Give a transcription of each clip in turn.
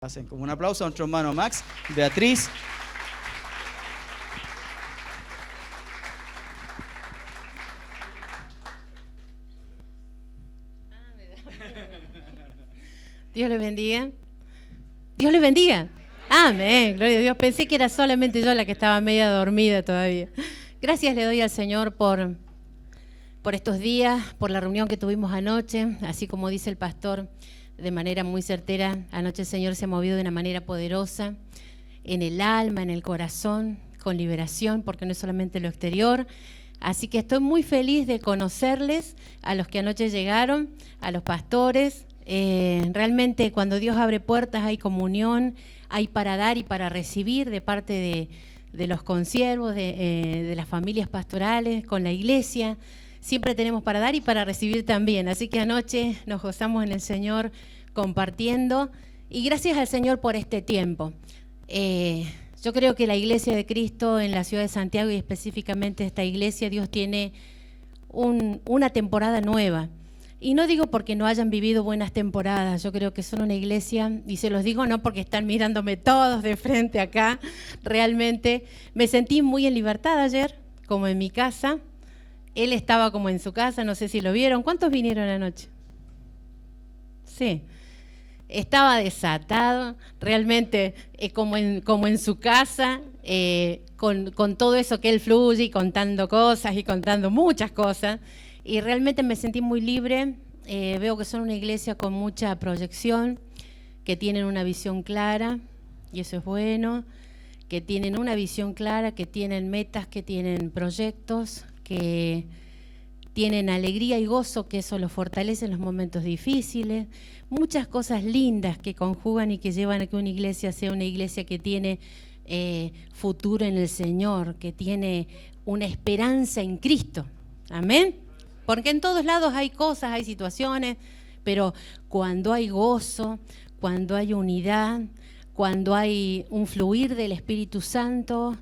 Hacen como un aplauso a nuestro hermano Max, Beatriz. Dios les bendiga. Dios les bendiga. Amén. Gloria a Dios. Pensé que era solamente yo la que estaba media dormida todavía. Gracias le doy al Señor por estos días, por la reunión que tuvimos anoche. Así como dice el pastor, de manera muy certera, anoche el Señor se ha movido de una manera poderosa en el alma, en el corazón, con liberación, porque no es solamente lo exterior. Así que estoy muy feliz de conocerles, a los que anoche llegaron, a los pastores. Realmente cuando Dios abre puertas hay comunión, hay para dar y para recibir de parte de los consiervos, de las familias pastorales, con la iglesia. Siempre tenemos para dar y para recibir también. Así que anoche nos gozamos en el Señor compartiendo. Y gracias al Señor por este tiempo. Yo creo que la iglesia de Cristo en la ciudad de Santiago y específicamente esta iglesia, Dios tiene una temporada nueva. Y no digo porque no hayan vivido buenas temporadas, yo creo que son una iglesia, y se los digo no porque están mirándome todos de frente acá, realmente me sentí muy en libertad ayer, como en mi casa. Él estaba como en su casa, no sé si lo vieron. ¿Cuántos vinieron anoche? Sí. Estaba desatado, realmente como en su casa, con todo eso que él fluye y contando cosas y contando muchas cosas. Y realmente me sentí muy libre. Veo que son una iglesia con mucha proyección, que tienen una visión clara, y eso es bueno, que tienen una visión clara, que tienen metas, que tienen proyectos, que tienen alegría y gozo, que eso los fortalece en los momentos difíciles. Muchas cosas lindas que conjugan y que llevan a que una iglesia sea una iglesia que tiene futuro en el Señor, que tiene una esperanza en Cristo. Amén. Porque en todos lados hay cosas, hay situaciones, pero cuando hay gozo, cuando hay unidad, cuando hay un fluir del Espíritu Santo,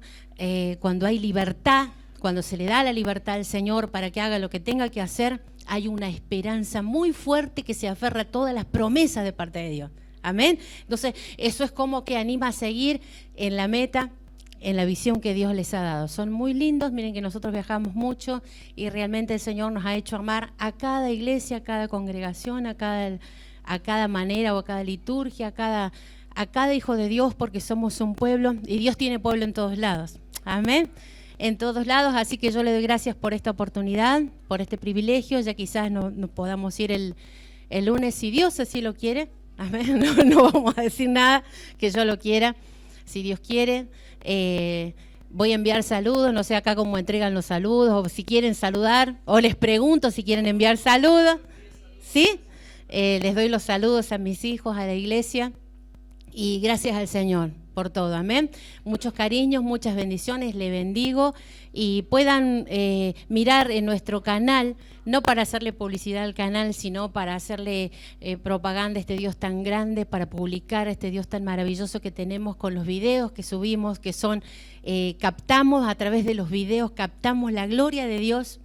cuando hay libertad, cuando se le da la libertad al Señor para que haga lo que tenga que hacer, hay una esperanza muy fuerte que se aferra a todas las promesas de parte de Dios. Amén. Entonces, eso es como que anima a seguir en la meta, en la visión que Dios les ha dado. Son muy lindos, miren que nosotros viajamos mucho y realmente el Señor nos ha hecho amar a cada iglesia, a cada congregación, a cada manera o a cada liturgia, a cada hijo de Dios, porque somos un pueblo y Dios tiene pueblo en todos lados. Amén. En todos lados, así que yo le doy gracias por esta oportunidad, por este privilegio. Ya quizás no podamos ir el lunes, si Dios así lo quiere. Amén. No vamos a decir nada que yo lo quiera, si Dios quiere. Voy a enviar saludos, no sé acá cómo entregan los saludos, o si quieren saludar, o les pregunto si quieren enviar saludos. ¿Sí? Les doy los saludos a mis hijos, a la iglesia, y gracias al Señor por todo, amén. Muchos cariños, muchas bendiciones, le bendigo y puedan mirar en nuestro canal, no para hacerle publicidad al canal, sino para hacerle propaganda a este Dios tan grande, para publicar a este Dios tan maravilloso que tenemos con los videos que subimos, que son, captamos a través de los videos, captamos la gloria de Dios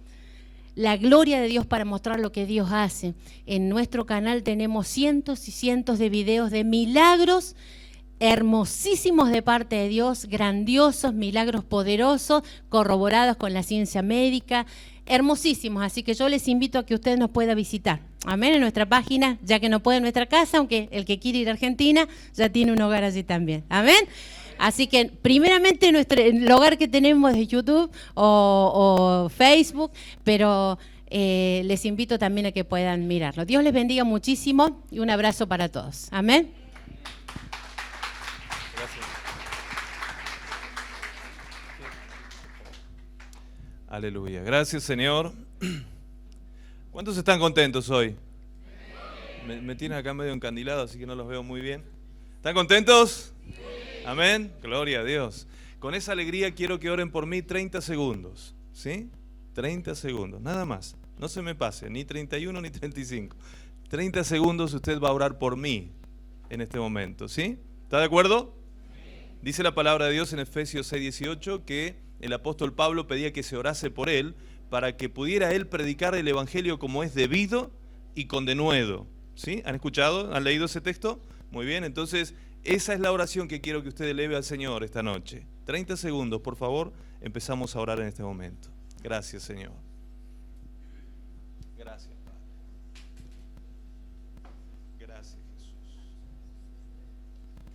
para mostrar lo que Dios hace. En nuestro canal tenemos cientos y cientos de videos de milagros hermosísimos de parte de Dios, grandiosos, milagros poderosos, corroborados con la ciencia médica, hermosísimos. Así que yo les invito a que usted nos pueda visitar. Amén, en nuestra página, ya que no puede en nuestra casa, aunque el que quiere ir a Argentina ya tiene un hogar allí también. Amén. Así que primeramente el hogar que tenemos es YouTube o Facebook, pero les invito también a que puedan mirarlo. Dios les bendiga muchísimo y un abrazo para todos. Amén. Gracias. Aleluya. Gracias, Señor. ¿Cuántos están contentos hoy? Me tienen acá medio encandilado, así que no los veo muy bien. ¿Están contentos? Amén. Gloria a Dios. Con esa alegría quiero que oren por mí 30 segundos. ¿Sí? 30 segundos, nada más. No se me pase, ni 31 ni 35. 30 segundos usted va a orar por mí en este momento. ¿Sí? ¿Está de acuerdo? Dice la palabra de Dios en Efesios 6:18 que el apóstol Pablo pedía que se orase por él para que pudiera él predicar el evangelio como es debido y con denuedo. ¿Sí? ¿Han escuchado? ¿Han leído ese texto? Muy bien, entonces Esa es la oración que quiero que usted eleve al Señor esta noche. 30 segundos, por favor, empezamos a orar en este momento. Gracias, Señor. Gracias, Padre. Gracias, Jesús.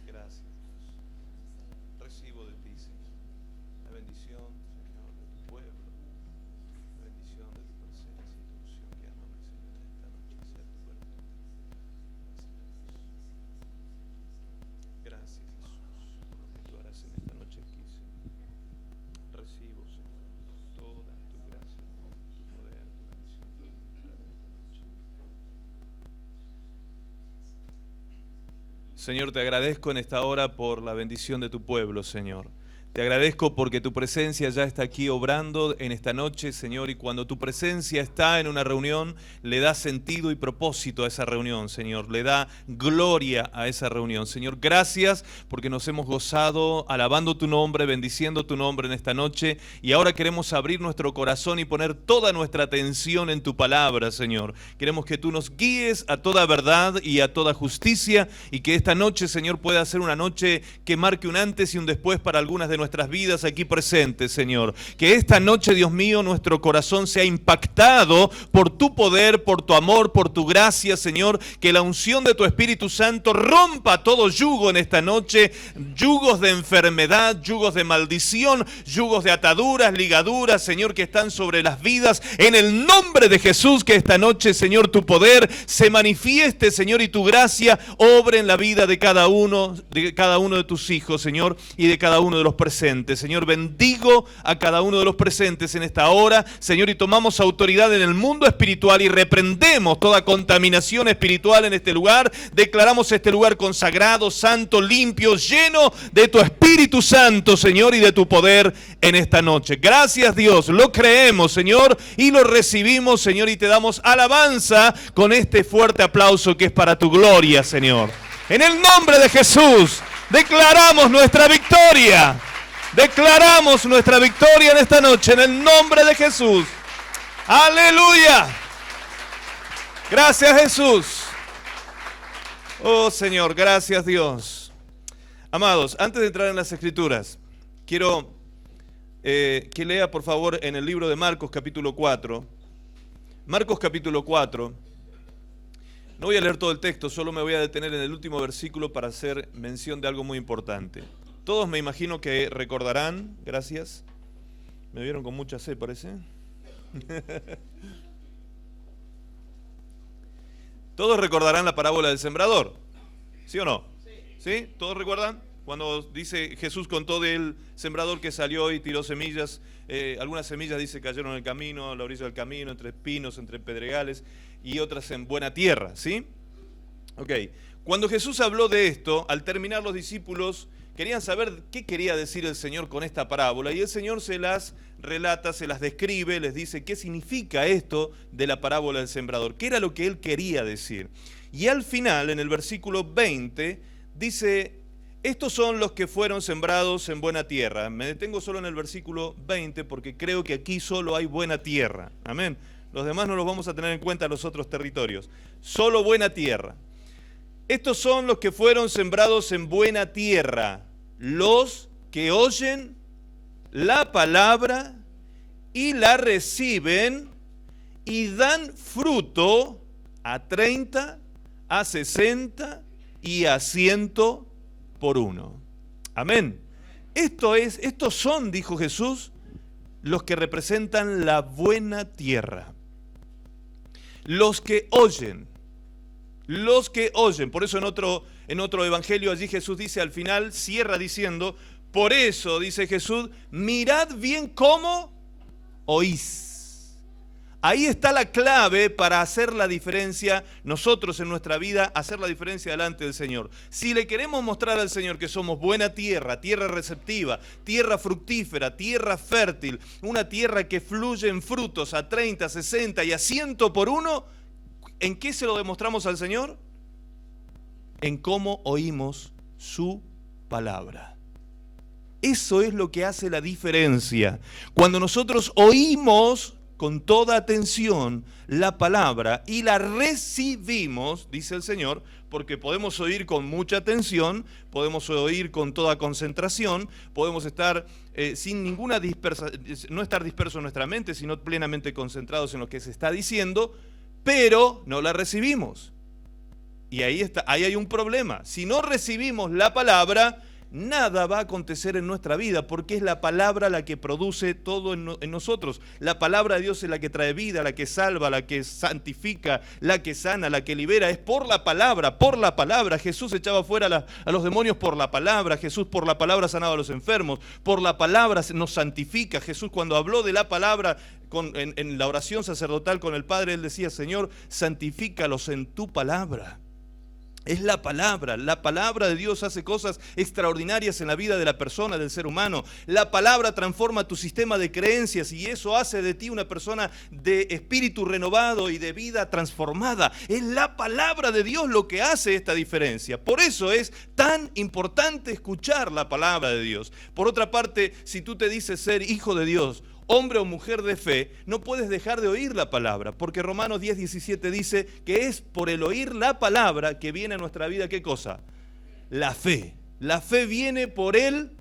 Gracias, Jesús. Recibo de ti, Señor, la bendición, Señor, de tu pueblo, la bendición de tu presencia y tu unción que ama, Señor, en esta noche. Sea tu cuerpo. Gracias, Jesús, por lo que tú harás en esta noche aquí, Señor. Recibo, Señor, toda tu gracia, tu poder, tu bendición, tu voluntad en esta noche. Señor, te agradezco en esta hora por la bendición de tu pueblo, Señor. Te agradezco porque tu presencia ya está aquí obrando en esta noche, Señor, y cuando tu presencia está en una reunión, le da sentido y propósito a esa reunión, Señor. Le da gloria a esa reunión. Señor, gracias porque nos hemos gozado alabando tu nombre, bendiciendo tu nombre en esta noche, y ahora queremos abrir nuestro corazón y poner toda nuestra atención en tu palabra, Señor. Queremos que tú nos guíes a toda verdad y a toda justicia, y que esta noche, Señor, pueda ser una noche que marque un antes y un después para algunas de nuestras vidas aquí presentes, Señor. Que esta noche, Dios mío, nuestro corazón sea impactado por tu poder, por tu amor, por tu gracia, Señor. Que la unción de tu Espíritu Santo rompa todo yugo en esta noche, yugos de enfermedad, yugos de maldición, yugos de ataduras, ligaduras, Señor, que están sobre las vidas. En el nombre de Jesús, que esta noche, Señor, tu poder se manifieste, Señor, y tu gracia obre en la vida de cada uno de tus hijos, Señor, y de cada uno de los presentes. Señor, bendigo a cada uno de los presentes en esta hora, Señor, y tomamos autoridad en el mundo espiritual y reprendemos toda contaminación espiritual en este lugar. Declaramos este lugar consagrado, santo, limpio, lleno de tu Espíritu Santo, Señor, y de tu poder en esta noche. Gracias, Dios, lo creemos, Señor, y lo recibimos, Señor, y te damos alabanza con este fuerte aplauso que es para tu gloria, Señor. En el nombre de Jesús, declaramos nuestra victoria. Declaramos nuestra victoria en esta noche, en el nombre de Jesús. ¡Aleluya! Gracias, Jesús. Oh, Señor, gracias, Dios. Amados, antes de entrar en las Escrituras, quiero que lea, por favor, en el libro de Marcos, capítulo 4. Marcos, capítulo 4. No voy a leer todo el texto, solo me voy a detener en el último versículo para hacer mención de algo muy importante. Todos me imagino que recordarán, gracias, me vieron con mucha sed, parece. Todos recordarán la parábola del sembrador, ¿sí o no? ¿Sí? ¿Todos recuerdan? Cuando dice Jesús contó del sembrador que salió y tiró semillas, algunas semillas dice cayeron en el camino, a la orilla del camino, entre espinos, entre pedregales, y otras en buena tierra, ¿sí? Ok, cuando Jesús habló de esto, al terminar los discípulos querían saber qué quería decir el Señor con esta parábola, y el Señor se las relata, se las describe, les dice qué significa esto de la parábola del sembrador, qué era lo que Él quería decir. Y al final, en el versículo 20, dice, estos son los que fueron sembrados en buena tierra. Me detengo solo en el versículo 20 porque creo que aquí solo hay buena tierra. Amén. Los demás no los vamos a tener en cuenta los otros territorios. Solo buena tierra. Estos son los que fueron sembrados en buena tierra, los que oyen la palabra y la reciben y dan fruto a 30, a 60 y a 100 por uno. Amén. Estos son, dijo Jesús, los que representan la buena tierra. Los que oyen. Por eso en otro evangelio allí Jesús dice al final, cierra diciendo, por eso dice Jesús, mirad bien cómo oís. Ahí está la clave para hacer la diferencia, nosotros en nuestra vida, hacer la diferencia delante del Señor. Si le queremos mostrar al Señor que somos buena tierra, tierra receptiva, tierra fructífera, tierra fértil, una tierra que fluye en frutos a 30, 60 y a 100 por uno, ¿en qué se lo demostramos al Señor? En cómo oímos su palabra. Eso es lo que hace la diferencia. Cuando nosotros oímos con toda atención la palabra y la recibimos, dice el Señor, porque podemos oír con mucha atención, podemos oír con toda concentración, podemos estar sin ninguna no estar dispersos en nuestra mente, sino plenamente concentrados en lo que se está diciendo, pero no la recibimos. Y ahí hay un problema. Si no recibimos la palabra, nada va a acontecer en nuestra vida, porque es la palabra la que produce todo en nosotros. La palabra de Dios es la que trae vida, la que salva, la que santifica, la que sana, la que libera. Es por la palabra, por la palabra. Jesús echaba fuera a los demonios por la palabra. Jesús por la palabra sanaba a los enfermos. Por la palabra nos santifica. Jesús cuando habló de la palabra en la oración sacerdotal con el Padre, Él decía: Señor, santifícalos en tu palabra. Es la palabra de Dios hace cosas extraordinarias en la vida de la persona, del ser humano. La palabra transforma tu sistema de creencias y eso hace de ti una persona de espíritu renovado y de vida transformada. Es la palabra de Dios lo que hace esta diferencia. Por eso es tan importante escuchar la palabra de Dios. Por otra parte, si tú te dices ser hijo de Dios, hombre o mujer de fe, no puedes dejar de oír la palabra, porque Romanos 10:17 dice que es por el oír la palabra que viene a nuestra vida, ¿qué cosa? La fe. La fe viene por el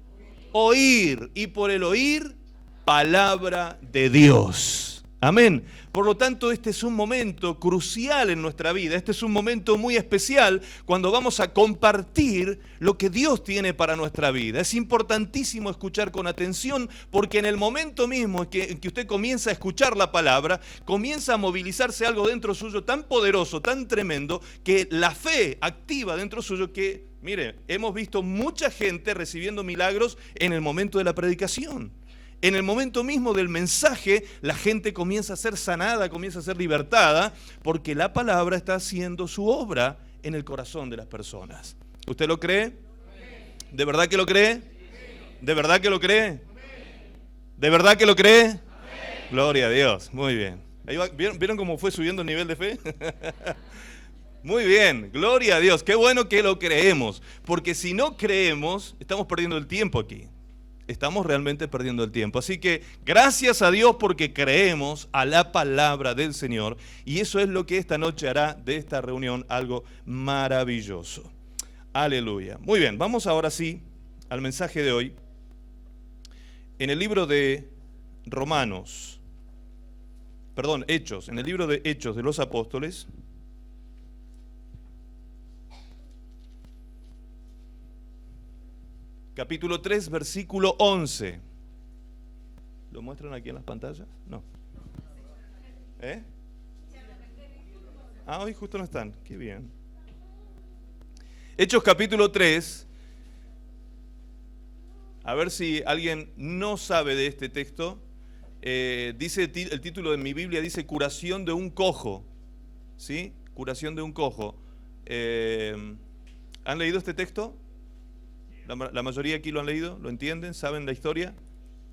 oír, y por el oír, palabra de Dios. Amén. Por lo tanto, este es un momento crucial en nuestra vida. Este es un momento muy especial cuando vamos a compartir lo que Dios tiene para nuestra vida. Es importantísimo escuchar con atención, porque en el momento mismo en que usted comienza a escuchar la palabra, comienza a movilizarse algo dentro suyo tan poderoso, tan tremendo, que la fe activa dentro suyo que, mire, hemos visto mucha gente recibiendo milagros en el momento de la predicación. En el momento mismo del mensaje, la gente comienza a ser sanada, comienza a ser libertada, porque la palabra está haciendo su obra en el corazón de las personas. ¿Usted lo cree? ¿De verdad que lo cree? ¿De verdad que lo cree? ¿De verdad que lo cree? Gloria a Dios, muy bien. Ahí va. ¿Vieron cómo fue subiendo el nivel de fe? Muy bien, gloria a Dios. Qué bueno que lo creemos, porque si no creemos, estamos perdiendo el tiempo aquí. Estamos realmente perdiendo el tiempo. Así que gracias a Dios porque creemos a la palabra del Señor, y eso es lo que esta noche hará de esta reunión algo maravilloso. Aleluya. Muy bien, vamos ahora sí al mensaje de hoy. En el libro de Hechos, en el libro de Hechos de los Apóstoles, capítulo 3, versículo 11. ¿Lo muestran aquí en las pantallas? No. Hoy justo no están. Qué bien. Hechos capítulo 3. A ver si alguien no sabe de este texto. Dice el título de mi Biblia, dice curación de un cojo. ¿Sí? Curación de un cojo. ¿Han leído este texto? La mayoría aquí lo han leído, lo entienden, saben la historia,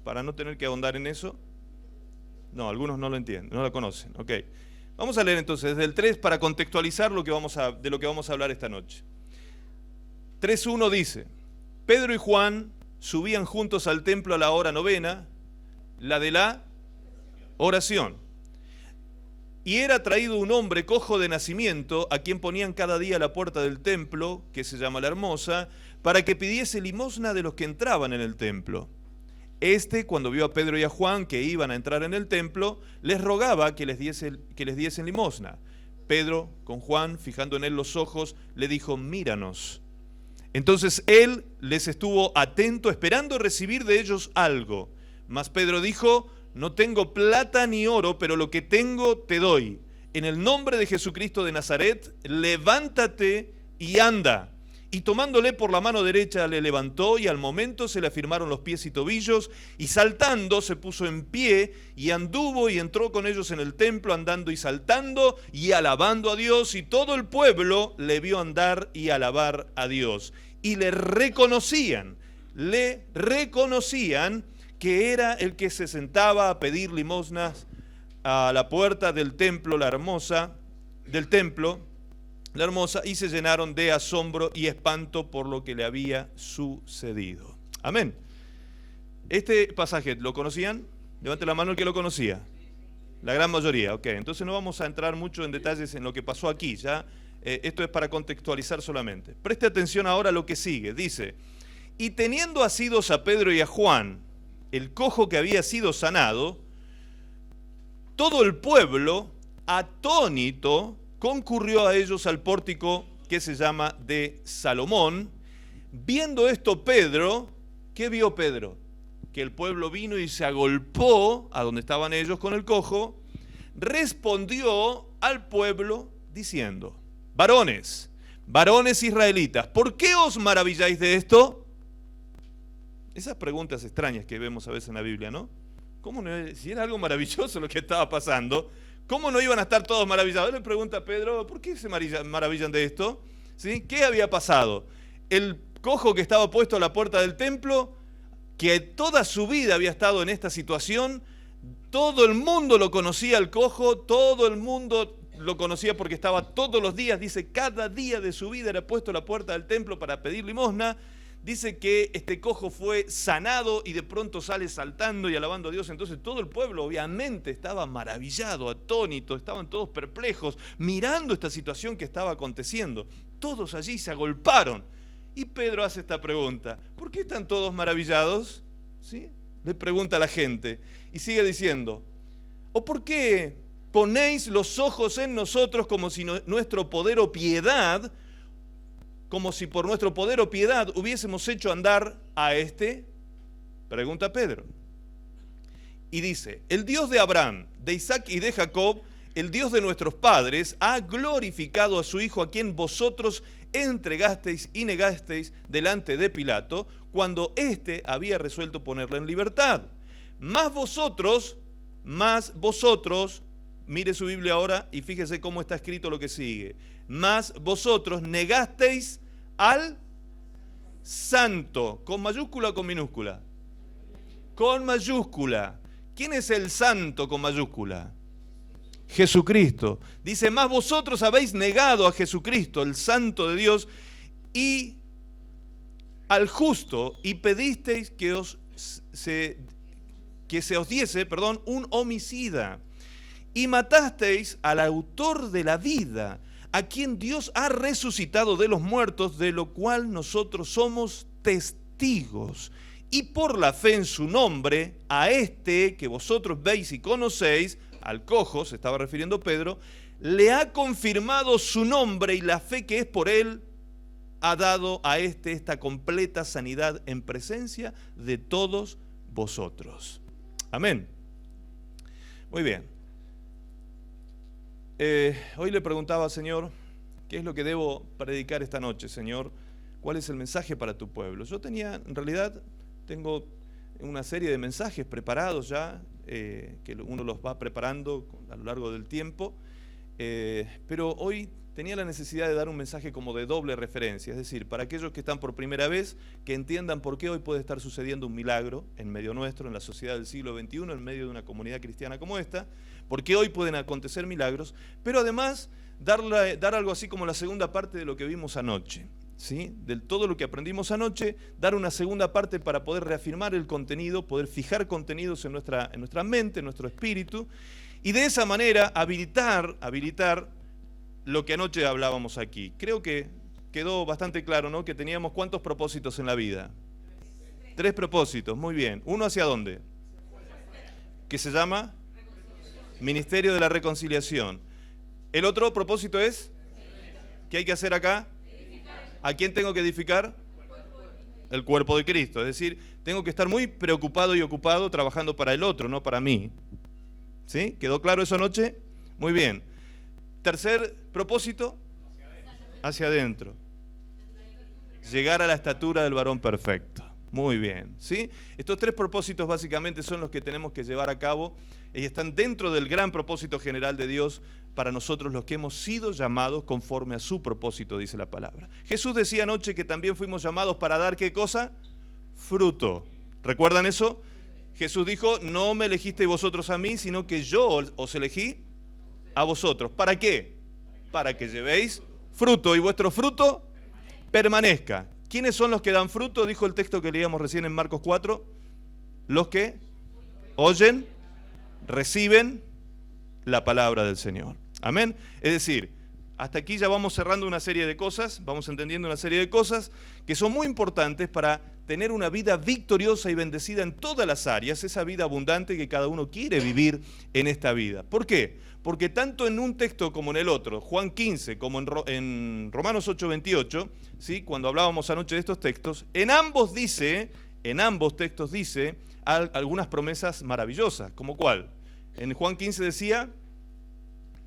para no tener que ahondar en eso. No, algunos no lo entienden, no lo conocen. Ok. Vamos a leer entonces desde el 3 para contextualizar de lo que vamos a hablar esta noche. 3:1 dice: Pedro y Juan subían juntos al templo a la hora novena, la de la oración. Y era traído un hombre cojo de nacimiento, a quien ponían cada día a la puerta del templo, que se llama La Hermosa, para que pidiese limosna de los que entraban en el templo. Cuando vio a Pedro y a Juan que iban a entrar en el templo, les rogaba que les diesen limosna. Pedro, con Juan, fijando en él los ojos, le dijo: míranos. Entonces él les estuvo atento, esperando recibir de ellos algo. Mas Pedro dijo: no tengo plata ni oro, pero lo que tengo te doy. En el nombre de Jesucristo de Nazaret, levántate y anda. Y tomándole por la mano derecha le levantó, y al momento se le afirmaron los pies y tobillos, y saltando se puso en pie, y anduvo y entró con ellos en el templo, andando y saltando, y alabando a Dios, y todo el pueblo le vio andar y alabar a Dios. Y le reconocían que era el que se sentaba a pedir limosnas a la puerta del templo, La Hermosa, y se llenaron de asombro y espanto por lo que le había sucedido. Amén. Este pasaje, ¿lo conocían? Levante la mano el que lo conocía. La gran mayoría, ok. Entonces no vamos a entrar mucho en detalles en lo que pasó aquí, ya. Esto es para contextualizar solamente. Preste atención ahora a lo que sigue. Dice, y teniendo asidos a Pedro y a Juan, el cojo que había sido sanado, todo el pueblo, atónito, concurrió a ellos al pórtico que se llama de Salomón. Viendo esto Pedro, ¿qué vio Pedro? Que el pueblo vino y se agolpó a donde estaban ellos con el cojo, respondió al pueblo diciendo, varones israelitas, ¿por qué os maravilláis de esto? Esas preguntas extrañas que vemos a veces en la Biblia, ¿no? ¿Cómo no? Si era algo maravilloso lo que estaba pasando, ¿cómo no iban a estar todos maravillados? Le pregunta a Pedro, ¿por qué se maravillan de esto? ¿Sí? ¿Qué había pasado? El cojo que estaba puesto a la puerta del templo, que toda su vida había estado en esta situación, todo el mundo lo conocía al cojo, todo el mundo lo conocía porque estaba todos los días, dice, cada día de su vida era puesto a la puerta del templo para pedir limosna. Dice que este cojo fue sanado y de pronto sale saltando y alabando a Dios. Entonces todo el pueblo obviamente estaba maravillado, atónito, estaban todos perplejos, mirando esta situación que estaba aconteciendo. Todos allí se agolparon. Y Pedro hace esta pregunta, ¿por qué están todos maravillados? ¿Sí? Le pregunta a la gente. Y sigue diciendo, ¿o por qué ponéis los ojos en nosotros como si nuestro poder o piedad, como si por nuestro poder o piedad hubiésemos hecho andar a este? Pregunta Pedro. Y dice, el Dios de Abraham, de Isaac y de Jacob, el Dios de nuestros padres, ha glorificado a su Hijo, a quien vosotros entregasteis y negasteis delante de Pilato, cuando éste había resuelto ponerle en libertad. Más vosotros, mire su Biblia ahora y fíjese cómo está escrito lo que sigue. Más vosotros negasteis al santo, ¿con mayúscula o con minúscula? Con mayúscula. ¿Quién es el santo con mayúscula? Jesucristo. Dice, más vosotros habéis negado a Jesucristo, el santo de Dios, y al justo, y pedisteis que se os diese, un homicida. Y matasteis al autor de la vida, a quien Dios ha resucitado de los muertos, de lo cual nosotros somos testigos. Y por la fe en su nombre, a este que vosotros veis y conocéis, al cojo, se estaba refiriendo Pedro, le ha confirmado su nombre, y la fe que es por él ha dado a este esta completa sanidad en presencia de todos vosotros. Amén. Muy bien. Hoy le preguntaba, Señor, ¿qué es lo que debo predicar esta noche, Señor? ¿Cuál es el mensaje para tu pueblo? Yo en realidad tengo una serie de mensajes preparados ya, que uno los va preparando a lo largo del tiempo, pero hoy tenía la necesidad de dar un mensaje como de doble referencia, es decir, para aquellos que están por primera vez, que entiendan por qué hoy puede estar sucediendo un milagro en medio nuestro, en la sociedad del siglo XXI, en medio de una comunidad cristiana como esta, por qué hoy pueden acontecer milagros, pero además dar algo así como la segunda parte de lo que vimos anoche, ¿sí? De todo lo que aprendimos anoche, dar una segunda parte para poder reafirmar el contenido, poder fijar contenidos en nuestra mente, en nuestro espíritu, y de esa manera habilitar lo que anoche hablábamos aquí. Creo que quedó bastante claro, ¿no? Que teníamos ¿cuántos propósitos en la vida? 3 propósitos, muy bien. ¿Uno hacia dónde? ¿Qué se llama? Ministerio de la Reconciliación. El otro propósito es, ¿qué hay que hacer acá? ¿A quién tengo que edificar? El cuerpo de Cristo. Es decir, tengo que estar muy preocupado y ocupado trabajando para el otro, no para mí. ¿Sí? ¿Quedó claro eso anoche? Muy bien. Tercer propósito, hacia adentro. Llegar a la estatura del varón perfecto. Muy bien, ¿sí? Estos 3 propósitos básicamente son los que tenemos que llevar a cabo y están dentro del gran propósito general de Dios para nosotros los que hemos sido llamados conforme a su propósito, dice la palabra. Jesús decía anoche que también fuimos llamados para dar ¿qué cosa? Fruto. ¿Recuerdan eso? Jesús dijo, no me elegisteis vosotros a mí, sino que yo os elegí a vosotros. ¿Para qué? Para que llevéis fruto y vuestro fruto permanezca. ¿Quiénes son los que dan fruto? Dijo el texto que leíamos recién en Marcos 4. Los que oyen, reciben la palabra del Señor. Amén. Es decir, hasta aquí ya vamos cerrando una serie de cosas, vamos entendiendo una serie de cosas que son muy importantes para tener una vida victoriosa y bendecida en todas las áreas, esa vida abundante que cada uno quiere vivir en esta vida. ¿Por qué? Porque tanto en un texto como en el otro, Juan 15 como en Romanos 8:28, ¿sí? Cuando hablábamos anoche de estos textos, en ambos textos dice algunas promesas maravillosas. ¿Como cuál? En Juan 15 decía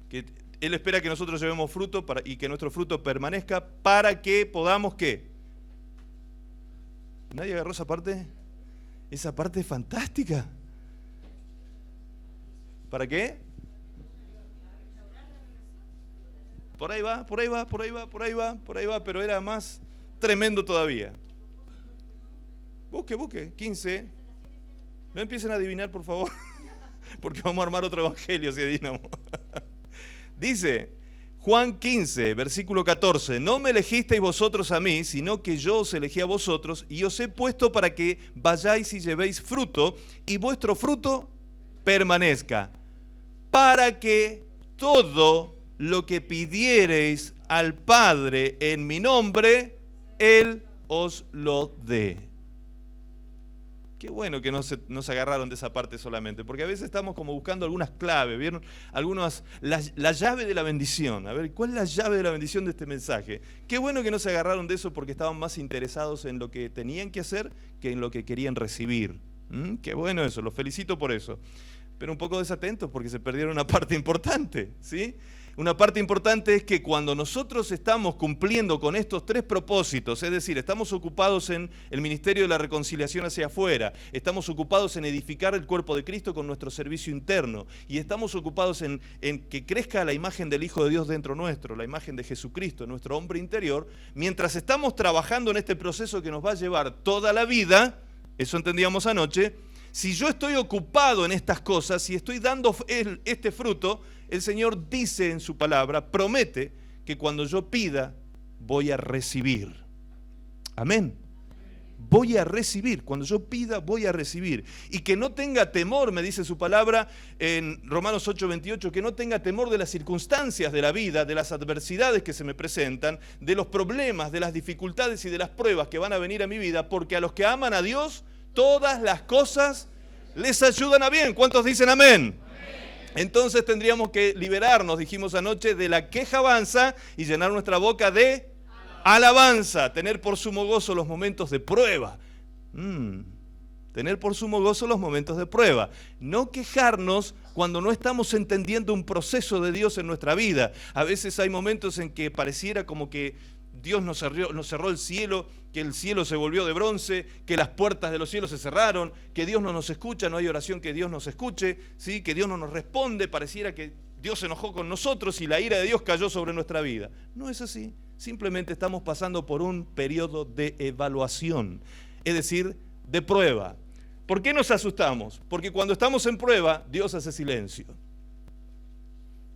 que Él espera que nosotros llevemos fruto y que nuestro fruto permanezca para que podamos, ¿qué? ¿Nadie agarró esa parte? Esa parte es fantástica. ¿Para qué? Por ahí va, pero era más tremendo todavía. Busque, 15. No empiecen a adivinar, por favor, porque vamos a armar otro evangelio si adivinamos. Dice, Juan 15, versículo 14, no me elegisteis vosotros a mí, sino que yo os elegí a vosotros, y os he puesto para que vayáis y llevéis fruto, y vuestro fruto permanezca, para que todo lo que pidiereis al Padre en mi nombre, Él os lo dé. Qué bueno que no se agarraron de esa parte solamente, porque a veces estamos como buscando algunas claves, ¿vieron? La llave de la bendición. A ver, ¿cuál es la llave de la bendición de este mensaje? Qué bueno que no se agarraron de eso porque estaban más interesados en lo que tenían que hacer que en lo que querían recibir. Qué bueno eso, los felicito por eso. Pero un poco desatentos porque se perdieron una parte importante, ¿sí? Una parte importante es que cuando nosotros estamos cumpliendo con estos tres propósitos, es decir, estamos ocupados en el ministerio de la reconciliación hacia afuera, estamos ocupados en edificar el cuerpo de Cristo con nuestro servicio interno y estamos ocupados en que crezca la imagen del Hijo de Dios dentro nuestro, la imagen de Jesucristo, nuestro hombre interior, mientras estamos trabajando en este proceso que nos va a llevar toda la vida, eso entendíamos anoche. Si yo estoy ocupado en estas cosas, si estoy dando este fruto, el Señor dice en su palabra, promete que cuando yo pida, voy a recibir. Amén. Voy a recibir. Cuando yo pida, voy a recibir. Y que no tenga temor, me dice su palabra en Romanos 8:28, que no tenga temor de las circunstancias de la vida, de las adversidades que se me presentan, de los problemas, de las dificultades y de las pruebas que van a venir a mi vida, porque a los que aman a Dios, todas las cosas les ayudan a bien. ¿Cuántos dicen amén? Entonces tendríamos que liberarnos, dijimos anoche, de la quejabanza y llenar nuestra boca de alabanza. Tener por sumo gozo los momentos de prueba. Tener por sumo gozo los momentos de prueba. No quejarnos cuando no estamos entendiendo un proceso de Dios en nuestra vida. A veces hay momentos en que pareciera como que Dios nos cerró el cielo, que el cielo se volvió de bronce, que las puertas de los cielos se cerraron, que Dios no nos escucha, no hay oración que Dios nos escuche, ¿sí? Que Dios no nos responde, pareciera que Dios se enojó con nosotros y la ira de Dios cayó sobre nuestra vida. No es así, simplemente estamos pasando por un periodo de evaluación, es decir, de prueba. ¿Por qué nos asustamos? Porque cuando estamos en prueba, Dios hace silencio.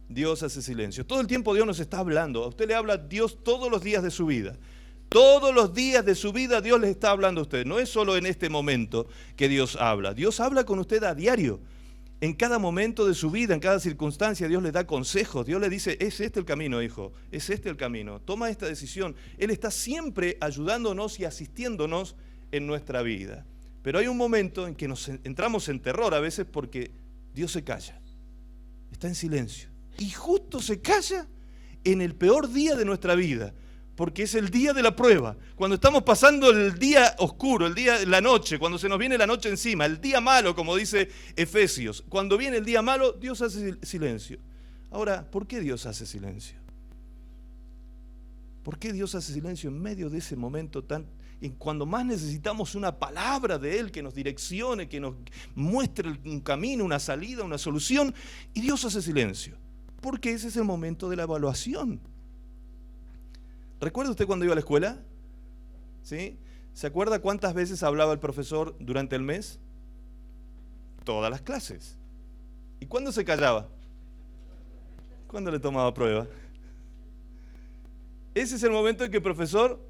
Dios hace silencio. Todo el tiempo Dios nos está hablando. A usted le habla Dios todos los días de su vida. Todos los días de su vida Dios le está hablando a usted. No es solo en este momento que Dios habla. Dios habla con usted a diario. En cada momento de su vida, en cada circunstancia, Dios le da consejos. Dios le dice, es este el camino, hijo. Es este el camino. Toma esta decisión. Él está siempre ayudándonos y asistiéndonos en nuestra vida. Pero hay un momento en que nos entramos en terror a veces porque Dios se calla. Está en silencio. Y justo se calla en el peor día de nuestra vida, porque es el día de la prueba. Cuando estamos pasando el día oscuro, la noche, cuando se nos viene la noche encima, el día malo, como dice Efesios. Cuando viene el día malo, Dios hace silencio. Ahora, ¿por qué Dios hace silencio? ¿Por qué Dios hace silencio en medio de ese momento cuando más necesitamos una palabra de Él que nos direccione, que nos muestre un camino, una salida, una solución? Y Dios hace silencio. Porque ese es el momento de la evaluación. ¿Recuerda usted cuando iba a la escuela? ¿Sí? ¿Se acuerda cuántas veces hablaba el profesor durante el mes? Todas las clases. ¿Y cuándo se callaba? ¿Cuándo le tomaba prueba? Ese es el momento en que el profesor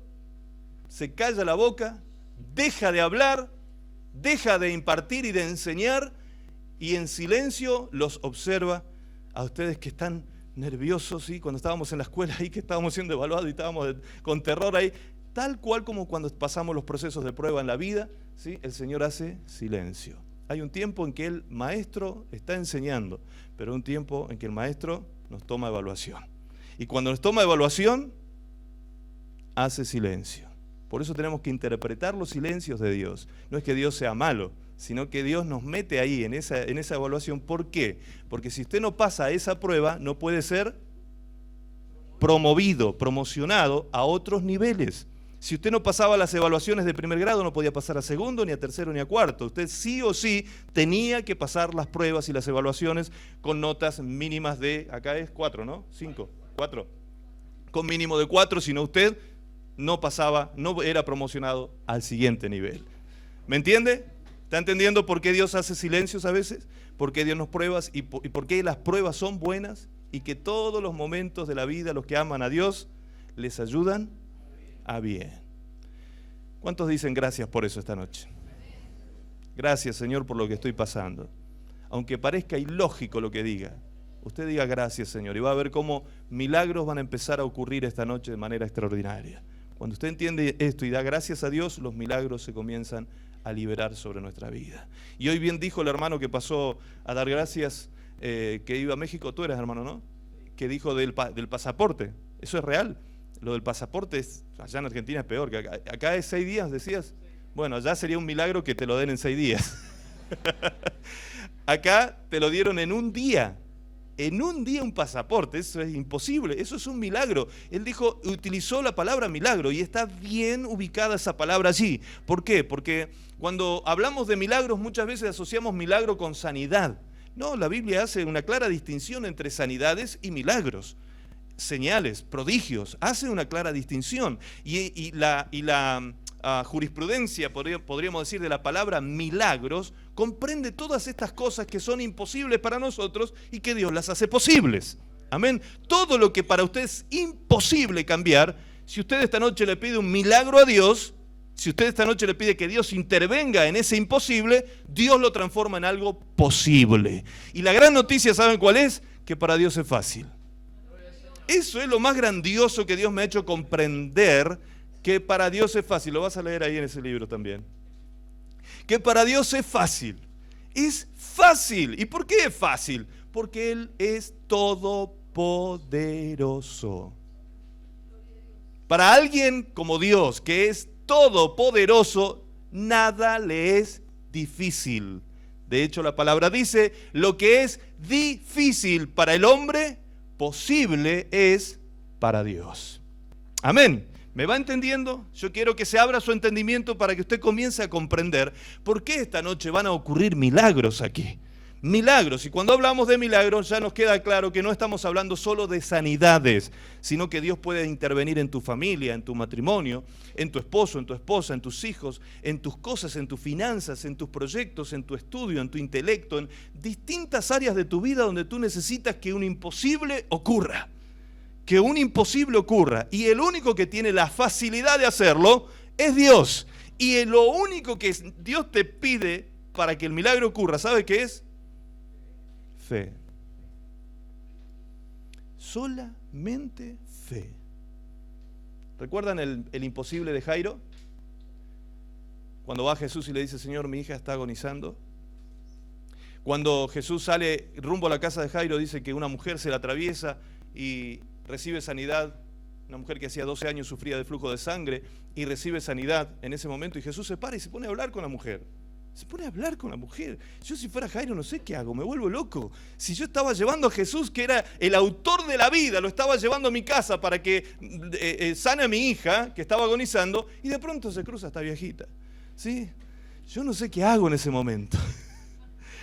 se calla la boca, deja de hablar, deja de impartir y de enseñar, y en silencio los observa a ustedes que están nerviosos, ¿sí? Cuando estábamos en la escuela ahí, que estábamos siendo evaluados y estábamos con terror ahí, tal cual como cuando pasamos los procesos de prueba en la vida, ¿sí? El Señor hace silencio. Hay un tiempo en que el maestro está enseñando, pero un tiempo en que el maestro nos toma evaluación. Y cuando nos toma evaluación, hace silencio. Por eso tenemos que interpretar los silencios de Dios. No es que Dios sea malo, sino que Dios nos mete ahí en esa evaluación. ¿Por qué? Porque si usted no pasa esa prueba, no puede ser promovido, promocionado a otros niveles. Si usted no pasaba las evaluaciones de primer grado, no podía pasar a segundo, ni a tercero, ni a cuarto. Usted sí o sí tenía que pasar las pruebas y las evaluaciones con notas mínimas de, acá es 4, ¿no? 5, 4. Con mínimo de 4, si no usted no pasaba, no era promocionado al siguiente nivel. ¿Me entiende? ¿Está entendiendo por qué Dios hace silencios a veces? ¿Por qué Dios nos prueba? ¿Y por qué las pruebas son buenas? Y que todos los momentos de la vida, los que aman a Dios, les ayudan a bien. ¿Cuántos dicen gracias por eso esta noche? Gracias, Señor, por lo que estoy pasando. Aunque parezca ilógico lo que diga, usted diga gracias, Señor, y va a ver cómo milagros van a empezar a ocurrir esta noche de manera extraordinaria. Cuando usted entiende esto y da gracias a Dios, los milagros se comienzan a liberar sobre nuestra vida. Y hoy bien dijo el hermano que pasó a dar gracias, que iba a México, tú eras hermano, ¿no? Que dijo del pasaporte. Eso es real. Lo del pasaporte, allá en Argentina es peor, que acá es 6 días, decías. Bueno, allá sería un milagro que te lo den en 6 días. Acá te lo dieron en un día. En un día un pasaporte, eso es imposible, eso es un milagro. Él dijo, utilizó la palabra milagro y está bien ubicada esa palabra allí. ¿Por qué? Porque cuando hablamos de milagros muchas veces asociamos milagro con sanidad. No, la Biblia hace una clara distinción entre sanidades y milagros. Señales, prodigios, hace una clara distinción. Y la jurisprudencia, podríamos decir, de la palabra milagros, comprende todas estas cosas que son imposibles para nosotros y que Dios las hace posibles. Amén. Todo lo que para usted es imposible cambiar, si usted esta noche le pide un milagro a Dios, si usted esta noche le pide que Dios intervenga en ese imposible, Dios lo transforma en algo posible. Y la gran noticia, ¿saben cuál es? Que para Dios es fácil. Eso es lo más grandioso que Dios me ha hecho comprender, que para Dios es fácil. Lo vas a leer ahí en ese libro también. Que para Dios es fácil. Es fácil. ¿Y por qué es fácil? Porque Él es todopoderoso. Para alguien como Dios, que es todopoderoso, nada le es difícil. De hecho, la palabra dice, lo que es difícil para el hombre, posible es para Dios. Amén. ¿Me va entendiendo? Yo quiero que se abra su entendimiento para que usted comience a comprender por qué esta noche van a ocurrir milagros aquí. Milagros. Y cuando hablamos de milagros ya nos queda claro que no estamos hablando solo de sanidades, sino que Dios puede intervenir en tu familia, en tu matrimonio, en tu esposo, en tu esposa, en tus hijos, en tus cosas, en tus finanzas, en tus proyectos, en tu estudio, en tu intelecto, en distintas áreas de tu vida donde tú necesitas que un imposible ocurra. Que un imposible ocurra. Y el único que tiene la facilidad de hacerlo es Dios. Y lo único que Dios te pide para que el milagro ocurra, ¿sabe qué es? Fe. Solamente fe. ¿Recuerdan el imposible de Jairo? Cuando va Jesús y le dice, Señor, mi hija está agonizando. Cuando Jesús sale rumbo a la casa de Jairo, dice que una mujer se la atraviesa y recibe sanidad. Una mujer que hacía 12 años sufría de flujo de sangre y recibe sanidad en ese momento. Y Jesús se para y se pone a hablar con la mujer. Se pone a hablar con la mujer. Yo si fuera Jairo no sé qué hago, me vuelvo loco. Si yo estaba llevando a Jesús, que era el autor de la vida, lo estaba llevando a mi casa para que sane a mi hija, que estaba agonizando, y de pronto se cruza esta viejita. ¿Sí? Yo no sé qué hago en ese momento.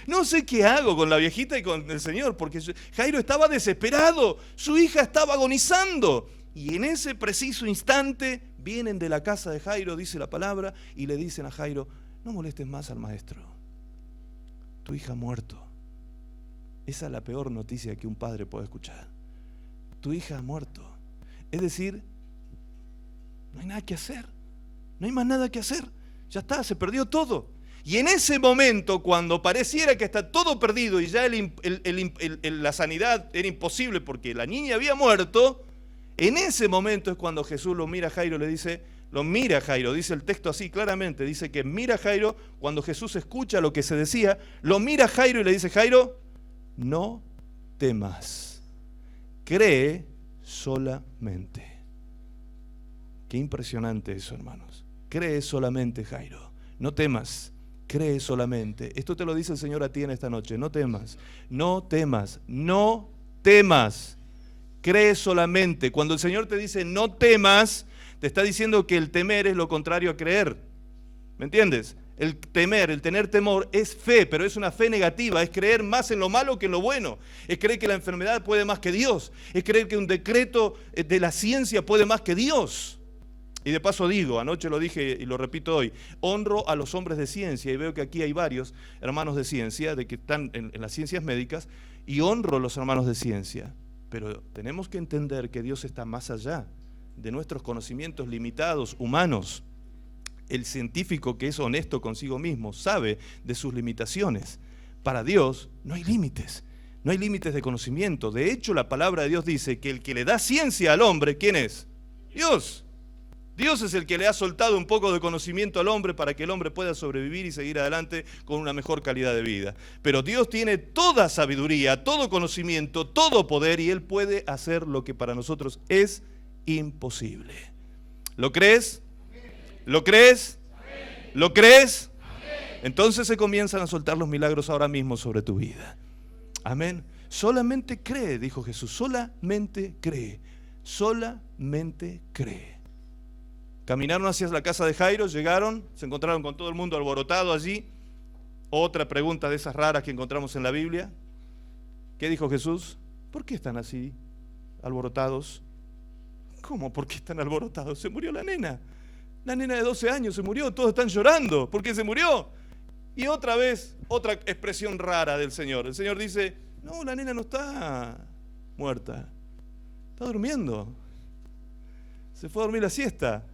No sé qué hago con la viejita y con el Señor, porque Jairo estaba desesperado, su hija estaba agonizando. Y en ese preciso instante vienen de la casa de Jairo, dice la palabra, y le dicen a Jairo, no molestes más al maestro, tu hija ha muerto. Esa es la peor noticia que un padre puede escuchar. Tu hija ha muerto. Es decir, no hay nada que hacer, no hay más nada que hacer, ya está, se perdió todo. Y en ese momento, cuando pareciera que está todo perdido y ya la sanidad era imposible porque la niña había muerto, en ese momento es cuando Jesús lo mira a Jairo y le dice, lo mira a Jairo, dice el texto así claramente, dice que mira a Jairo, cuando Jesús escucha lo que se decía, lo mira a Jairo y le dice, Jairo, no temas, cree solamente. Qué impresionante eso, hermanos. Cree solamente, Jairo, no temas. Cree solamente. Esto te lo dice el Señor a ti en esta noche. No temas, no temas, no temas. Cree solamente. Cuando el Señor te dice no temas, te está diciendo que el temer es lo contrario a creer. ¿Me entiendes? El temer, el tener temor es fe, pero es una fe negativa. Es creer más en lo malo que en lo bueno. Es creer que la enfermedad puede más que Dios. Es creer que un decreto de la ciencia puede más que Dios. Y de paso digo, anoche lo dije y lo repito hoy, honro a los hombres de ciencia, y veo que aquí hay varios hermanos de ciencia, de que están en las ciencias médicas, y honro a los hermanos de ciencia, pero tenemos que entender que Dios está más allá de nuestros conocimientos limitados, humanos. El científico que es honesto consigo mismo sabe de sus limitaciones. Para Dios no hay límites, no hay límites de conocimiento. De hecho, la palabra de Dios dice que el que le da ciencia al hombre, ¿quién es? Dios. Dios es el que le ha soltado un poco de conocimiento al hombre para que el hombre pueda sobrevivir y seguir adelante con una mejor calidad de vida. Pero Dios tiene toda sabiduría, todo conocimiento, todo poder, y Él puede hacer lo que para nosotros es imposible. ¿Lo crees? ¿Lo crees? ¿Lo crees? Entonces se comienzan a soltar los milagros ahora mismo sobre tu vida. Amén. Solamente cree, dijo Jesús, solamente cree, solamente cree. Caminaron hacia la casa de Jairo, llegaron, se encontraron con todo el mundo alborotado allí. Otra pregunta de esas raras que encontramos en la Biblia. ¿Qué dijo Jesús? ¿Por qué están así, alborotados? ¿Cómo? ¿Por qué están alborotados? Se murió la nena. La nena de 12 años se murió, todos están llorando. ¿Por qué se murió? Y otra vez, otra expresión rara del Señor. El Señor dice, no, la nena no está muerta, está durmiendo. Se fue a dormir la siesta.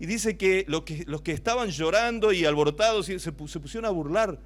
Y dice que los que estaban llorando y alborotados se pusieron a burlar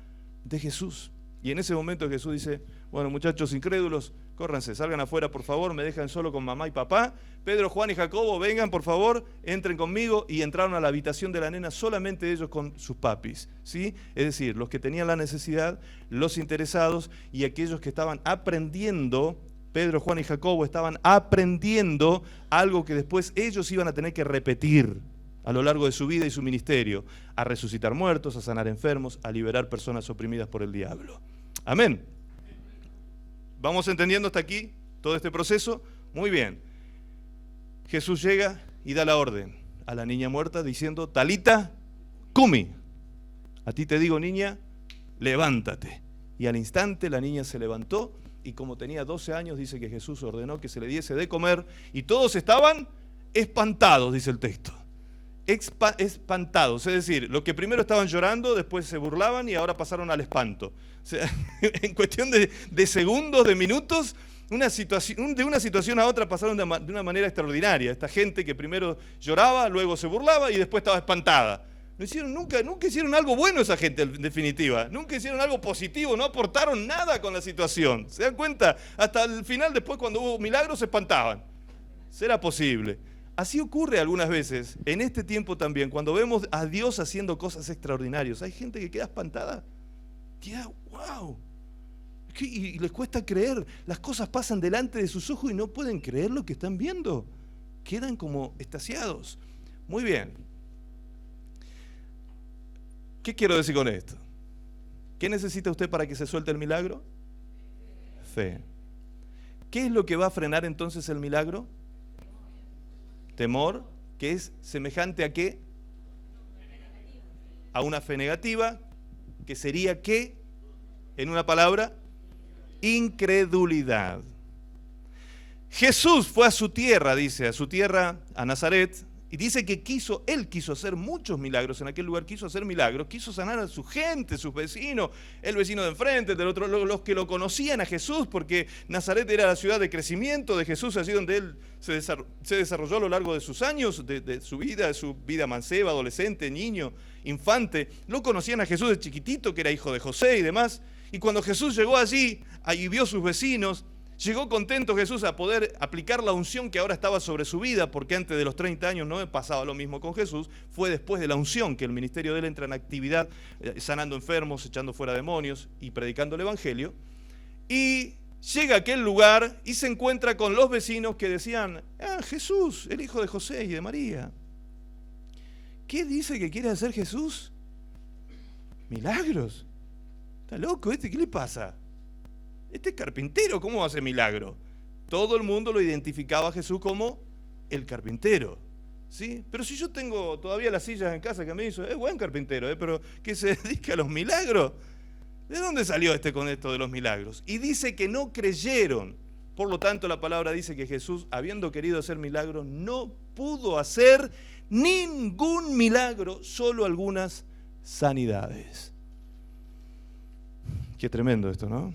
de Jesús. Y en ese momento Jesús dice, bueno, muchachos incrédulos, córranse, salgan afuera por favor, me dejan solo con mamá y papá. Pedro, Juan y Jacobo, vengan por favor, entren conmigo. Y entraron a la habitación de la nena solamente ellos con sus papis, ¿sí? Es decir, los que tenían la necesidad, los interesados y aquellos que estaban aprendiendo. Pedro, Juan y Jacobo estaban aprendiendo algo que después ellos iban a tener que repetir a lo largo de su vida y su ministerio, a resucitar muertos, a sanar enfermos, a liberar personas oprimidas por el diablo. Amén. ¿Vamos entendiendo hasta aquí todo este proceso? Muy bien. Jesús llega y da la orden a la niña muerta diciendo, Talita, cumi. A ti te digo, niña, levántate. Y al instante la niña se levantó y como tenía 12 años, dice que Jesús ordenó que se le diese de comer y todos estaban espantados, dice el texto. Espantados, es decir, los que primero estaban llorando, después se burlaban y ahora pasaron al espanto. O sea, en cuestión de segundos, de minutos, de una situación a otra pasaron de una manera extraordinaria. Esta gente que primero lloraba, luego se burlaba y después estaba espantada. No hicieron nunca hicieron algo bueno esa gente, en definitiva. Nunca hicieron algo positivo, no aportaron nada con la situación. ¿Se dan cuenta? Hasta el final, después, cuando hubo milagros, se espantaban. ¿Será posible? Así ocurre algunas veces, en este tiempo también, cuando vemos a Dios haciendo cosas extraordinarias. Hay gente que queda espantada, queda wow, y les cuesta creer. Las cosas pasan delante de sus ojos y no pueden creer lo que están viendo. Quedan como extasiados. Muy bien. ¿Qué quiero decir con esto? ¿Qué necesita usted para que se suelte el milagro? Fe. ¿Qué es lo que va a frenar entonces el milagro? Temor, que es semejante a qué? A una fe negativa, que sería ¿qué? En una palabra, incredulidad. Jesús fue a su tierra, dice, a su tierra, a Nazaret, Y dice que él quiso hacer muchos milagros, en aquel lugar quiso hacer milagros, quiso sanar a su gente, sus vecinos, el vecino de enfrente, del otro, los que lo conocían a Jesús, porque Nazaret era la ciudad de crecimiento de Jesús, allí donde él se desarrolló a lo largo de sus años, de su vida manceba, adolescente, niño, infante. Lo conocían a Jesús de chiquitito, que era hijo de José y demás. Y cuando Jesús llegó allí y vio a sus vecinos, llegó contento Jesús a poder aplicar la unción que ahora estaba sobre su vida, porque antes de los 30 años no pasaba lo mismo con Jesús. Fue después de la unción que el ministerio de él entra en actividad, sanando enfermos, echando fuera demonios y predicando el evangelio. Y llega a aquel lugar y se encuentra con los vecinos que decían: Jesús, el hijo de José y de María. ¿Qué dice que quiere hacer Jesús? Milagros. ¿Está loco este? ¿Qué le pasa? Este es carpintero, ¿cómo hace milagro? Todo el mundo lo identificaba a Jesús como el carpintero, ¿sí? Pero si yo tengo todavía las sillas en casa que me hizo, es buen carpintero, pero que se dedica a los milagros. ¿De dónde salió con esto de los milagros? Y dice que no creyeron. Por lo tanto, la palabra dice que Jesús, habiendo querido hacer milagros, no pudo hacer ningún milagro, solo algunas sanidades. Qué tremendo esto, ¿no?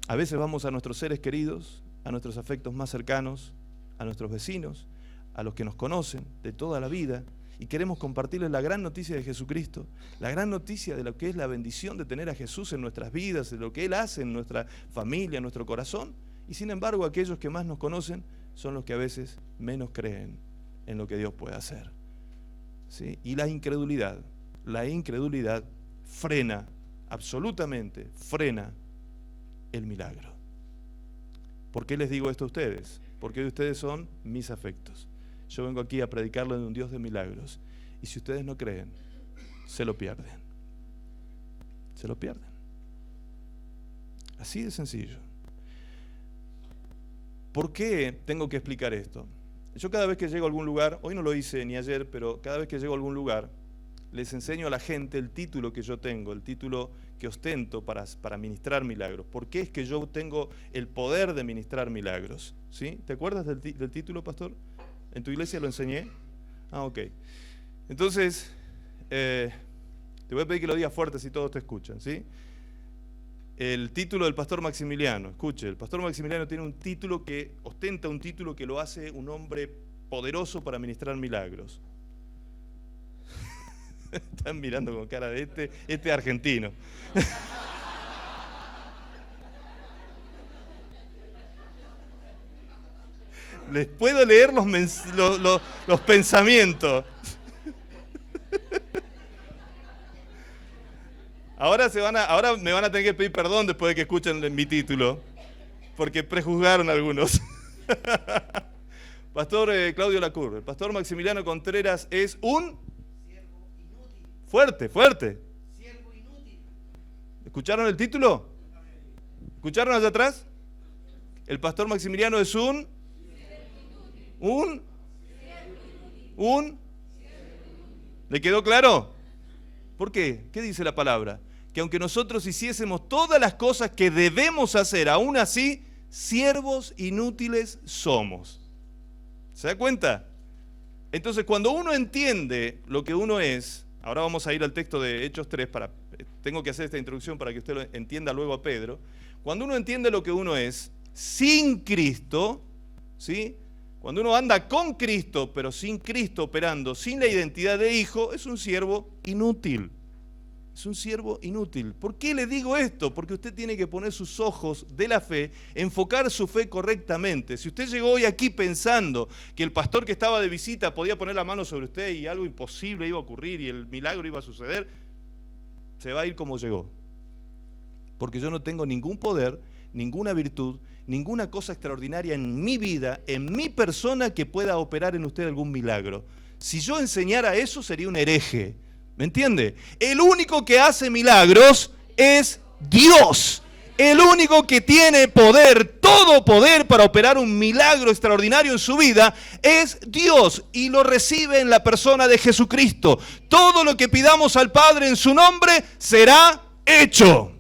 A veces vamos a nuestros seres queridos, a nuestros afectos más cercanos, a nuestros vecinos, a los que nos conocen de toda la vida, y queremos compartirles la gran noticia de Jesucristo, la gran noticia de lo que es la bendición de tener a Jesús en nuestras vidas, de lo que Él hace en nuestra familia, en nuestro corazón, y sin embargo aquellos que más nos conocen son los que a veces menos creen en lo que Dios puede hacer, ¿sí? Y la incredulidad frena, absolutamente frena el milagro. ¿Por qué les digo esto a ustedes? Porque ustedes son mis afectos. Yo vengo aquí a predicarle de un Dios de milagros, y si ustedes no creen, se lo pierden. Se lo pierden. Así de sencillo. ¿Por qué tengo que explicar esto? Yo cada vez que llego a algún lugar, hoy no lo hice ni ayer, pero cada vez que llego a algún lugar, les enseño a la gente el título que yo tengo, el título que ostento para ministrar milagros. ¿Por qué es que yo tengo el poder de ministrar milagros? ¿Sí? ¿Te acuerdas del título, pastor? ¿En tu iglesia lo enseñé? Ok. Entonces, te voy a pedir que lo digas fuerte si todos te escuchan, ¿sí? El título del pastor Maximiliano, escuche, el pastor Maximiliano tiene un título que ostenta un título que lo hace un hombre poderoso para ministrar milagros. Están mirando con cara de este argentino. Les puedo leer los pensamientos. Ahora me van a tener que pedir perdón después de que escuchen mi título, porque prejuzgaron algunos. Pastor Claudio Lacour, el pastor Maximiliano Contreras es un fuerte. Siervo inútil. ¿Escucharon el título? ¿Escucharon allá atrás? El pastor Maximiliano es un ¿Le quedó claro? ¿Por qué? ¿Qué dice la palabra? Que aunque nosotros hiciésemos todas las cosas que debemos hacer, aún así, siervos inútiles somos. ¿Se da cuenta? Entonces, cuando uno entiende lo que uno es, ahora vamos a ir al texto de Hechos 3, tengo que hacer esta introducción para que usted lo entienda luego a Pedro. Cuando uno entiende lo que uno es, sin Cristo, ¿sí? Cuando uno anda con Cristo, pero sin Cristo operando, sin la identidad de hijo, es un siervo inútil. Es un siervo inútil. ¿Por qué le digo esto? Porque usted tiene que poner sus ojos de la fe, enfocar su fe correctamente. Si usted llegó hoy aquí pensando que el pastor que estaba de visita podía poner la mano sobre usted y algo imposible iba a ocurrir y el milagro iba a suceder, se va a ir como llegó. Porque yo no tengo ningún poder, ninguna virtud, ninguna cosa extraordinaria en mi vida, en mi persona, que pueda operar en usted algún milagro. Si yo enseñara eso, sería un hereje. ¿Me entiende? El único que hace milagros es Dios. El único que tiene poder, todo poder para operar un milagro extraordinario en su vida es Dios, y lo recibe en la persona de Jesucristo. Todo lo que pidamos al Padre en su nombre será hecho.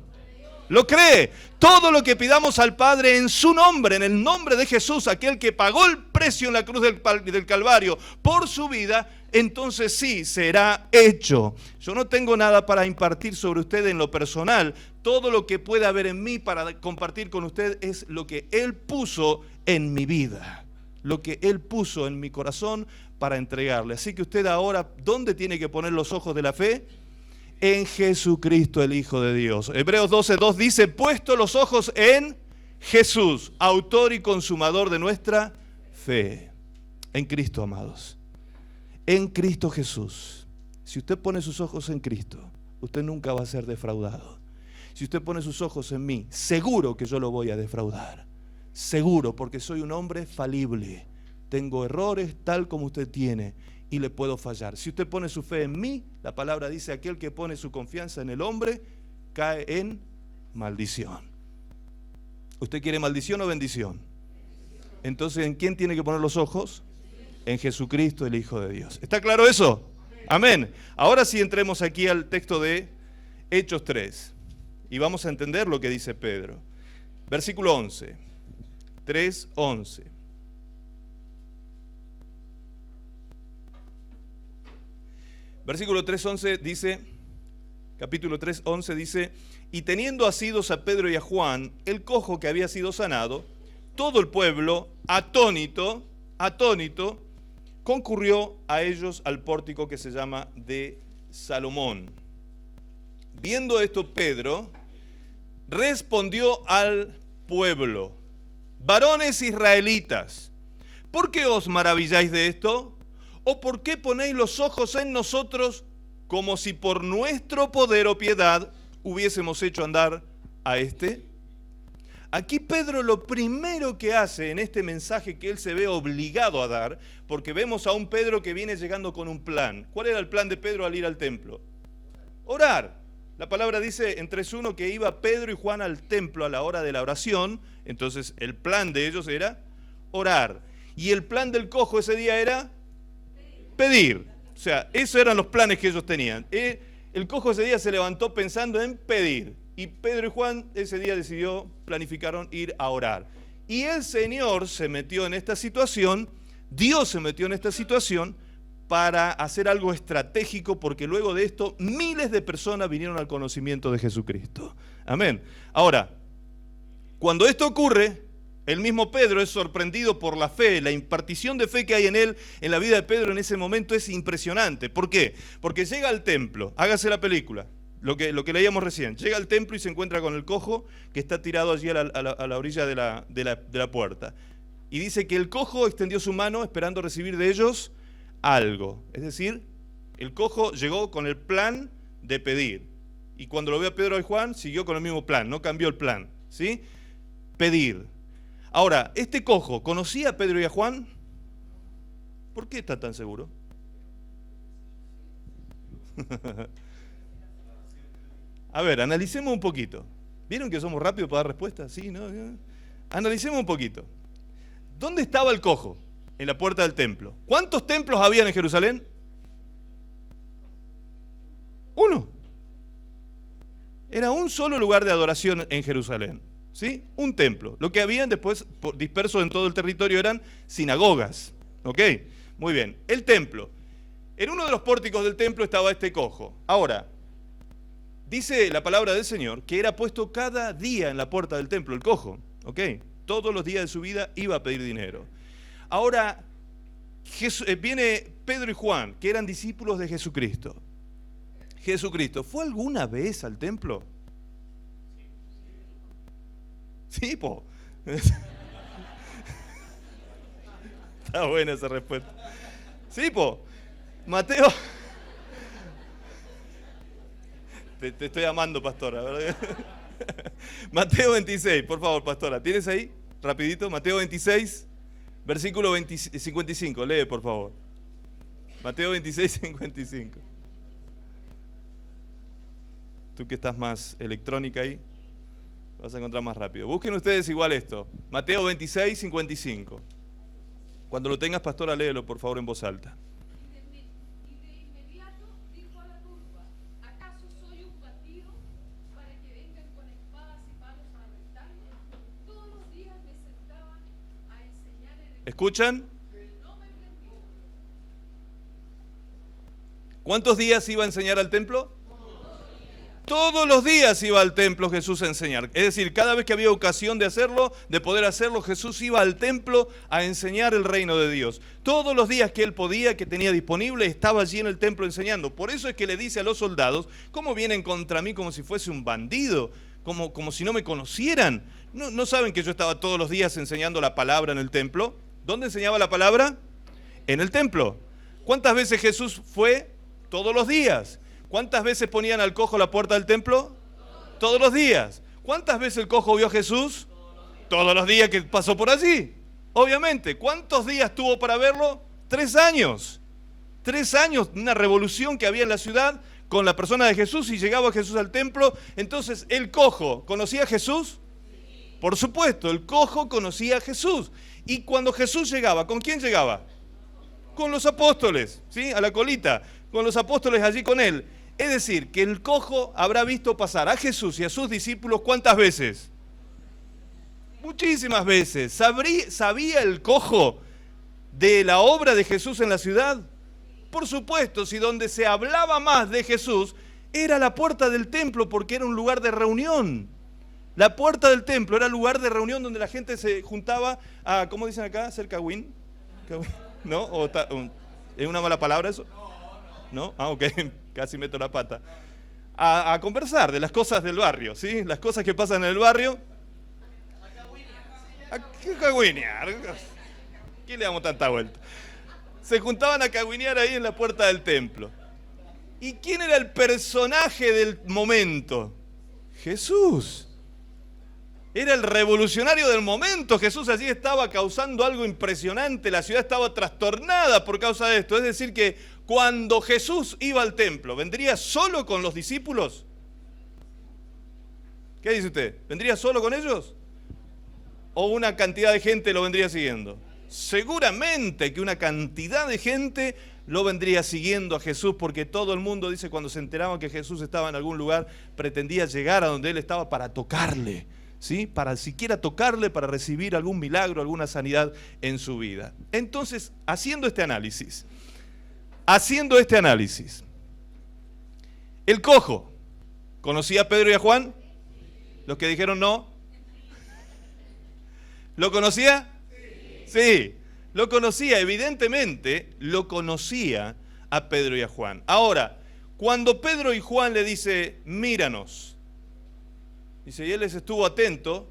¿Lo cree? Todo lo que pidamos al Padre en su nombre, en el nombre de Jesús, aquel que pagó el precio en la cruz del Calvario por su vida, entonces sí, será hecho. Yo no tengo nada para impartir sobre usted en lo personal. Todo lo que pueda haber en mí para compartir con usted es lo que Él puso en mi vida, lo que Él puso en mi corazón para entregarle. Así que usted ahora, ¿dónde tiene que poner los ojos de la fe? En Jesucristo, el Hijo de Dios. Hebreos 12:2 dice, puesto los ojos en Jesús, autor y consumador de nuestra fe. En Cristo, amados. En Cristo Jesús. Si usted pone sus ojos en Cristo, usted nunca va a ser defraudado. Si usted pone sus ojos en mí, seguro que yo lo voy a defraudar. Seguro, porque soy un hombre falible. Tengo errores tal como usted tiene y le puedo fallar. Si usted pone su fe en mí, la palabra dice, aquel que pone su confianza en el hombre, cae en maldición. ¿Usted quiere maldición o bendición? Entonces, ¿en quién tiene que poner los ojos? En Jesucristo, el Hijo de Dios. ¿Está claro eso? Amén. Ahora sí entremos aquí al texto de Hechos 3 y vamos a entender lo que dice Pedro. Versículo 11. 3:11. Versículo 3:11 dice, capítulo 3:11 dice, y teniendo asidos a Pedro y a Juan, el cojo que había sido sanado, todo el pueblo, atónito, concurrió a ellos al pórtico que se llama de Salomón. Viendo esto, Pedro respondió al pueblo, varones israelitas, ¿por qué os maravilláis de esto? ¿O por qué ponéis los ojos en nosotros como si por nuestro poder o piedad hubiésemos hecho andar a este? Aquí Pedro lo primero que hace en este mensaje que él se ve obligado a dar, porque vemos a un Pedro que viene llegando con un plan. ¿Cuál era el plan de Pedro al ir al templo? Orar. La palabra dice en 3:1 que iba Pedro y Juan al templo a la hora de la oración, entonces el plan de ellos era orar. Y el plan del cojo ese día era pedir. O sea, esos eran los planes que ellos tenían. El cojo ese día se levantó pensando en pedir. Y Pedro y Juan ese día planificaron ir a orar. Y el Señor se metió en esta situación, Dios se metió en esta situación para hacer algo estratégico, porque luego de esto miles de personas vinieron al conocimiento de Jesucristo. Amén. Ahora, cuando esto ocurre, el mismo Pedro es sorprendido por la fe, la impartición de fe que hay en él, en la vida de Pedro en ese momento es impresionante. ¿Por qué? Porque llega al templo, hágase la película, lo que leíamos recién, llega al templo y se encuentra con el cojo que está tirado allí a la orilla de la puerta. Y dice que el cojo extendió su mano esperando recibir de ellos algo. Es decir, el cojo llegó con el plan de pedir. Y cuando lo ve a Pedro y Juan, siguió con el mismo plan, no cambió el plan, ¿sí? Pedir. Ahora, ¿este cojo conocía a Pedro y a Juan? ¿Por qué está tan seguro? A ver, analicemos un poquito. ¿Vieron que somos rápidos para dar respuestas? Sí, ¿no? Analicemos un poquito. ¿Dónde estaba el cojo? En la puerta del templo. ¿Cuántos templos habían en Jerusalén? Uno. Era un solo lugar de adoración en Jerusalén. ¿Sí? Un templo. Lo que habían después, dispersos en todo el territorio, eran sinagogas. ¿Ok? Muy bien. El templo. En uno de los pórticos del templo estaba este cojo. Ahora, dice la palabra del Señor que era puesto cada día en la puerta del templo, el cojo. ¿Ok? Todos los días de su vida iba a pedir dinero. Ahora, viene Pedro y Juan, que eran discípulos de Jesucristo. Jesucristo, ¿fue alguna vez al templo? Sí, po. Está buena esa respuesta. Sí, po. Mateo. Te estoy amando, pastora, ¿verdad? Mateo 26, por favor, pastora. ¿Tienes ahí? Rapidito, Mateo 26, versículo 55. Lee, por favor. Mateo 26, 55. Tú que estás más electrónica ahí, vas a encontrar más rápido. Busquen ustedes igual esto. Mateo 26, 55. Cuando lo tengas, pastora, léelo, por favor, en voz alta. Y de inmediato dijo a la turba: ¿acaso soy un bandido para que vengan con espadas y palos a ¿Escuchan? ¿Cuántos días iba a enseñar al templo? Todos los días iba al templo Jesús a enseñar. Es decir, cada vez que había ocasión de hacerlo, de poder hacerlo, Jesús iba al templo a enseñar el reino de Dios. Todos los días que él podía, que tenía disponible, estaba allí en el templo enseñando. Por eso es que le dice a los soldados, ¿cómo vienen contra mí como si fuese un bandido? Como si no me conocieran. ¿No saben que yo estaba todos los días enseñando la palabra en el templo? ¿Dónde enseñaba la palabra? En el templo. ¿Cuántas veces Jesús fue? Todos los días. ¿Cuántas veces ponían al cojo a la puerta del templo? Todos los días. ¿Cuántas veces el cojo vio a Jesús? Todos los días que pasó por allí. Obviamente. ¿Cuántos días tuvo para verlo? 3 años. 3 años, una revolución que había en la ciudad con la persona de Jesús y llegaba Jesús al templo. Entonces, ¿el cojo conocía a Jesús? Por supuesto, el cojo conocía a Jesús. Y cuando Jesús llegaba, ¿con quién llegaba? Con los apóstoles, ¿sí? A la colita, con los apóstoles allí con él. Es decir, que el cojo habrá visto pasar a Jesús y a sus discípulos ¿cuántas veces? Muchísimas veces. ¿Sabía el cojo de la obra de Jesús en la ciudad? Por supuesto, si donde se hablaba más de Jesús era la puerta del templo porque era un lugar de reunión. La puerta del templo era el lugar de reunión donde la gente se juntaba a, ¿cómo dicen acá? ¿Hacer cagüín? ¿No? ¿Es una mala palabra eso? ¿No? Ah, ok, casi meto la pata. A conversar de las cosas del barrio, ¿sí? Las cosas que pasan en el barrio. A cagüinear. ¿Qué le damos tanta vuelta? Se juntaban a cagüinear ahí en la puerta del templo. ¿Y quién era el personaje del momento? Jesús. Era el revolucionario del momento. Jesús allí estaba causando algo impresionante. La ciudad estaba trastornada por causa de esto. Es decir que cuando Jesús iba al templo, ¿vendría solo con los discípulos? ¿Qué dice usted? ¿Vendría solo con ellos? ¿O una cantidad de gente lo vendría siguiendo? Seguramente que una cantidad de gente lo vendría siguiendo a Jesús, porque todo el mundo, dice, cuando se enteraban que Jesús estaba en algún lugar, pretendía llegar a donde él estaba para tocarle, ¿sí? Para siquiera tocarle, para recibir algún milagro, alguna sanidad en su vida. Entonces, haciendo este análisis, el cojo, ¿conocía a Pedro y a Juan? Los que dijeron no. ¿Lo conocía? Sí, lo conocía, evidentemente lo conocía a Pedro y a Juan. Ahora, cuando Pedro y Juan le dice, míranos, dice, y él les estuvo atento.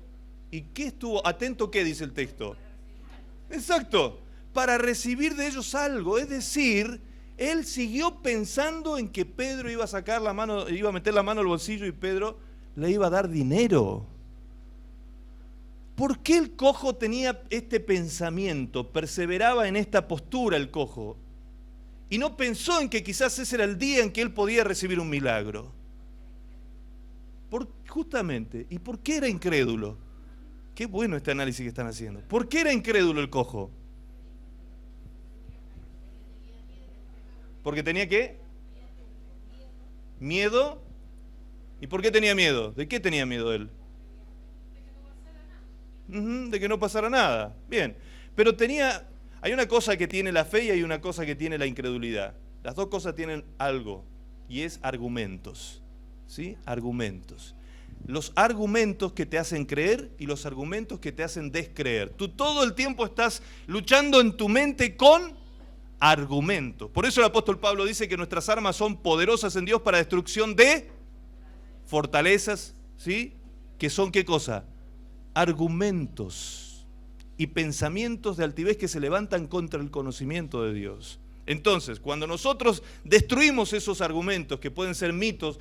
¿Y qué estuvo atento? ¿Qué dice el texto? Exacto, para recibir de ellos algo. Es decir, él siguió pensando en que Pedro iba a sacar la mano, iba a meter la mano al bolsillo y Pedro le iba a dar dinero. ¿Por qué el cojo tenía este pensamiento? Perseveraba en esta postura el cojo. Y no pensó en que quizás ese era el día en que él podía recibir un milagro. Justamente. ¿Y por qué era incrédulo? Qué bueno este análisis que están haciendo. ¿Por qué era incrédulo el cojo? ¿Porque tenía qué? ¿Miedo? ¿Y por qué tenía miedo? ¿De qué tenía miedo él? De que no pasara nada. Bien, pero hay una cosa que tiene la fe y hay una cosa que tiene la incredulidad. Las dos cosas tienen algo, y es argumentos, ¿sí? Argumentos. Los argumentos que te hacen creer y los argumentos que te hacen descreer. Tú todo el tiempo estás luchando en tu mente con argumentos. Por eso el apóstol Pablo dice que nuestras armas son poderosas en Dios para destrucción de fortalezas, ¿sí? ¿Que son qué cosa? Argumentos y pensamientos de altivez que se levantan contra el conocimiento de Dios. Entonces, cuando nosotros destruimos esos argumentos, que pueden ser mitos,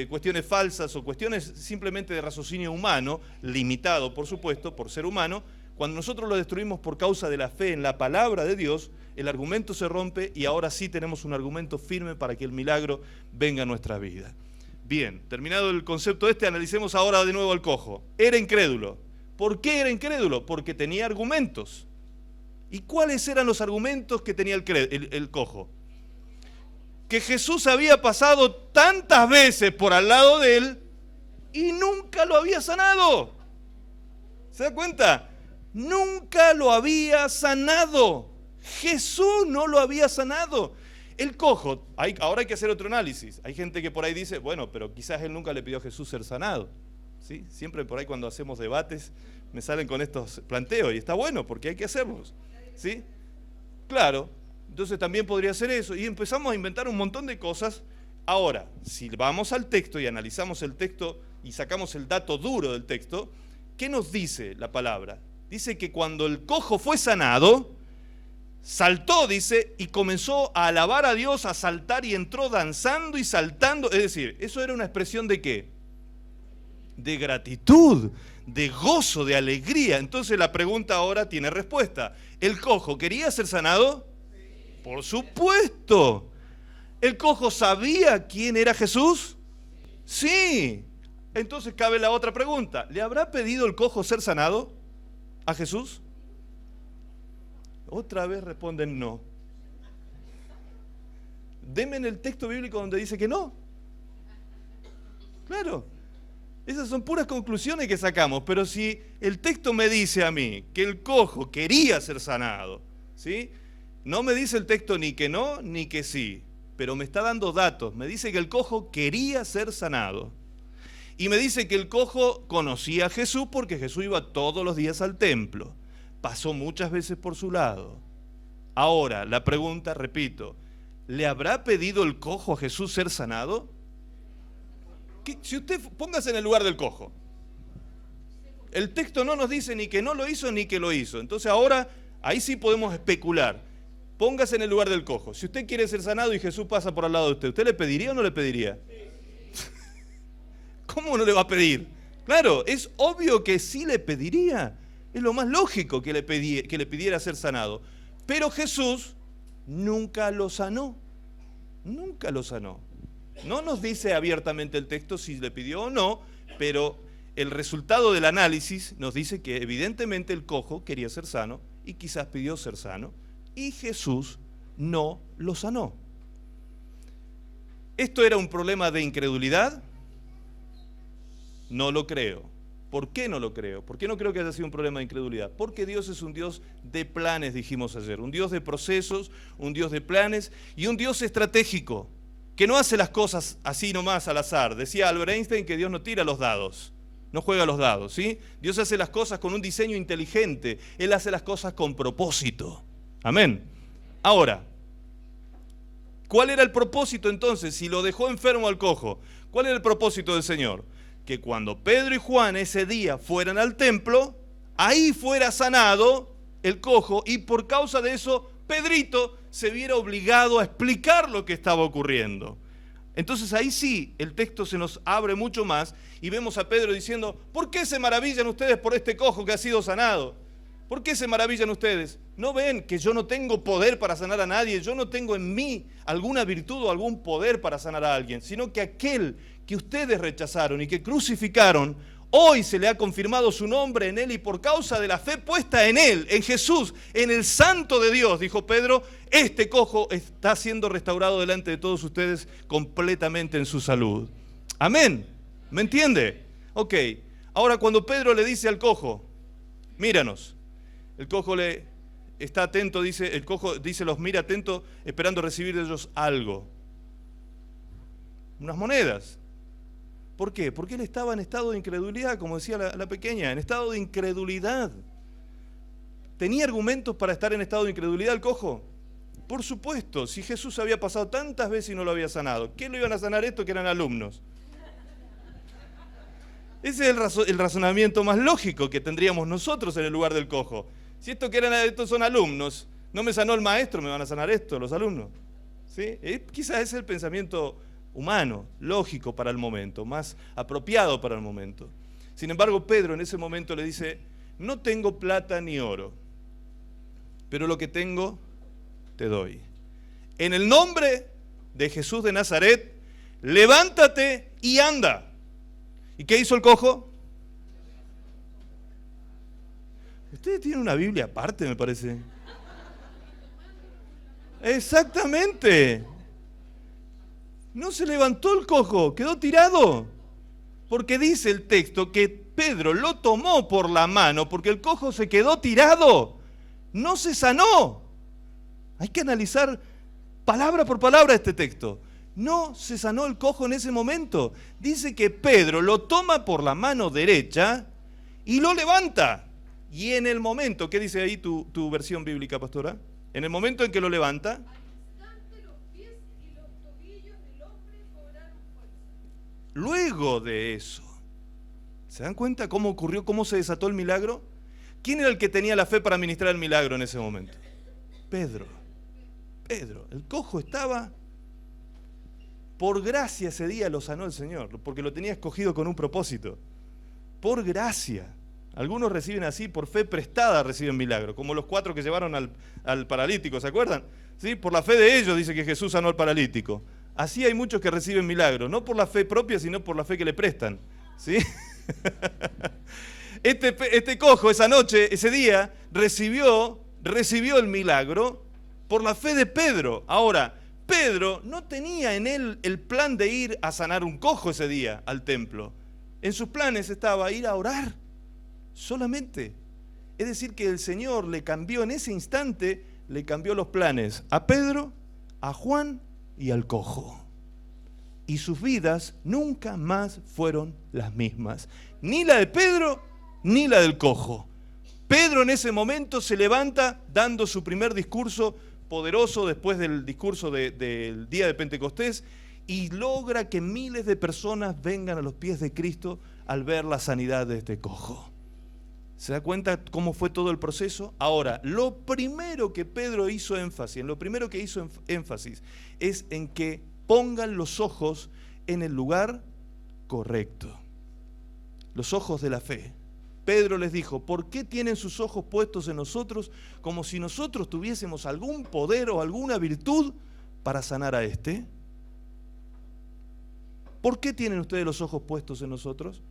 cuestiones falsas o cuestiones simplemente de raciocinio humano, limitado por supuesto por ser humano, cuando nosotros lo destruimos por causa de la fe en la palabra de Dios, el argumento se rompe y ahora sí tenemos un argumento firme para que el milagro venga a nuestra vida. Bien, terminado el concepto analicemos ahora de nuevo al cojo. Era incrédulo. ¿Por qué era incrédulo? Porque tenía argumentos. ¿Y cuáles eran los argumentos que tenía el cojo? Que Jesús había pasado tantas veces por al lado de él y nunca lo había sanado. ¿Se da cuenta? nunca lo había sanado. Jesús no lo había sanado. El cojo, ahora hay que hacer otro análisis. Hay gente que por ahí dice, bueno, pero quizás él nunca le pidió a Jesús ser sanado. ¿Sí? Siempre por ahí cuando hacemos debates me salen con estos planteos y está bueno porque hay que hacerlos. ¿Sí? Claro, entonces también podría ser eso. Y empezamos a inventar un montón de cosas. Ahora, si vamos al texto y analizamos el texto y sacamos el dato duro del texto, ¿qué nos dice la palabra? Dice que cuando el cojo fue sanado, saltó, dice, y comenzó a alabar a Dios, a saltar y entró danzando y saltando. Es decir, eso era una expresión ¿de qué? De gratitud, de gozo, de alegría. Entonces la pregunta ahora tiene respuesta. ¿El cojo quería ser sanado? Por supuesto. ¿El cojo sabía quién era Jesús? Sí. Entonces cabe la otra pregunta. ¿Le habrá pedido el cojo ser sanado a Jesús? Otra vez responden no. Deme en el texto bíblico donde dice que no. Claro. Esas son puras conclusiones que sacamos, pero si el texto me dice a mí que el cojo quería ser sanado, ¿sí? No me dice el texto ni que no ni que sí, pero me está dando datos. Me dice que el cojo quería ser sanado. Y me dice que el cojo conocía a Jesús porque Jesús iba todos los días al templo. Pasó muchas veces por su lado. Ahora, la pregunta, repito, ¿le habrá pedido el cojo a Jesús ser sanado? Si usted póngase en el lugar del cojo, el texto no nos dice ni que no lo hizo ni que lo hizo. Entonces ahora, ahí sí podemos especular. Póngase en el lugar del cojo. Si usted quiere ser sanado y Jesús pasa por al lado de usted, ¿usted le pediría o no le pediría? ¿Cómo no le va a pedir? Claro, es obvio que sí le pediría. Es lo más lógico que le pidiera ser sanado. Pero Jesús nunca lo sanó. Nunca lo sanó. No nos dice abiertamente el texto si le pidió o no, pero el resultado del análisis nos dice que evidentemente el cojo quería ser sano y quizás pidió ser sano y Jesús no lo sanó. ¿Esto era un problema de incredulidad? No lo creo. ¿Por qué no lo creo? ¿Por qué no creo que haya sido un problema de incredulidad? Porque Dios es un Dios de planes, dijimos ayer, un Dios de procesos, un Dios de planes y un Dios estratégico, que no hace las cosas así nomás al azar. Decía Albert Einstein que Dios no tira los dados, no juega los dados, ¿sí? Dios hace las cosas con un diseño inteligente, Él hace las cosas con propósito. Amén. Ahora, ¿cuál era el propósito entonces? Si lo dejó enfermo al cojo, ¿cuál era el propósito del Señor? Que cuando Pedro y Juan ese día fueran al templo, ahí fuera sanado el cojo y por causa de eso Pedrito se viera obligado a explicar lo que estaba ocurriendo. Entonces ahí sí, el texto se nos abre mucho más y vemos a Pedro diciendo, ¿por qué se maravillan ustedes por este cojo que ha sido sanado? ¿Por qué se maravillan ustedes? ¿No ven que yo no tengo poder para sanar a nadie? Yo no tengo en mí alguna virtud o algún poder para sanar a alguien, sino que aquel que ustedes rechazaron y que crucificaron, hoy se le ha confirmado su nombre en él y por causa de la fe puesta en él, en Jesús, en el Santo de Dios, dijo Pedro, este cojo está siendo restaurado delante de todos ustedes completamente en su salud. Amén. ¿Me entiende? Ok. Ahora cuando Pedro le dice al cojo, míranos, el cojo le está atento, dice, el cojo dice, los mira atento, esperando recibir de ellos algo. Unas monedas. ¿Por qué? Porque él estaba en estado de incredulidad, como decía la pequeña, en estado de incredulidad. ¿Tenía argumentos para estar en estado de incredulidad el cojo? Por supuesto, si Jesús había pasado tantas veces y no lo había sanado, ¿qué lo iban a sanar esto que eran alumnos? Ese es el razonamiento más lógico que tendríamos nosotros en el lugar del cojo. Si estos son alumnos, no me sanó el maestro, me van a sanar esto, los alumnos. ¿Sí? Quizás ese es el pensamiento humano, lógico para el momento, más apropiado para el momento. Sin embargo, Pedro en ese momento le dice, no tengo plata ni oro, pero lo que tengo te doy. En el nombre de Jesús de Nazaret, levántate y anda. ¿Y qué hizo el cojo? Ustedes tienen una Biblia aparte, me parece. Exactamente. No se levantó el cojo, quedó tirado. Porque dice el texto que Pedro lo tomó por la mano porque el cojo se quedó tirado, no se sanó. Hay que analizar palabra por palabra este texto. No se sanó el cojo en ese momento. Dice que Pedro lo toma por la mano derecha y lo levanta. Y en el momento, ¿qué dice ahí tu versión bíblica, pastora? En el momento en que lo levanta, Al instante los pies y los tobillos del hombre cobraron fuerza. luego de eso, ¿se dan cuenta cómo ocurrió, cómo se desató el milagro? ¿Quién era el que tenía la fe para ministrar el milagro en ese momento? Pedro. Pedro. El cojo estaba, por gracia ese día lo sanó el Señor, porque lo tenía escogido con un propósito. Por gracia. Algunos reciben así, por fe prestada reciben milagro, como los 4 que llevaron al paralítico, ¿se acuerdan? ¿Sí? Por la fe de ellos dice que Jesús sanó al paralítico. Así hay muchos que reciben milagro, no por la fe propia, sino por la fe que le prestan. ¿Sí? Este cojo esa noche, ese día, recibió el milagro por la fe de Pedro. Ahora, Pedro no tenía en él el plan de ir a sanar un cojo ese día al templo. En sus planes estaba ir a orar solamente. Es decir, que el Señor le cambió en ese instante, le cambió los planes a Pedro, a Juan y al cojo. Y sus vidas nunca más fueron las mismas. Ni la de Pedro, ni la del cojo. Pedro en ese momento se levanta dando su primer discurso poderoso después del discurso del día de Pentecostés y logra que miles de personas vengan a los pies de Cristo al ver la sanidad de este cojo. ¿Se da cuenta cómo fue todo el proceso? Ahora, lo primero que Pedro hizo énfasis, es en que pongan los ojos en el lugar correcto. Los ojos de la fe. Pedro les dijo, ¿por qué tienen sus ojos puestos en nosotros como si nosotros tuviésemos algún poder o alguna virtud para sanar a este? ¿Por qué tienen ustedes los ojos puestos en nosotros?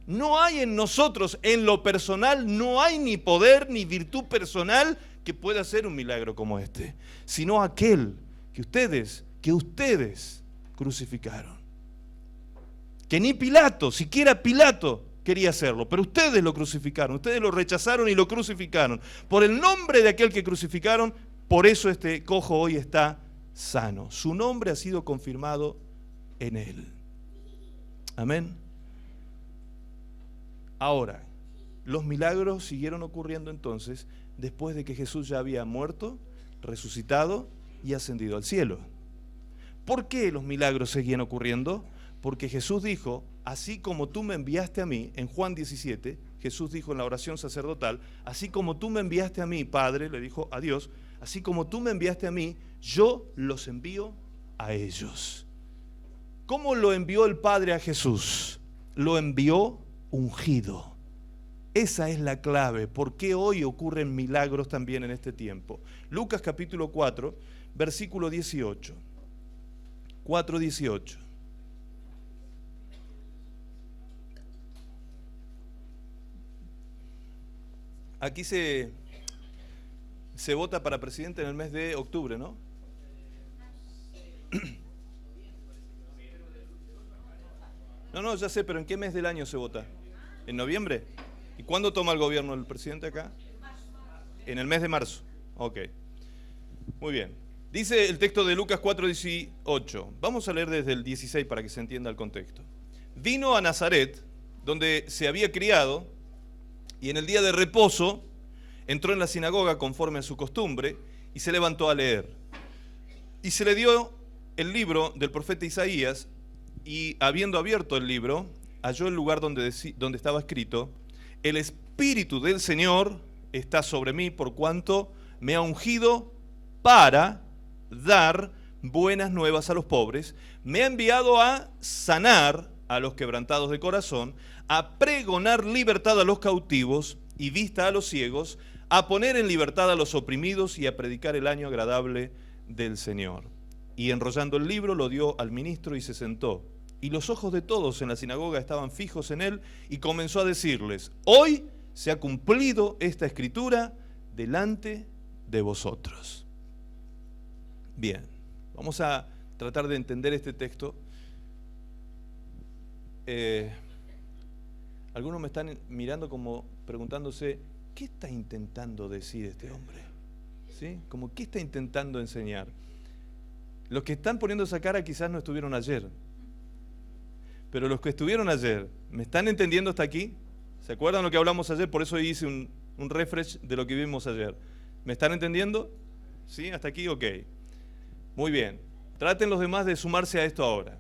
No hay en nosotros, en lo personal, no hay ni poder ni virtud personal que pueda hacer un milagro como este, sino aquel que ustedes crucificaron. Que ni Pilato, siquiera Pilato quería hacerlo, pero ustedes lo crucificaron, ustedes lo rechazaron y lo crucificaron. Por el nombre de aquel que crucificaron, por eso este cojo hoy está sano. Su nombre ha sido confirmado en él. Amén. Ahora, los milagros siguieron ocurriendo entonces después de que Jesús ya había muerto, resucitado y ascendido al cielo. ¿Por qué los milagros seguían ocurriendo? Porque Jesús dijo, así como tú me enviaste a mí, en Juan 17, Jesús dijo en la oración sacerdotal, así como tú me enviaste a mí, Padre, le dijo a Dios, así como tú me enviaste a mí, yo los envío a ellos. ¿Cómo lo envió el Padre a Jesús? Lo envió ungido. Esa es la clave. ¿Por qué hoy ocurren milagros también en este tiempo? Lucas capítulo 4, versículo 18. 4:18. Aquí se vota para presidente en el mes de octubre, ¿no? No, ya sé, pero ¿en qué mes del año se vota? ¿En noviembre? ¿Y cuándo toma el gobierno el presidente acá? En el mes de marzo. Ok. Muy bien. Dice el texto de Lucas 4:18. Vamos a leer desde el 16 para que se entienda el contexto. Vino a Nazaret, donde se había criado, y en el día de reposo entró en la sinagoga conforme a su costumbre y se levantó a leer. Y se le dio el libro del profeta Isaías y habiendo abierto el libro, halló el lugar donde estaba escrito, el Espíritu del Señor está sobre mí por cuanto me ha ungido para dar buenas nuevas a los pobres, me ha enviado a sanar a los quebrantados de corazón, a pregonar libertad a los cautivos y vista a los ciegos, a poner en libertad a los oprimidos y a predicar el año agradable del Señor. Y enrollando el libro lo dio al ministro y se sentó. Y los ojos de todos en la sinagoga estaban fijos en él y comenzó a decirles, hoy se ha cumplido esta escritura delante de vosotros. Bien, vamos a tratar de entender este texto. Algunos me están mirando como preguntándose, ¿qué está intentando decir este hombre? ¿Sí? Como, ¿qué está intentando enseñar? Los que están poniendo esa cara quizás no estuvieron ayer. Pero los que estuvieron ayer, ¿me están entendiendo hasta aquí? ¿Se acuerdan lo que hablamos ayer? Por eso hice un refresh de lo que vimos ayer. ¿Me están entendiendo? ¿Sí? ¿Hasta aquí? Ok. Muy bien. Traten los demás de sumarse a esto ahora.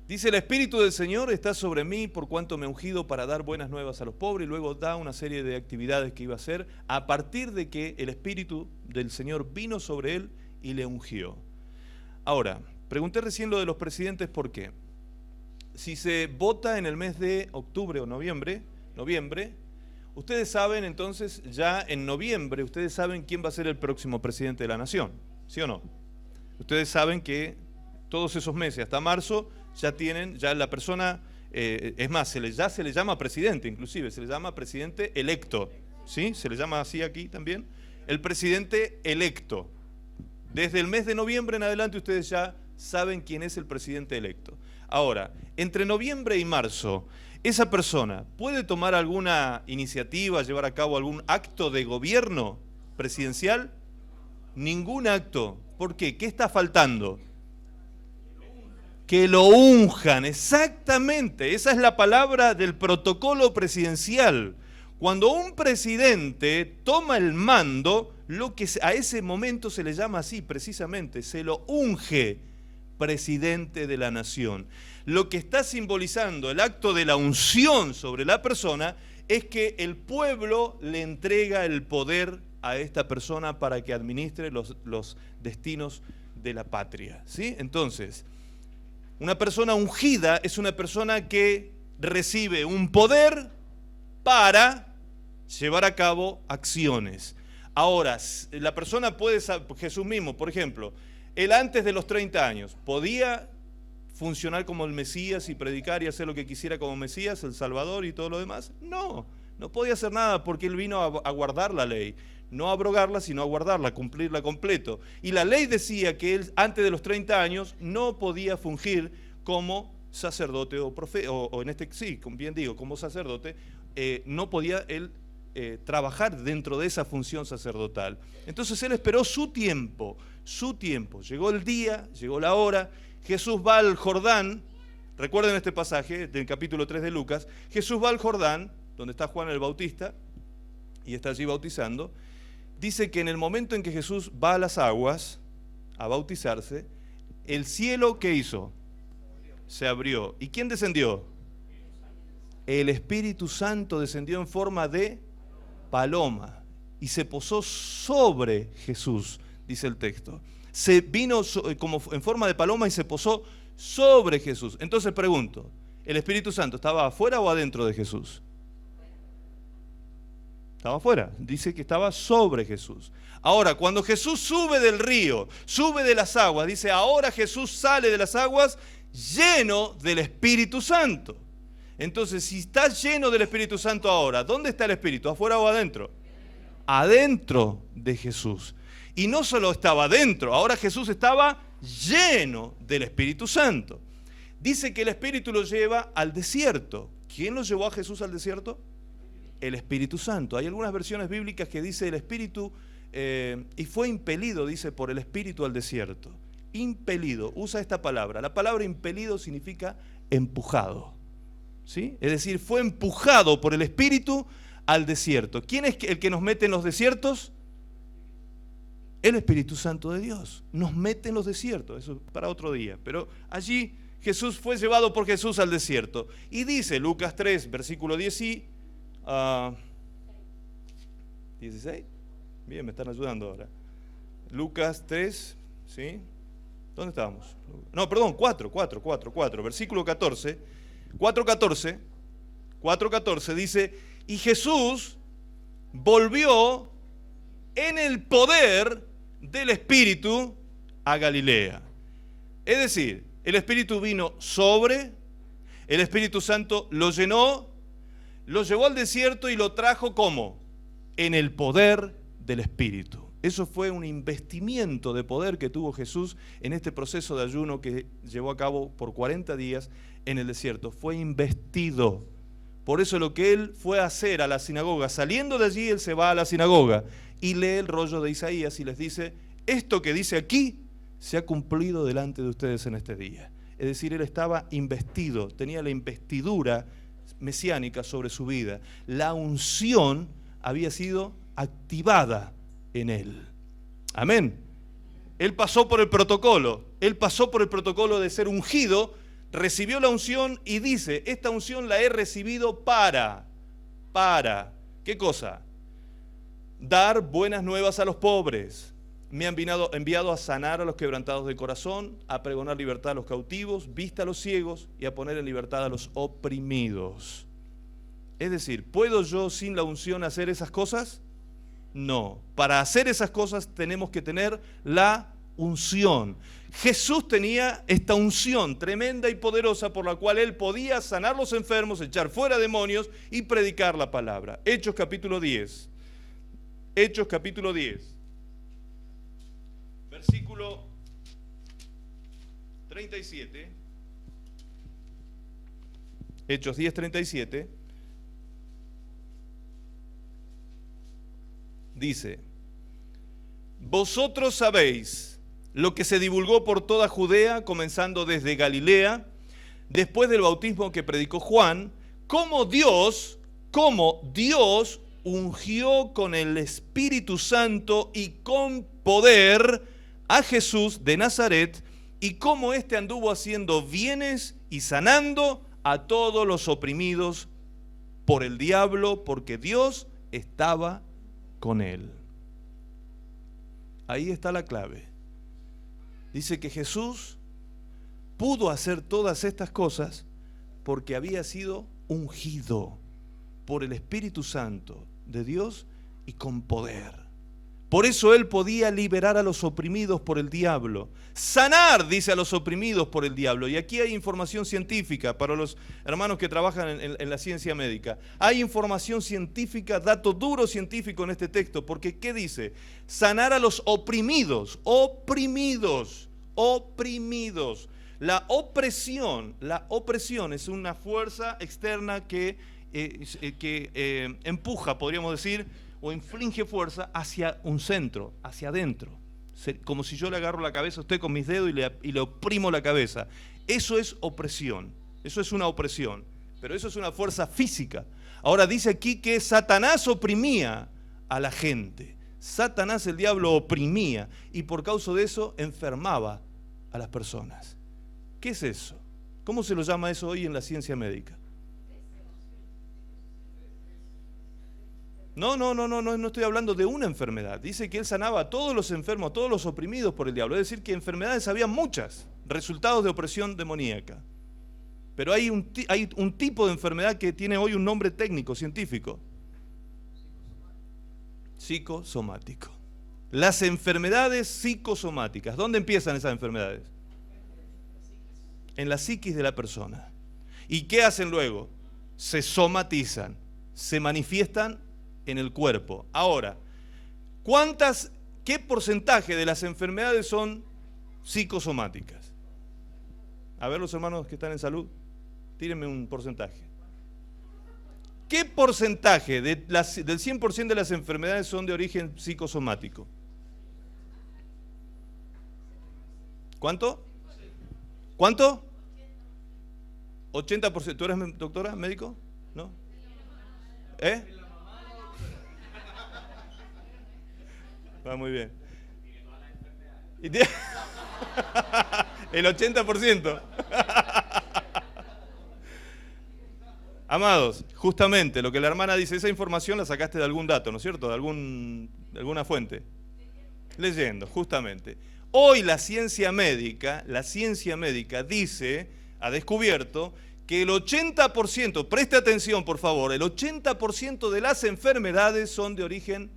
Dice, el Espíritu del Señor está sobre mí por cuanto me ha ungido para dar buenas nuevas a los pobres, y luego da una serie de actividades que iba a hacer a partir de que el Espíritu del Señor vino sobre él y le ungió. Ahora, pregunté recién lo de los presidentes, ¿por qué? Si se vota en el mes de octubre o noviembre, ustedes saben entonces, ya en noviembre, ustedes saben quién va a ser el próximo presidente de la nación, ¿sí o no? Ustedes saben que todos esos meses, hasta marzo, ya la persona, es más, ya se le llama presidente, inclusive, se le llama presidente electo, ¿sí? Se le llama así aquí también, el presidente electo. Desde el mes de noviembre en adelante ustedes ya saben quién es el presidente electo. Ahora, entre noviembre y marzo, ¿esa persona puede tomar alguna iniciativa, llevar a cabo algún acto de gobierno presidencial? Ningún acto. ¿Por qué? ¿Qué está faltando? Que lo unjan, exactamente. Esa es la palabra del protocolo presidencial. Cuando un presidente toma el mando, lo que a ese momento se le llama así, precisamente, se lo unge presidente de la nación. Lo que está simbolizando el acto de la unción sobre la persona es que el pueblo le entrega el poder a esta persona para que administre los destinos de la patria, ¿sí? Entonces, una persona ungida es una persona que recibe un poder para llevar a cabo acciones. Ahora, la persona puede, Jesús mismo, por ejemplo, él antes de los 30 años, ¿podía funcionar como el Mesías y predicar y hacer lo que quisiera como Mesías, el Salvador y todo lo demás? No, no podía hacer nada porque él vino a guardar la ley. No a abrogarla, sino a guardarla, a cumplirla completo. Y la ley decía que él, antes de los 30 años, no podía fungir como sacerdote o profeta, o en este, sí, bien digo, como sacerdote, no podía él trabajar dentro de esa función sacerdotal. Entonces él esperó su tiempo. Llegó el día, llegó la hora, Jesús va al Jordán, recuerden este pasaje del capítulo 3 de Lucas, Jesús va al Jordán, donde está Juan el Bautista, y está allí bautizando. Dice que en el momento en que Jesús va a las aguas a bautizarse, el cielo, ¿qué hizo? Se abrió. ¿Y quién descendió? El Espíritu Santo descendió en forma de paloma y se posó sobre Jesús, dice el texto. Se vino como en forma de paloma y se posó sobre Jesús. Entonces pregunto, ¿el Espíritu Santo estaba afuera o adentro de Jesús? Estaba afuera, dice que estaba sobre Jesús. Ahora, cuando Jesús sube del río, sube de las aguas, dice, ahora Jesús sale de las aguas lleno del Espíritu Santo. Entonces, si está lleno del Espíritu Santo ahora, ¿dónde está el Espíritu? ¿Afuera o adentro? Adentro de Jesús. Y no solo estaba adentro, ahora Jesús estaba lleno del Espíritu Santo. Dice que el Espíritu lo lleva al desierto. ¿Quién lo llevó a Jesús al desierto? El Espíritu Santo. Hay algunas versiones bíblicas que dice el Espíritu, y fue impelido, dice, por el Espíritu al desierto. Impelido, usa esta palabra. La palabra impelido significa empujado, ¿sí? Es decir, fue empujado por el Espíritu al desierto. ¿Quién es el que nos mete en los desiertos? El Espíritu Santo de Dios. Nos mete en los desiertos, eso es para otro día. Pero allí Jesús fue llevado por Jesús al desierto. Y dice Lucas 3, versículo 16. Bien, me están ayudando ahora. Lucas 3, ¿sí? ¿Dónde estábamos? No, perdón, 4, versículo 14. 4:14 dice, y Jesús volvió en el poder del Espíritu a Galilea. Es decir, el Espíritu vino sobre, el Espíritu Santo lo llenó, lo llevó al desierto y lo trajo ¿cómo? En el poder del Espíritu. Eso fue un investimiento de poder que tuvo Jesús en este proceso de ayuno que llevó a cabo por 40 días en el desierto. Fue investido Por eso lo que él fue a hacer a la sinagoga, saliendo de allí, él se va a la sinagoga y lee el rollo de Isaías y les dice, esto que dice aquí se ha cumplido delante de ustedes en este día. Es decir, él estaba investido, tenía la investidura mesiánica sobre su vida. La unción había sido activada en él. Amén. Él pasó por el protocolo de ser ungido, recibió la unción y dice, esta unción la he recibido para, ¿qué cosa? Dar buenas nuevas a los pobres. Me han enviado a sanar a los quebrantados de corazón, a pregonar libertad a los cautivos, vista a los ciegos y a poner en libertad a los oprimidos. Es decir, ¿puedo yo sin la unción hacer esas cosas? No. Para hacer esas cosas tenemos que tener la unción. Jesús tenía esta unción tremenda y poderosa por la cual él podía sanar los enfermos, echar fuera demonios y predicar la palabra. Hechos capítulo 10. Hechos capítulo 10. Versículo 37. Hechos 10, 37. Dice, vosotros sabéis lo que se divulgó por toda Judea, comenzando desde Galilea, después del bautismo que predicó Juan, cómo Dios ungió con el Espíritu Santo y con poder a Jesús de Nazaret, y cómo éste anduvo haciendo bienes y sanando a todos los oprimidos por el diablo, porque Dios estaba con él. Ahí está la clave. Dice que Jesús pudo hacer todas estas cosas porque había sido ungido por el Espíritu Santo de Dios y con poder. Por eso él podía liberar a los oprimidos por el diablo. Sanar, dice, a los oprimidos por el diablo. Y aquí hay información científica para los hermanos que trabajan en la ciencia médica. Hay información científica, dato duro científico en este texto. Porque ¿qué dice? Sanar a los oprimidos. Oprimidos. La opresión es una fuerza externa que empuja, podríamos decir, o inflige fuerza hacia un centro, hacia adentro. Como si yo le agarro la cabeza a usted con mis dedos y le oprimo la cabeza. Eso es opresión, eso es una opresión, pero eso es una fuerza física. Ahora dice aquí que Satanás oprimía a la gente. Satanás, el diablo, oprimía y por causa de eso enfermaba a las personas. ¿Qué es eso? ¿Cómo se lo llama eso hoy en la ciencia médica? No estoy hablando de una enfermedad. Dice que él sanaba a todos los enfermos, a todos los oprimidos por el diablo. Es decir, que enfermedades había muchas, resultados de opresión demoníaca. Pero hay un tipo de enfermedad que tiene hoy un nombre técnico, científico. Psicosomático. Las enfermedades psicosomáticas. ¿Dónde empiezan esas enfermedades? En la psiquis de la persona. ¿Y qué hacen luego? Se somatizan, se manifiestan en el cuerpo. Ahora, ¿qué porcentaje de las enfermedades son psicosomáticas? A ver, los hermanos que están en salud, tírenme un porcentaje. ¿Qué porcentaje del 100% de las enfermedades son de origen psicosomático? ¿Cuánto? 80%. ¿Tú eres doctora, médico? ¿No? Va muy bien. El 80%. Amados, justamente lo que la hermana dice, esa información la sacaste de algún dato, ¿no es cierto? De alguna fuente. Leyendo, justamente. Hoy la ciencia médica ha descubierto que el 80%, preste atención por favor, el 80% de las enfermedades son de origen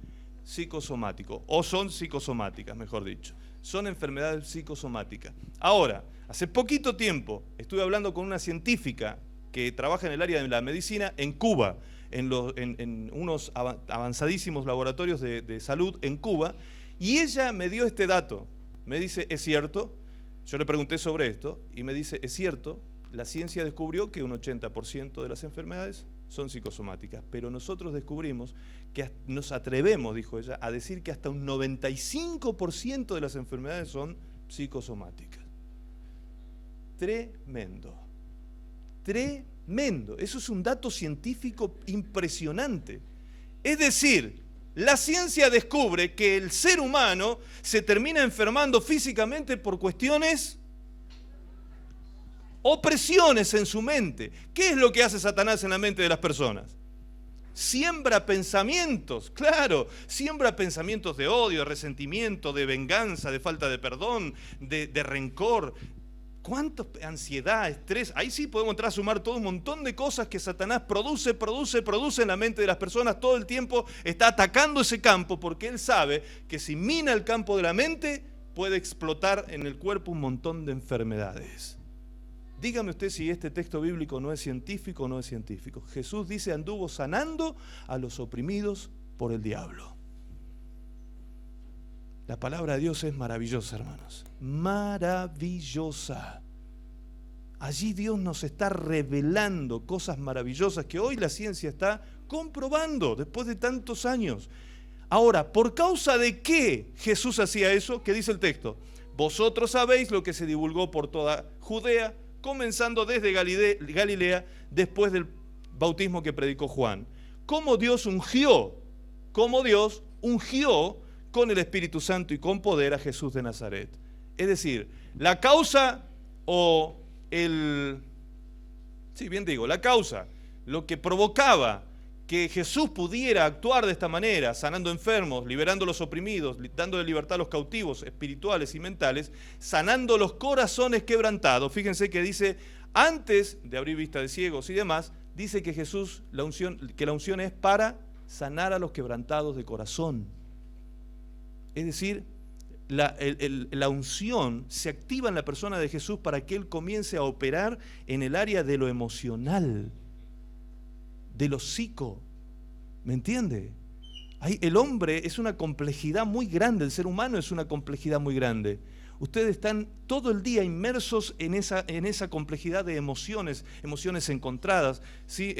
psicosomático, o son psicosomáticas, mejor dicho. Son enfermedades psicosomáticas. Ahora, hace poquito tiempo estuve hablando con una científica que trabaja en el área de la medicina en Cuba, en unos avanzadísimos laboratorios de salud en Cuba, y ella me dio este dato. Me dice, ¿es cierto? Yo le pregunté sobre esto y me dice, ¿es cierto? La ciencia descubrió que un 80% de las enfermedades son psicosomáticas, pero nosotros descubrimos que nos atrevemos, dijo ella, a decir que hasta un 95% de las enfermedades son psicosomáticas. Tremendo. Tremendo. Eso es un dato científico impresionante. Es decir, la ciencia descubre que el ser humano se termina enfermando físicamente por cuestiones, opresiones en su mente. ¿Qué es lo que hace Satanás en la mente de las personas? Siembra pensamientos, claro, siembra pensamientos de odio, de resentimiento, de venganza, de falta de perdón, de rencor. ¿Cuánto? Ansiedad, estrés. Ahí sí podemos entrar a sumar todo un montón de cosas que Satanás produce en la mente de las personas. Todo el tiempo está atacando ese campo porque él sabe que si mina el campo de la mente puede explotar en el cuerpo un montón de enfermedades. Dígame usted si este texto bíblico no es científico o no es científico. Jesús dice, anduvo sanando a los oprimidos por el diablo. La palabra de Dios es maravillosa, hermanos. Maravillosa. Allí Dios nos está revelando cosas maravillosas que hoy la ciencia está comprobando después de tantos años. Ahora, ¿por causa de qué Jesús hacía eso? ¿Qué dice el texto? Vosotros sabéis lo que se divulgó por toda Judea, comenzando desde Galilea, después del bautismo que predicó Juan. Cómo Dios ungió con el Espíritu Santo y con poder a Jesús de Nazaret. Es decir, la causa la causa, lo que provocaba que Jesús pudiera actuar de esta manera, sanando enfermos, liberando a los oprimidos, dándole libertad a los cautivos espirituales y mentales, sanando los corazones quebrantados. Fíjense que dice, antes de abrir vista de ciegos y demás, dice que la unción es para sanar a los quebrantados de corazón. Es decir, la unción se activa en la persona de Jesús para que Él comience a operar en el área de lo emocional, de lo psico. ¿Me entiende? El hombre es una complejidad muy grande, el ser humano es una complejidad muy grande. Ustedes están todo el día inmersos en esa complejidad de emociones encontradas. ¿Sí?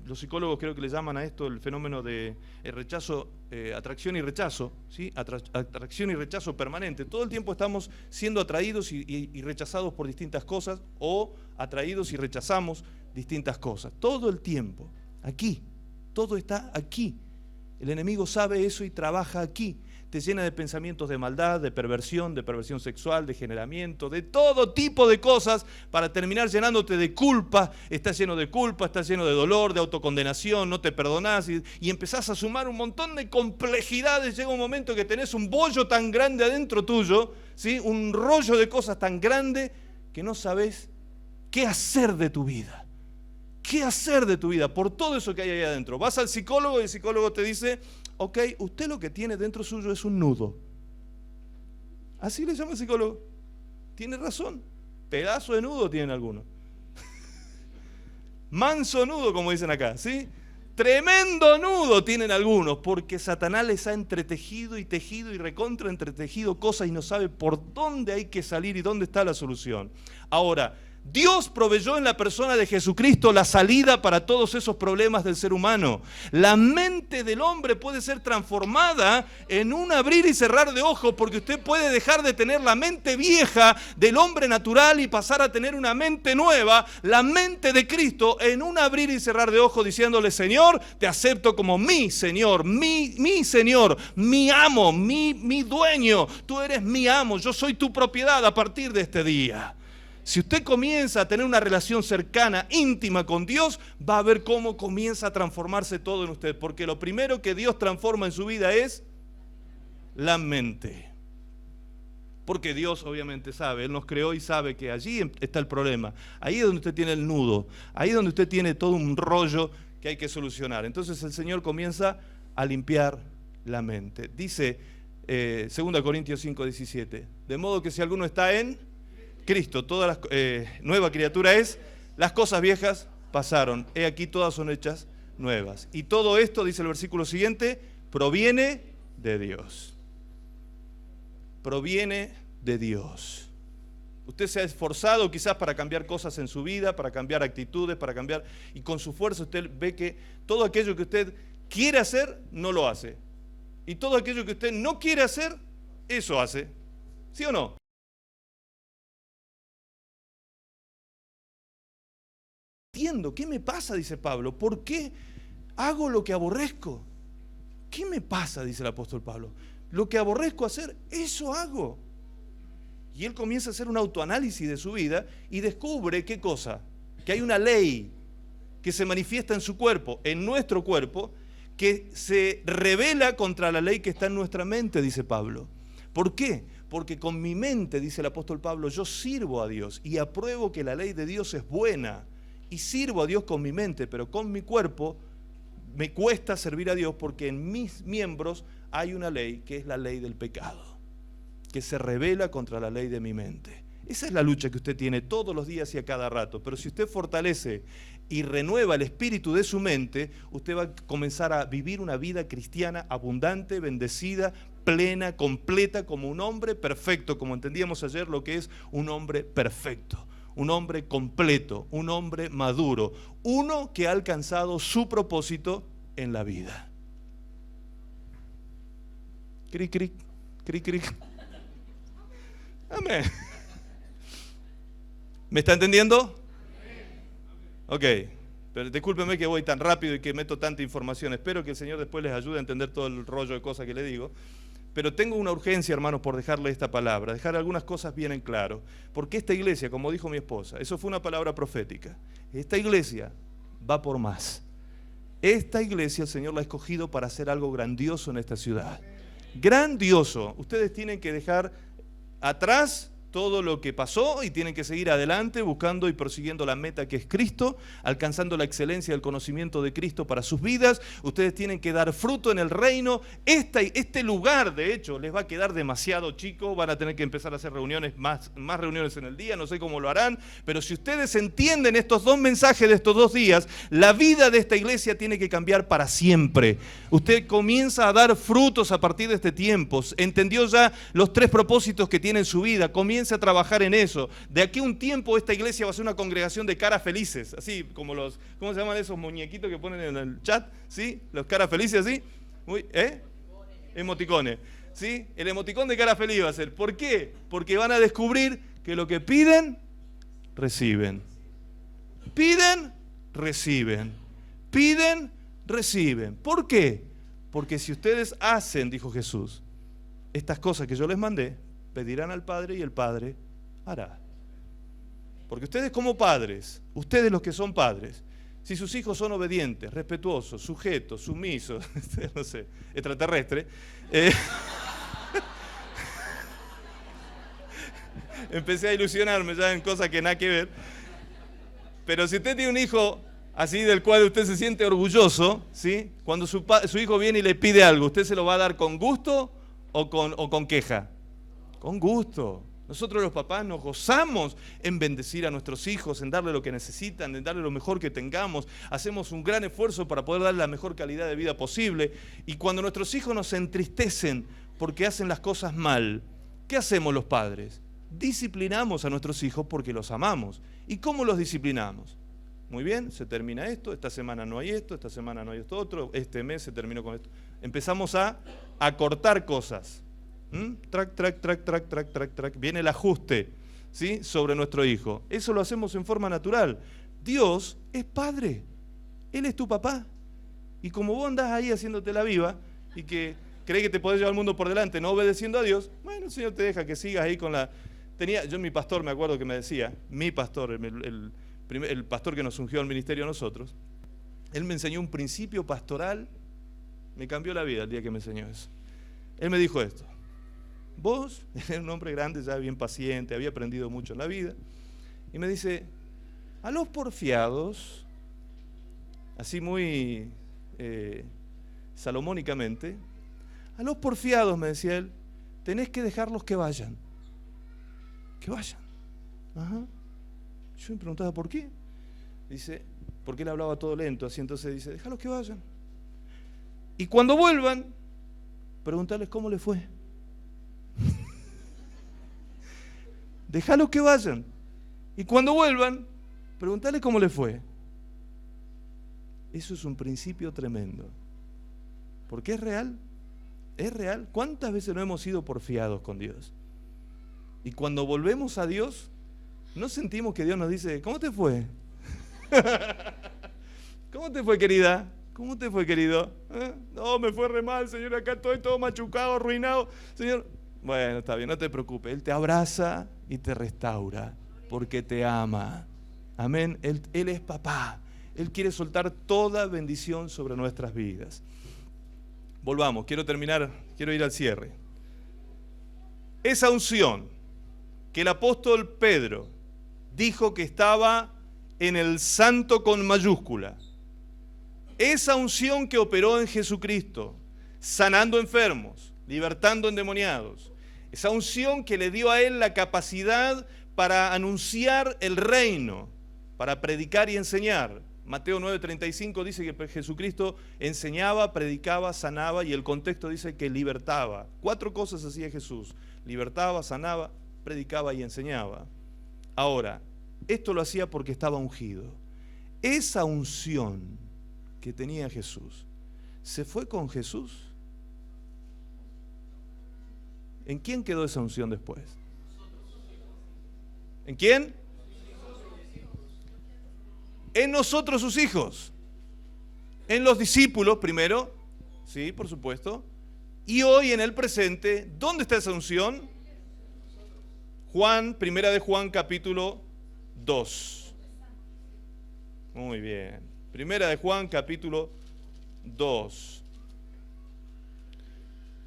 Los psicólogos creo que le llaman a esto el fenómeno de rechazo, atracción y rechazo, ¿sí? Atracción y rechazo permanente. Todo el tiempo estamos siendo atraídos y rechazados por distintas cosas, o atraídos y rechazamos distintas cosas. Todo el tiempo, aquí, todo está aquí. El enemigo sabe eso y trabaja aquí. Te llena de pensamientos de maldad, de perversión sexual, de generamiento, de todo tipo de cosas para terminar llenándote de culpa. Estás lleno de culpa, estás lleno de dolor, de autocondenación, no te perdonás y empezás a sumar un montón de complejidades. Llega un momento que tenés un bollo tan grande adentro tuyo, ¿sí? Un rollo de cosas tan grande que no sabés qué hacer de tu vida. ¿Qué hacer de tu vida por todo eso que hay ahí adentro? Vas al psicólogo y el psicólogo te dice, ok, usted lo que tiene dentro suyo es un nudo. Así le llama el psicólogo. Tiene razón. Pedazo de nudo tienen algunos. Manso nudo, como dicen acá, ¿sí? Tremendo nudo tienen algunos, porque Satanás les ha entretejido y tejido y recontra entretejido cosas y no sabe por dónde hay que salir y dónde está la solución. Ahora, Dios proveyó en la persona de Jesucristo la salida para todos esos problemas del ser humano. La mente del hombre puede ser transformada en un abrir y cerrar de ojos, porque usted puede dejar de tener la mente vieja del hombre natural y pasar a tener una mente nueva, la mente de Cristo, en un abrir y cerrar de ojos, diciéndole, Señor, te acepto como mi Señor, mi Señor, mi amo, mi dueño. Tú eres mi amo, yo soy tu propiedad a partir de este día. Si usted comienza a tener una relación cercana, íntima con Dios, va a ver cómo comienza a transformarse todo en usted. Porque lo primero que Dios transforma en su vida es la mente. Porque Dios obviamente sabe, Él nos creó y sabe que allí está el problema. Ahí es donde usted tiene el nudo, ahí es donde usted tiene todo un rollo que hay que solucionar. Entonces el Señor comienza a limpiar la mente. Dice 2 Corintios 5:17, de modo que si alguno está en Cristo, toda nueva criatura es, las cosas viejas pasaron, he aquí todas son hechas nuevas. Y todo esto, dice el versículo siguiente, proviene de Dios. Proviene de Dios. Usted se ha esforzado quizás para cambiar cosas en su vida, para cambiar actitudes, para cambiar... Y con su fuerza usted ve que todo aquello que usted quiere hacer, no lo hace. Y todo aquello que usted no quiere hacer, eso hace. ¿Sí o no? Entiendo, ¿qué me pasa? Dice Pablo. ¿Por qué hago lo que aborrezco? ¿Qué me pasa? Dice el apóstol Pablo. Lo que aborrezco hacer, eso hago. Y él comienza a hacer un autoanálisis de su vida y descubre, ¿qué cosa? Que hay una ley que se manifiesta en su cuerpo, en nuestro cuerpo, que se revela contra la ley que está en nuestra mente, dice Pablo. ¿Por qué? Porque con mi mente, dice el apóstol Pablo, yo sirvo a Dios y apruebo que la ley de Dios es buena. Y sirvo a Dios con mi mente, pero con mi cuerpo me cuesta servir a Dios porque en mis miembros hay una ley que es la ley del pecado, que se revela contra la ley de mi mente. Esa es la lucha que usted tiene todos los días y a cada rato. Pero si usted fortalece y renueva el espíritu de su mente, usted va a comenzar a vivir una vida cristiana abundante, bendecida, plena, completa, como un hombre perfecto, como entendíamos ayer lo que es un hombre perfecto. Un hombre completo, un hombre maduro, uno que ha alcanzado su propósito en la vida. Cric, cric, cric, cric. Amén. ¿Me está entendiendo? Ok, pero discúlpeme que voy tan rápido y que meto tanta información. Espero que el Señor después les ayude a entender todo el rollo de cosas que le digo. Pero tengo una urgencia, hermanos, por dejarle esta palabra, dejar algunas cosas bien en claro. Porque esta iglesia, como dijo mi esposa, eso fue una palabra profética. Esta iglesia va por más. Esta iglesia el Señor la ha escogido para hacer algo grandioso en esta ciudad. Grandioso. Ustedes tienen que dejar atrás todo lo que pasó y tienen que seguir adelante buscando y persiguiendo la meta que es Cristo, alcanzando la excelencia del conocimiento de Cristo para sus vidas. Ustedes tienen que dar fruto en el reino. Este lugar, de hecho, les va a quedar demasiado chico, van a tener que empezar a hacer reuniones, más reuniones en el día, no sé cómo lo harán, pero si ustedes entienden estos dos mensajes de estos 2 días, la vida de esta iglesia tiene que cambiar para siempre. Usted comienza a dar frutos a partir de este tiempo, entendió ya los 3 propósitos que tiene en su vida, comienza a trabajar en eso. De aquí a un tiempo esta iglesia va a ser una congregación de caras felices, así como los, ¿cómo se llaman esos muñequitos que ponen en el chat? ¿Sí? Los caras felices, ¿sí? Emoticones, ¿sí? El emoticón de cara feliz va a ser. ¿Por qué? Porque van a descubrir que lo que piden, reciben. Piden, reciben. Piden, reciben. ¿Por qué? Porque si ustedes hacen, dijo Jesús, estas cosas que yo les mandé, pedirán al Padre y el Padre hará. Porque ustedes como padres, ustedes los que son padres, si sus hijos son obedientes, respetuosos, sujetos, sumisos, no sé, extraterrestre, empecé a ilusionarme ya en cosas que nada que ver, pero si usted tiene un hijo así del cual usted se siente orgulloso, ¿sí? Cuando su hijo viene y le pide algo, ¿usted se lo va a dar con gusto o con queja? Con gusto. Nosotros los papás nos gozamos en bendecir a nuestros hijos, en darle lo que necesitan, en darle lo mejor que tengamos. Hacemos un gran esfuerzo para poder darle la mejor calidad de vida posible. Y cuando nuestros hijos nos entristecen porque hacen las cosas mal, ¿qué hacemos los padres? Disciplinamos a nuestros hijos porque los amamos. ¿Y cómo los disciplinamos? Muy bien, se termina esto, esta semana no hay esto, esta semana no hay esto otro, este mes se terminó con esto. Empezamos a cortar cosas. Track. Viene el ajuste, ¿sí? Sobre nuestro hijo. Eso lo hacemos en forma natural. Dios es padre. Él es tu papá. Y como vos andás ahí haciéndote la viva y que crees que te podés llevar el mundo por delante no obedeciendo a Dios, bueno, el Señor te deja que sigas ahí con la... Yo mi pastor me acuerdo que me decía, mi pastor, el pastor que nos ungió al ministerio a nosotros, él me enseñó un principio pastoral, me cambió la vida el día que me enseñó eso. Él me dijo esto: vos eres un hombre grande, ya bien paciente, había aprendido mucho en la vida, y me dice, a los porfiados, así muy salomónicamente, a los porfiados, me decía él, tenés que dejarlos que vayan. Que vayan. Ajá. Yo me preguntaba, ¿por qué? Dice, porque él hablaba todo lento, así, entonces dice, déjalos que vayan. Y cuando vuelvan, preguntarles cómo les fue. Déjalos que vayan. Y cuando vuelvan, preguntale cómo les fue. Eso es un principio tremendo. Porque es real. Es real. ¿Cuántas veces no hemos sido porfiados con Dios? Y cuando volvemos a Dios, ¿no sentimos que Dios nos dice, ¿cómo te fue? ¿Cómo te fue, querida? ¿Cómo te fue, querido? No, me fue re mal, Señor, acá estoy todo machucado, arruinado. Señor, bueno, está bien, no te preocupes. Él te abraza y te restaura porque te ama. Amén. Él es papá. Él quiere soltar toda bendición sobre nuestras vidas. Volvamos, quiero ir al cierre. Esa unción que el apóstol Pedro dijo que estaba en el santo con mayúscula, esa unción que operó en Jesucristo, sanando enfermos, libertando endemoniados, esa unción que le dio a él la capacidad para anunciar el reino, para predicar y enseñar. Mateo 9:35 dice que Jesucristo enseñaba, predicaba, sanaba, y el contexto dice que libertaba. 4 cosas hacía Jesús: libertaba, sanaba, predicaba y enseñaba. Ahora, esto lo hacía porque estaba ungido. Esa unción que tenía Jesús, ¿se fue con Jesús? ¿En quién quedó esa unción después? ¿En quién? En nosotros, sus hijos. En los discípulos primero, sí, por supuesto. Y hoy en el presente, ¿dónde está esa unción? Primera de Juan capítulo 2. Muy bien. Primera de Juan capítulo 2.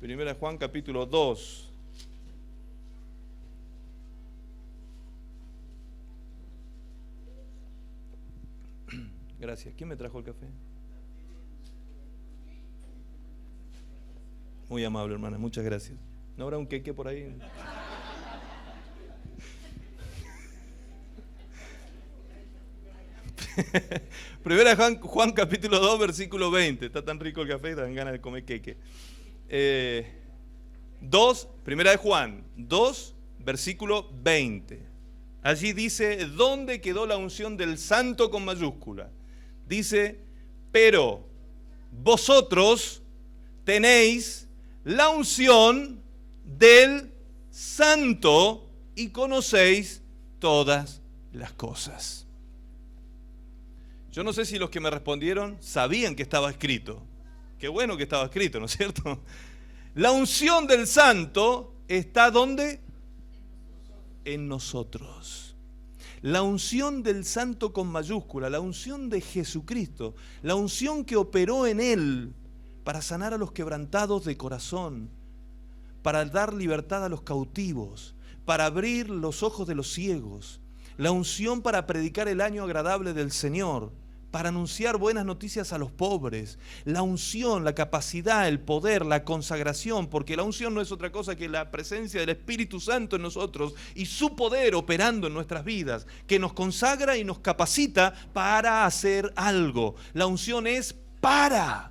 Primera de Juan capítulo 2. Gracias. ¿Quién me trajo el café? Muy amable, hermana. Muchas gracias. ¿No habrá un queque por ahí? Primera Juan capítulo 2, versículo 20. Está tan rico el café, dan ganas de comer queque. Primera de Juan 2, versículo 20. Allí dice, ¿dónde quedó la unción del santo con mayúscula? Dice, pero vosotros tenéis la unción del santo y conocéis todas las cosas. Yo no sé si los que me respondieron sabían que estaba escrito. Qué bueno que estaba escrito, ¿no es cierto? La unción del santo está ¿dónde? En nosotros. La unción del santo con mayúscula, la unción de Jesucristo, la unción que operó en él para sanar a los quebrantados de corazón, para dar libertad a los cautivos, para abrir los ojos de los ciegos, la unción para predicar el año agradable del Señor, para anunciar buenas noticias a los pobres, la unción, la capacidad, el poder, la consagración, porque la unción no es otra cosa que la presencia del Espíritu Santo en nosotros y su poder operando en nuestras vidas, que nos consagra y nos capacita para hacer algo. La unción es para.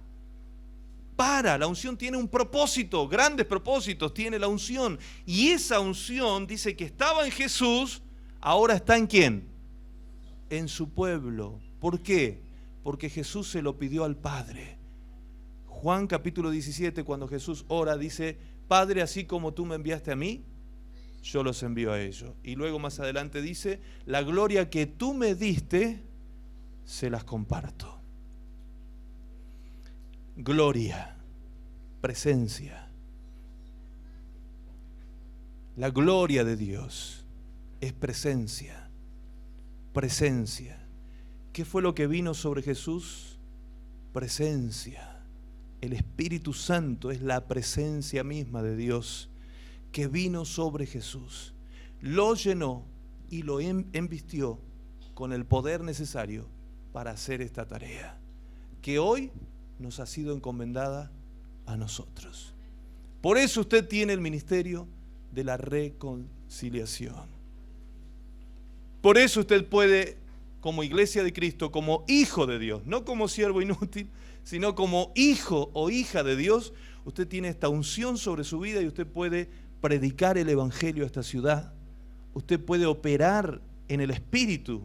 La unción tiene un propósito, grandes propósitos tiene la unción. Y esa unción dice que estaba en Jesús, ahora está ¿en quién? En su pueblo. ¿Por qué? Porque Jesús se lo pidió al Padre. Juan capítulo 17, cuando Jesús ora, dice, Padre, así como tú me enviaste a mí, yo los envío a ellos. Y luego más adelante dice, la gloria que tú me diste, se las comparto. Gloria, presencia. La gloria de Dios es presencia, presencia. ¿Qué fue lo que vino sobre Jesús? Presencia. El Espíritu Santo es la presencia misma de Dios que vino sobre Jesús. Lo llenó y lo embistió con el poder necesario para hacer esta tarea, que hoy nos ha sido encomendada a nosotros. Por eso usted tiene el ministerio de la reconciliación. Por eso usted puede, como iglesia de Cristo, como hijo de Dios, no como siervo inútil, sino como hijo o hija de Dios, usted tiene esta unción sobre su vida y usted puede predicar el evangelio a esta ciudad. usted puede operar en el Espíritu.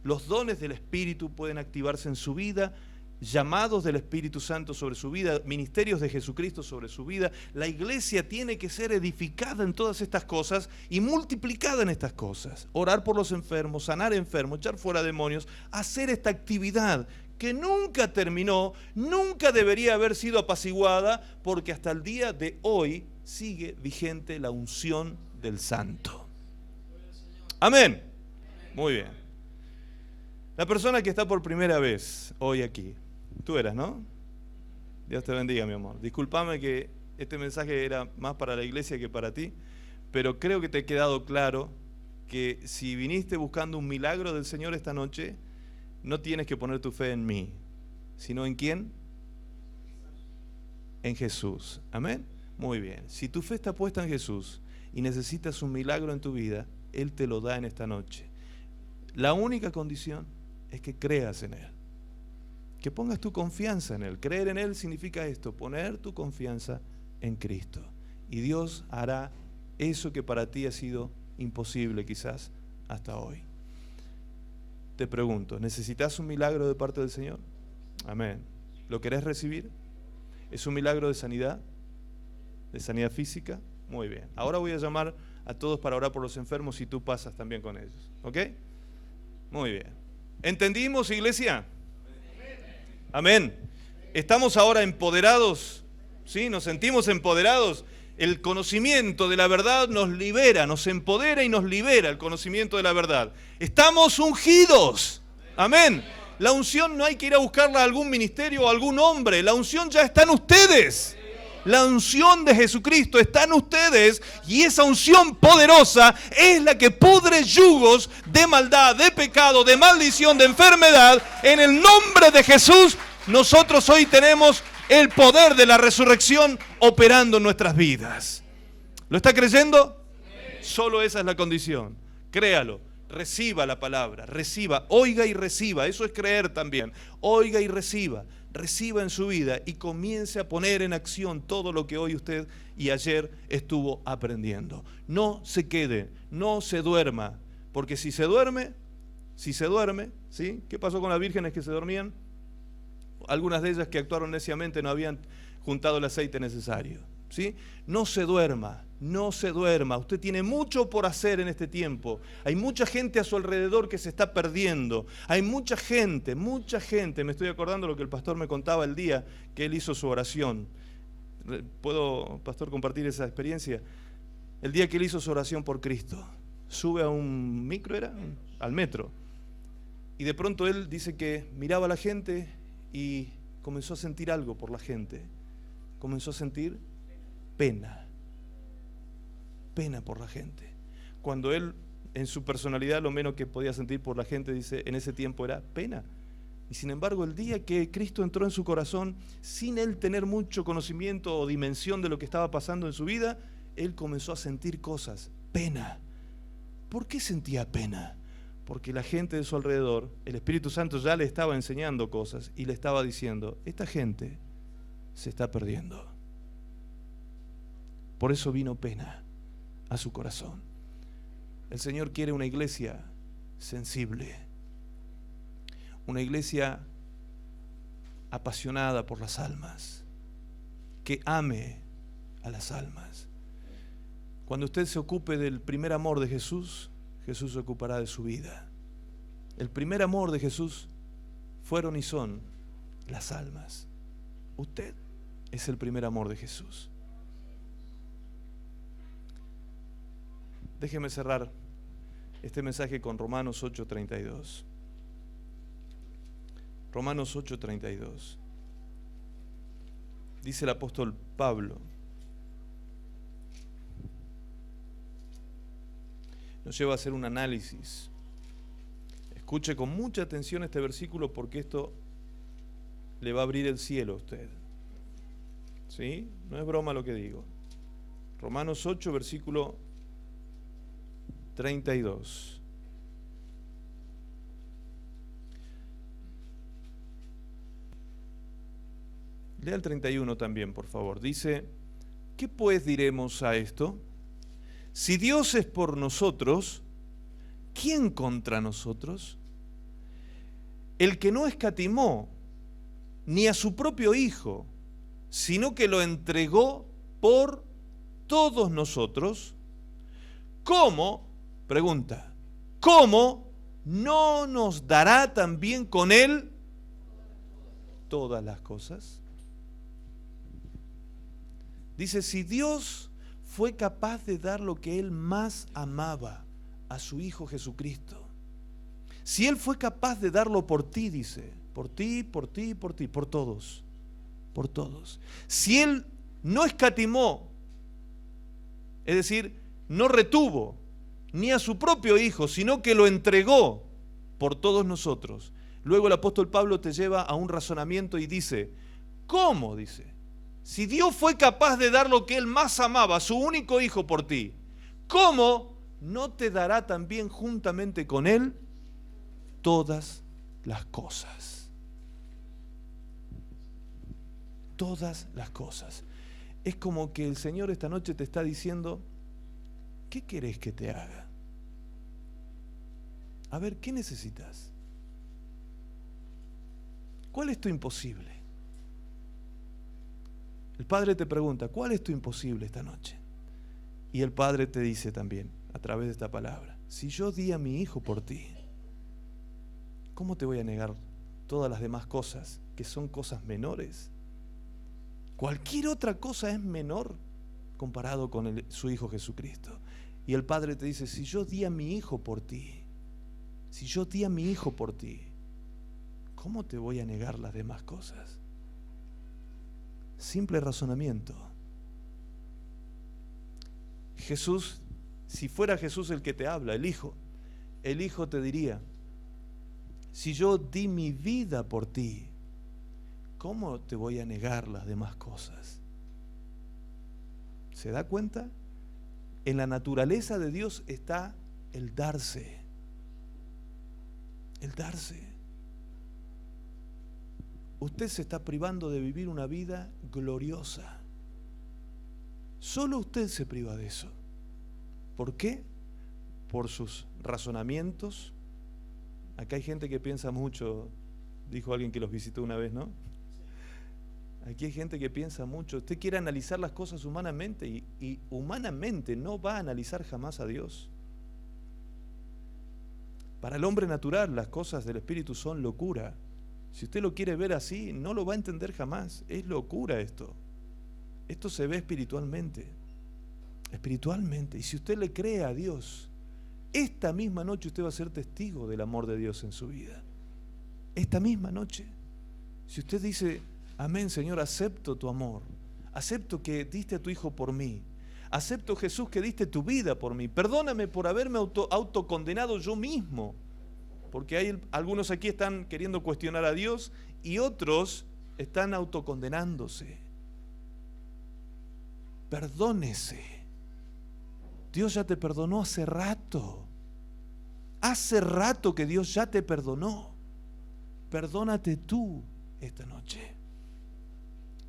Los dones del Espíritu pueden activarse en su vida, llamados del Espíritu Santo sobre su vida, ministerios de Jesucristo sobre su vida. La iglesia tiene que ser edificada en todas estas cosas y multiplicada en estas cosas. Orar por los enfermos, sanar enfermos, echar fuera demonios, hacer esta actividad que nunca terminó, nunca debería haber sido apaciguada, porque hasta el día de hoy sigue vigente la unción del Santo. Amén. Muy bien. La persona que está por primera vez hoy aquí, tú eras, ¿no? Dios te bendiga, mi amor. Discúlpame que este mensaje era más para la iglesia que para ti, pero creo que te ha quedado claro que si viniste buscando un milagro del Señor esta noche, no tienes que poner tu fe en mí, sino ¿en quién? En Jesús. Amén. Muy bien. Si tu fe está puesta en Jesús y necesitas un milagro en tu vida, Él te lo da en esta noche. La única condición es que creas en Él, que pongas tu confianza en Él. Creer en Él significa esto, poner tu confianza en Cristo. Y Dios hará eso que para ti ha sido imposible quizás hasta hoy. Te pregunto, ¿necesitas un milagro de parte del Señor? Amén. ¿Lo querés recibir? ¿Es un milagro de sanidad? ¿De sanidad física? Muy bien. Ahora voy a llamar a todos para orar por los enfermos y tú pasas también con ellos. ¿Ok? Muy bien. ¿Entendimos, iglesia? Amén. ¿Estamos ahora empoderados? ¿Sí? ¿Nos sentimos empoderados? El conocimiento de la verdad nos libera, nos empodera y nos libera el conocimiento de la verdad. Estamos ungidos. Amén. La unción no hay que ir a buscarla a algún ministerio o a algún hombre. La unción ya está en ustedes. La unción de Jesucristo está en ustedes y esa unción poderosa es la que pudre yugos de maldad, de pecado, de maldición, de enfermedad. En el nombre de Jesús, nosotros hoy tenemos el poder de la resurrección operando en nuestras vidas. ¿Lo está creyendo? Solo esa es la condición. Créalo, reciba la palabra, reciba, oiga y reciba. Eso es creer también. Oiga y reciba en su vida y comience a poner en acción todo lo que hoy usted y ayer estuvo aprendiendo. No se quede, no se duerma, porque si se duerme, ¿sí? ¿Qué pasó con las vírgenes que se dormían? Algunas de ellas que actuaron neciamente no habían juntado el aceite necesario, ¿sí? No se duerma, no se duerma. Usted tiene mucho por hacer en este tiempo. Hay mucha gente a su alrededor que se está perdiendo. Hay mucha gente. Me estoy acordando lo que el pastor me contaba el día que él hizo su oración. ¿Puedo, pastor, compartir esa experiencia? El día que él hizo su oración por Cristo. Sube a un micro, al metro. Y de pronto él dice que miraba a la gente y comenzó a sentir algo por la gente. Comenzó a sentir pena por la gente. Cuando él, en su personalidad, lo menos que podía sentir por la gente, dice, en ese tiempo era pena. Y sin embargo, el día que Cristo entró en su corazón, sin él tener mucho conocimiento o dimensión de lo que estaba pasando en su vida, él comenzó a sentir cosas, pena. ¿Por qué sentía pena? Porque la gente de su alrededor, el Espíritu Santo ya le estaba enseñando cosas y le estaba diciendo, esta gente se está perdiendo. Por eso vino pena a su corazón. El Señor quiere una iglesia sensible, una iglesia apasionada por las almas, que ame a las almas. Cuando usted se ocupe del primer amor de Jesús, Jesús se ocupará de su vida. El primer amor de Jesús fueron y son las almas. Usted es el primer amor de Jesús. Déjeme cerrar este mensaje con Romanos 8:32. Romanos 8:32. Dice el apóstol Pablo. Nos lleva a hacer un análisis. Escuche con mucha atención este versículo porque esto le va a abrir el cielo a usted. ¿Sí? No es broma lo que digo. Romanos 8, versículo 32. Lea el 31 también, por favor. Dice, ¿qué pues diremos a esto? Si Dios es por nosotros, ¿quién contra nosotros? El que no escatimó ni a su propio Hijo, sino que lo entregó por todos nosotros, ¿cómo? Pregunta, ¿cómo no nos dará también con Él todas las cosas? Dice, si Dios fue capaz de dar lo que Él más amaba a su Hijo Jesucristo, si Él fue capaz de darlo por ti, dice, por ti, por ti, por ti, por todos, por todos. Si Él no escatimó, es decir, no retuvo ni a su propio Hijo, sino que lo entregó por todos nosotros. Luego el apóstol Pablo te lleva a un razonamiento y dice, ¿cómo? Dice, si Dios fue capaz de dar lo que Él más amaba, su único Hijo por ti, ¿cómo no te dará también juntamente con Él todas las cosas? Todas las cosas. Es como que el Señor esta noche te está diciendo, ¿qué querés que te haga? A ver, ¿qué necesitas? ¿Cuál es tu imposible? El Padre te pregunta, ¿cuál es tu imposible esta noche? Y el Padre te dice también, a través de esta palabra, si yo di a mi Hijo por ti, ¿cómo te voy a negar todas las demás cosas que son cosas menores? Cualquier otra cosa es menor comparado con su Hijo Jesucristo. Y el Padre te dice, si yo di a mi Hijo por ti, si yo di a mi Hijo por ti, ¿cómo te voy a negar las demás cosas? Simple razonamiento. Jesús, si fuera Jesús el que te habla, el Hijo te diría, si yo di mi vida por ti, ¿cómo te voy a negar las demás cosas? ¿Se da cuenta? En la naturaleza de Dios está el darse. El darse. Usted se está privando de vivir una vida gloriosa. Solo usted se priva de eso. ¿Por qué? Por sus razonamientos. Acá hay gente que piensa mucho, dijo alguien que los visitó una vez, ¿no? Aquí hay gente que piensa mucho. Usted quiere analizar las cosas humanamente y humanamente no va a analizar jamás a Dios. Para el hombre natural las cosas del Espíritu son locura. Si usted lo quiere ver así, no lo va a entender jamás. Es locura esto. Esto se ve espiritualmente. Espiritualmente. Y si usted le cree a Dios, esta misma noche usted va a ser testigo del amor de Dios en su vida. Esta misma noche. Si usted dice, amén, Señor, acepto tu amor. Acepto que diste a tu Hijo por mí. Acepto, Jesús, que diste tu vida por mí. Perdóname por haberme autocondenado yo mismo. Porque hay algunos aquí están queriendo cuestionar a Dios y otros están autocondenándose. Perdónese. Dios ya te perdonó hace rato. Hace rato que Dios ya te perdonó. Perdónate tú esta noche.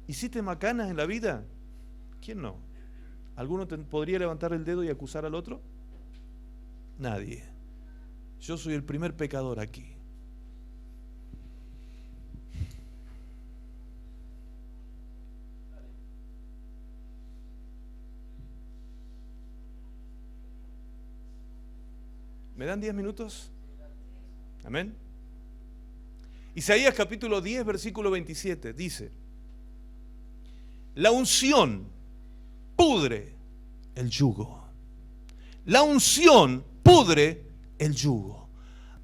¿Hiciste macanas en la vida? ¿Quién no? ¿Alguno podría levantar el dedo y acusar al otro? Nadie. Yo soy el primer pecador aquí. ¿Me dan 10 minutos? Amén. Isaías capítulo 10, versículo 27 dice, la unción pudre el yugo. La unción pudre el yugo.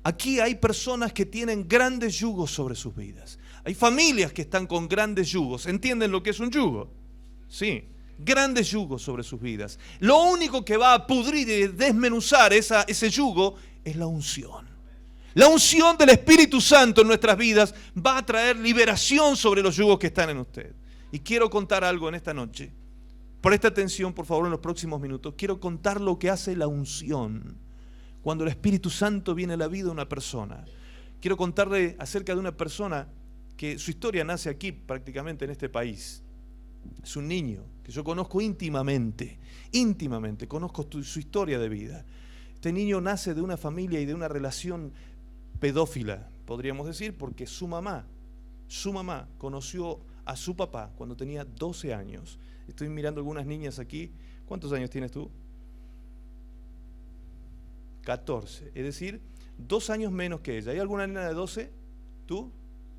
Aquí hay personas que tienen grandes yugos sobre sus vidas. Hay familias que están con grandes yugos. ¿Entienden lo que es un yugo? Sí, grandes yugos sobre sus vidas. Lo único que va a pudrir y desmenuzar ese yugo es la unción. La unción del Espíritu Santo en nuestras vidas va a traer liberación sobre los yugos que están en usted. Y quiero contar algo en esta noche. Presta atención, por favor, en los próximos minutos. Quiero contar lo que hace la unción cuando el Espíritu Santo viene a la vida de una persona. Quiero contarle acerca de una persona que su historia nace aquí, prácticamente en este país. Es un niño que yo conozco íntimamente, conozco su historia de vida. Este niño nace de una familia y de una relación pedófila, podríamos decir, porque su mamá conoció a su papá cuando tenía 12 años. Estoy mirando algunas niñas aquí. ¿Cuántos años tienes tú? 14, es decir, 2 años menos que ella. ¿Hay alguna nena de 12? ¿Tú?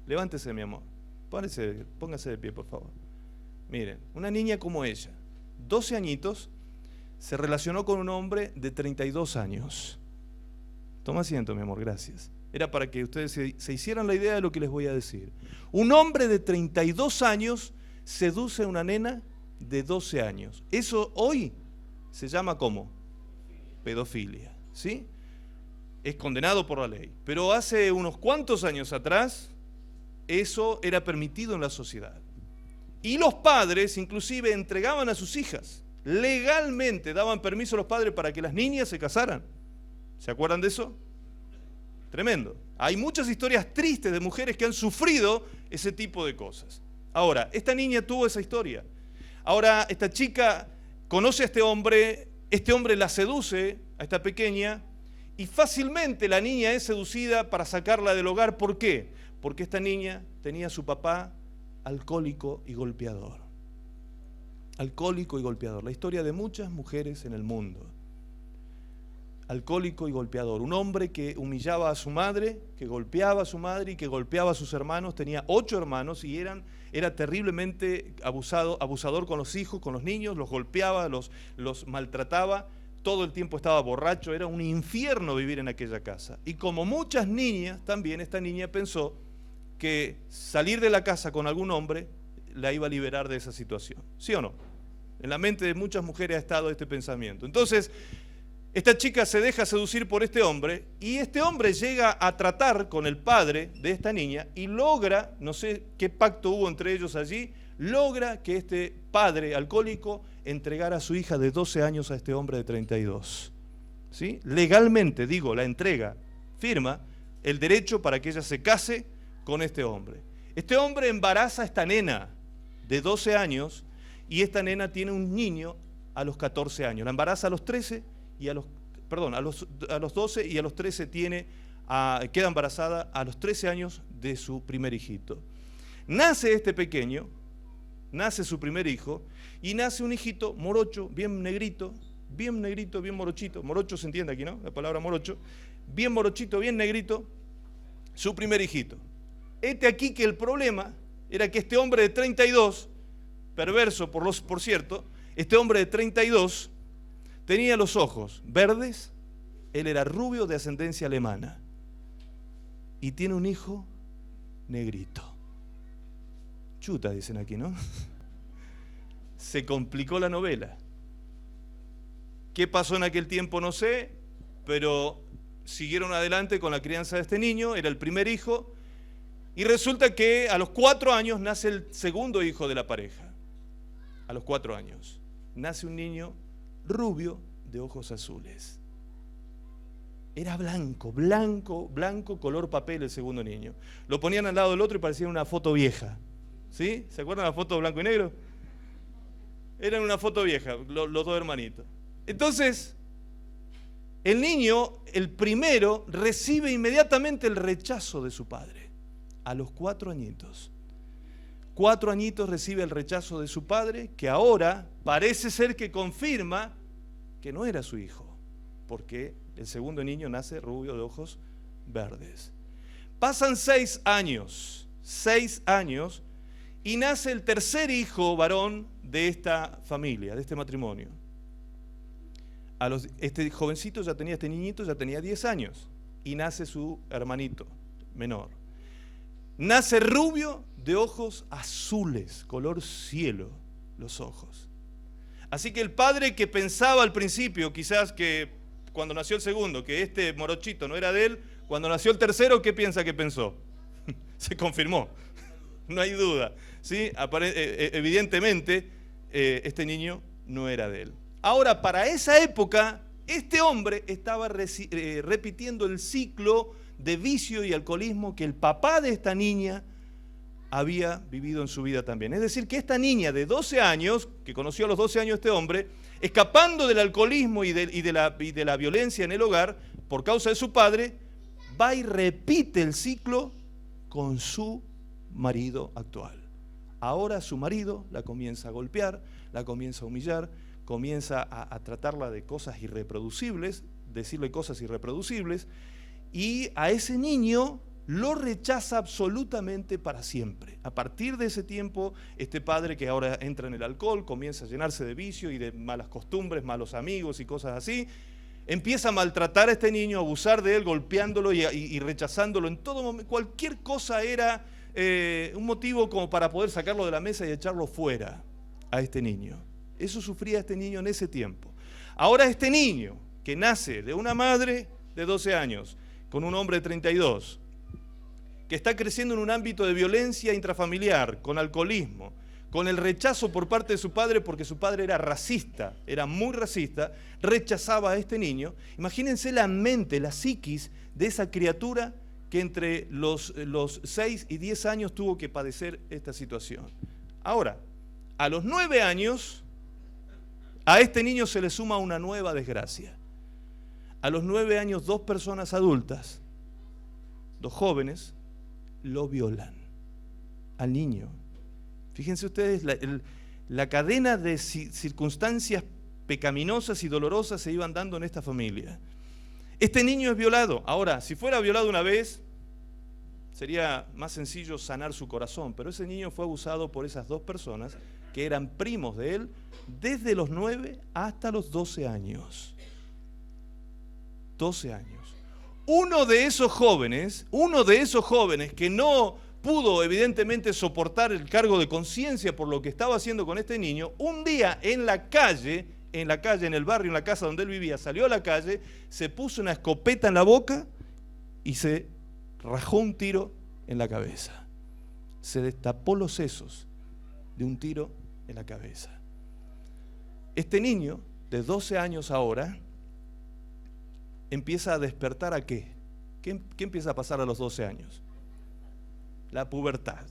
Levántese, mi amor. Póngase de pie, por favor. Miren, una niña como ella, 12 añitos, se relacionó con un hombre de 32 años. Toma asiento, mi amor, gracias. Era para que ustedes se hicieran la idea de lo que les voy a decir. Un hombre de 32 años seduce a una nena de 12 años. Eso hoy se llama ¿cómo? Pedofilia, ¿sí? Es condenado por la ley. Pero hace unos cuantos años atrás, eso era permitido en la sociedad. Y los padres inclusive entregaban a sus hijas. Legalmente daban permiso a los padres para que las niñas se casaran. ¿Se acuerdan de eso? Tremendo. Hay muchas historias tristes de mujeres que han sufrido ese tipo de cosas. Ahora, esta niña tuvo esa historia. Ahora, esta chica conoce a este hombre la seduce a esta pequeña y fácilmente la niña es seducida para sacarla del hogar. ¿Por qué? Porque esta niña tenía a su papá alcohólico y golpeador. Alcohólico y golpeador. La historia de muchas mujeres en el mundo. Alcohólico y golpeador. Un hombre que humillaba a su madre, que golpeaba a su madre y que golpeaba a sus hermanos. Tenía 8 hermanos y era terriblemente abusador con los hijos, con los niños. Los golpeaba, los maltrataba. Todo el tiempo estaba borracho. Era un infierno vivir en aquella casa. Y como muchas niñas, también esta niña pensó que salir de la casa con algún hombre la iba a liberar de esa situación. ¿Sí o no? En la mente de muchas mujeres ha estado este pensamiento. Entonces, esta chica se deja seducir por este hombre y este hombre llega a tratar con el padre de esta niña y logra, no sé qué pacto hubo entre ellos allí, logra que este padre alcohólico entregara a su hija de 12 años a este hombre de 32. ¿Sí? Legalmente, digo, la entrega, firma el derecho para que ella se case con este hombre. Este hombre embaraza a esta nena de 12 años y esta nena tiene un niño a los 14 años. La embaraza a los 13 y a los 12 y a los 13 queda embarazada a los 13 años de su primer hijito. Nace este pequeño, nace su primer hijo y nace un hijito morocho, bien negrito, bien morochito. Morocho se entiende aquí, ¿no? La palabra morocho. Bien morochito, bien negrito, su primer hijito. Aquí que el problema era que este hombre de 32, perverso por cierto, este hombre de 32 tenía los ojos verdes, él era rubio de ascendencia alemana y tiene un hijo negrito. Chuta, dicen aquí, ¿no? Se complicó la novela. ¿Qué pasó en aquel tiempo? No sé, pero siguieron adelante con la crianza de este niño, era el primer hijo. Y resulta que a los 4 años nace el segundo hijo de la pareja. A los 4 años. Nace un niño rubio de ojos azules. Era blanco, color papel el segundo niño. Lo ponían al lado del otro y parecía una foto vieja. ¿Sí? ¿Se acuerdan de la foto blanco y negro? Era una foto vieja, los 2 hermanitos. Entonces, el niño, el primero, recibe inmediatamente el rechazo de su padre. A los 4 añitos. 4 añitos recibe el rechazo de su padre, que ahora parece ser que confirma que no era su hijo, porque el segundo niño nace rubio de ojos verdes. Pasan 6 años, y nace el tercer hijo varón de esta familia, de este matrimonio. Este jovencito este niñito ya tenía 10 años, y nace su hermanito menor. Nace rubio de ojos azules, color cielo, los ojos. Así que el padre que pensaba al principio, quizás que cuando nació el segundo, que este morochito no era de él, cuando nació el tercero, ¿qué piensa que pensó? Se confirmó, no hay duda. ¿Sí? Evidentemente, este niño no era de él. Ahora, para esa época, este hombre estaba repitiendo el ciclo de vicio y alcoholismo que el papá de esta niña había vivido en su vida también. Es decir, que esta niña de 12 años, que conoció a los 12 años este hombre, escapando del alcoholismo y de la violencia en el hogar, por causa de su padre, va y repite el ciclo con su marido actual. Ahora su marido la comienza a golpear, la comienza a humillar, comienza a tratarla de cosas irreproducibles, decirle cosas irreproducibles, y a ese niño lo rechaza absolutamente para siempre. A partir de ese tiempo, este padre que ahora entra en el alcohol, comienza a llenarse de vicio y de malas costumbres, malos amigos y cosas así, empieza a maltratar a este niño, a abusar de él, golpeándolo y rechazándolo en todo momento. Cualquier cosa era un motivo como para poder sacarlo de la mesa y echarlo fuera a este niño. Eso sufría este niño en ese tiempo. Ahora este niño, que nace de una madre de 12 años, con un hombre de 32, que está creciendo en un ámbito de violencia intrafamiliar, con alcoholismo, con el rechazo por parte de su padre, porque su padre era racista, era muy racista, rechazaba a este niño. Imagínense la mente, la psiquis de esa criatura que entre los 6 y 10 años tuvo que padecer esta situación. Ahora, a los 9 años, a este niño se le suma una nueva desgracia. A los 9 años, 2 personas adultas, 2 jóvenes, lo violan al niño. Fíjense ustedes, la cadena de circunstancias pecaminosas y dolorosas se iban dando en esta familia. Este niño es violado. Ahora, si fuera violado una vez, sería más sencillo sanar su corazón, pero ese niño fue abusado por esas 2 personas que eran primos de él desde los 9 hasta los 12 años. 12 años. Uno de esos jóvenes que no pudo evidentemente soportar el cargo de conciencia por lo que estaba haciendo con este niño, un día en la calle, en el barrio, en la casa donde él vivía, salió a la calle, se puso una escopeta en la boca y se rajó un tiro en la cabeza. Se destapó los sesos de un tiro en la cabeza. Este niño, de 12 años ahora, empieza a despertar ¿a qué? ¿Qué empieza a pasar a los 12 años? La pubertad,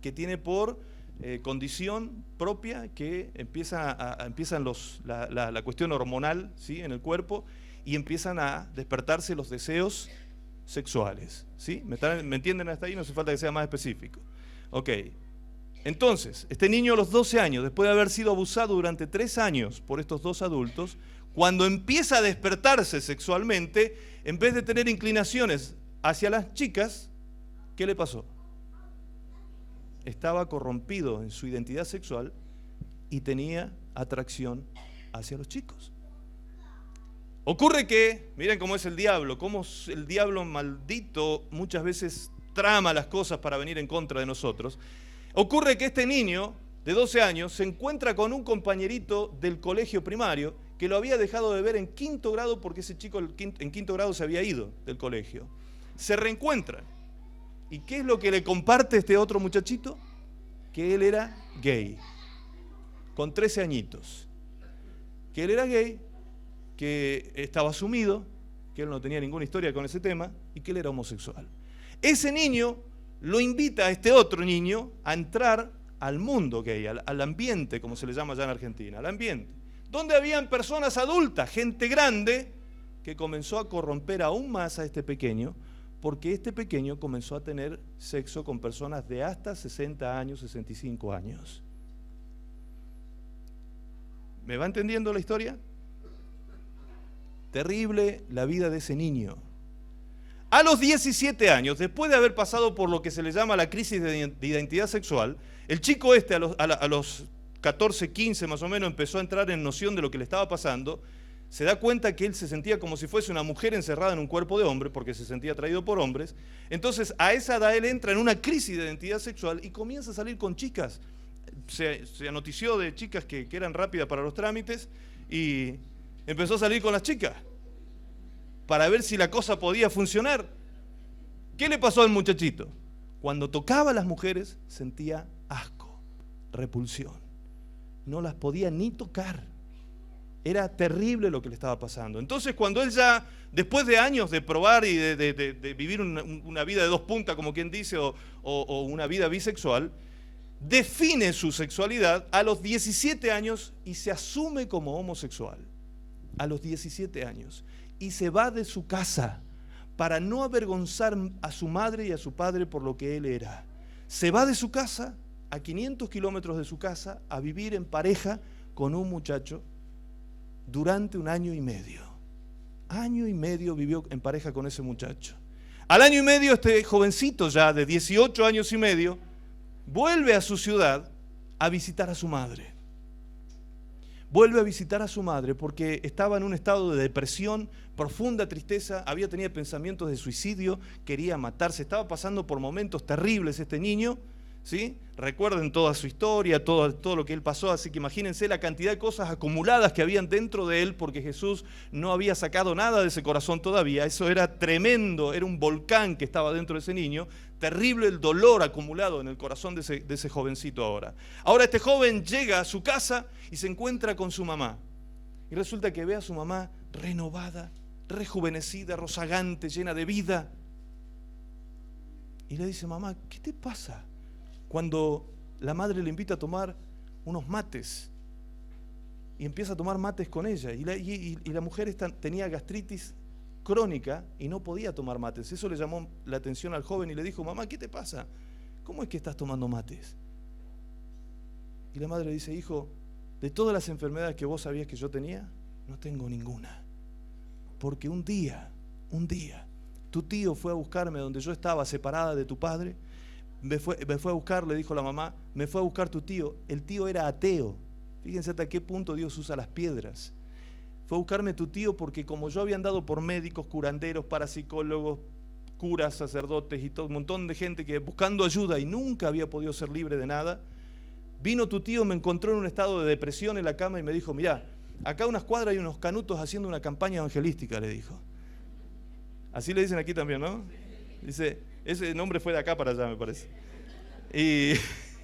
que tiene por condición propia que empiezan la cuestión hormonal, ¿sí?, en el cuerpo, y empiezan a despertarse los deseos sexuales, ¿sí? ¿Me entienden hasta ahí? No hace falta que sea más específico. Ok, entonces, este niño a los 12 años, después de haber sido abusado durante 3 años por estos 2 adultos, cuando empieza a despertarse sexualmente, en vez de tener inclinaciones hacia las chicas, ¿qué le pasó? Estaba corrompido en su identidad sexual y tenía atracción hacia los chicos. Ocurre que, miren cómo es el diablo, cómo el diablo maldito muchas veces trama las cosas para venir en contra de nosotros. Ocurre que este niño de 12 años se encuentra con un compañerito del colegio primario que lo había dejado de ver en 5º grado porque ese chico en 5º grado se había ido del colegio. Se reencuentran. ¿Y qué es lo que le comparte este otro muchachito? Que él era gay, con 13 añitos. Que él era gay, que estaba sumido, que él no tenía ninguna historia con ese tema y que él era homosexual. Ese niño lo invita a este otro niño a entrar al mundo gay, al ambiente, como se le llama allá en Argentina, al ambiente, donde habían personas adultas, gente grande, que comenzó a corromper aún más a este pequeño, porque este pequeño comenzó a tener sexo con personas de hasta 60 años, 65 años. ¿Me va entendiendo la historia? Terrible la vida de ese niño. A los 17 años, después de haber pasado por lo que se le llama la crisis de identidad sexual, el chico este a los 14, 15 más o menos empezó a entrar en noción de lo que le estaba pasando. Se da cuenta que él se sentía como si fuese una mujer encerrada en un cuerpo de hombre, porque se sentía atraído por hombres. Entonces, a esa edad él entra en una crisis de identidad sexual y comienza a salir con chicas. Se notició de chicas que eran rápidas para los trámites y empezó a salir con las chicas para ver si la cosa podía funcionar. ¿Qué le pasó al muchachito? Cuando tocaba a las mujeres sentía asco, repulsión. No las podía ni tocar. Era terrible lo que le estaba pasando. Entonces, cuando él ya, después de años de probar y de vivir una vida de dos puntas, como quien dice, o una vida bisexual, define su sexualidad a los 17 años y se asume como homosexual. A los 17 años. Y se va de su casa para no avergonzar a su madre y a su padre por lo que él era. Se va de su casa, a 500 kilómetros de su casa, a vivir en pareja con un muchacho durante 1 año y medio. 1 año y medio vivió en pareja con ese muchacho. Al año y medio, este jovencito ya de 18 años y medio, vuelve a su ciudad a visitar a su madre. Vuelve a visitar a su madre porque estaba en un estado de depresión, profunda tristeza, había tenido pensamientos de suicidio, quería matarse, estaba pasando por momentos terribles este niño, ¿sí? Recuerden toda su historia, todo lo que él pasó, así que imagínense la cantidad de cosas acumuladas que habían dentro de él porque Jesús no había sacado nada de ese corazón todavía. Eso era tremendo, era un volcán que estaba dentro de ese niño, terrible el dolor acumulado en el corazón de ese jovencito ahora. Ahora este joven llega a su casa y se encuentra con su mamá. Y resulta que ve a su mamá renovada, rejuvenecida, rozagante, llena de vida. Y le dice: mamá, ¿qué te pasa? Cuando la madre le invita a tomar unos mates y empieza a tomar mates con ella, y la mujer tenía gastritis crónica y no podía tomar mates. Eso le llamó la atención al joven y le dijo: mamá, ¿qué te pasa? ¿Cómo es que estás tomando mates? Y la madre le dice: hijo, de todas las enfermedades que vos sabías que yo tenía, no tengo ninguna, porque un día, tu tío fue a buscarme donde yo estaba separada de tu padre. Me fue a buscar, le dijo la mamá, me fue a buscar tu tío. El tío era ateo. Fíjense hasta qué punto Dios usa las piedras. Fue a buscarme tu tío porque como yo había andado por médicos, curanderos, parapsicólogos, curas, sacerdotes y todo un montón de gente que buscando ayuda y nunca había podido ser libre de nada, vino tu tío, me encontró en un estado de depresión en la cama y me dijo: mirá, acá a unas cuadras hay unos canutos haciendo una campaña evangelística, le dijo. Así le dicen aquí también, ¿no? Dice, ese nombre fue de acá para allá, me parece. Y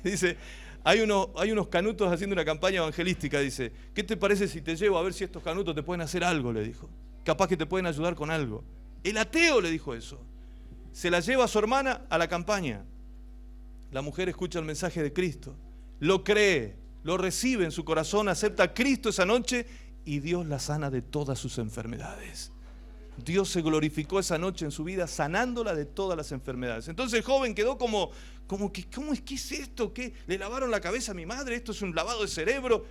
dice, hay unos canutos haciendo una campaña evangelística, dice, ¿qué te parece si te llevo a ver si estos canutos te pueden hacer algo? Le dijo. Capaz que te pueden ayudar con algo. El ateo le dijo eso. Se la lleva a su hermana a la campaña. La mujer escucha el mensaje de Cristo, lo cree, lo recibe en su corazón, acepta a Cristo esa noche y Dios la sana de todas sus enfermedades. Dios se glorificó esa noche en su vida sanándola de todas las enfermedades. Entonces el joven quedó como que, ¿qué es esto? ¿Qué? ¿Le lavaron la cabeza a mi madre? ¿Esto es un lavado de cerebro?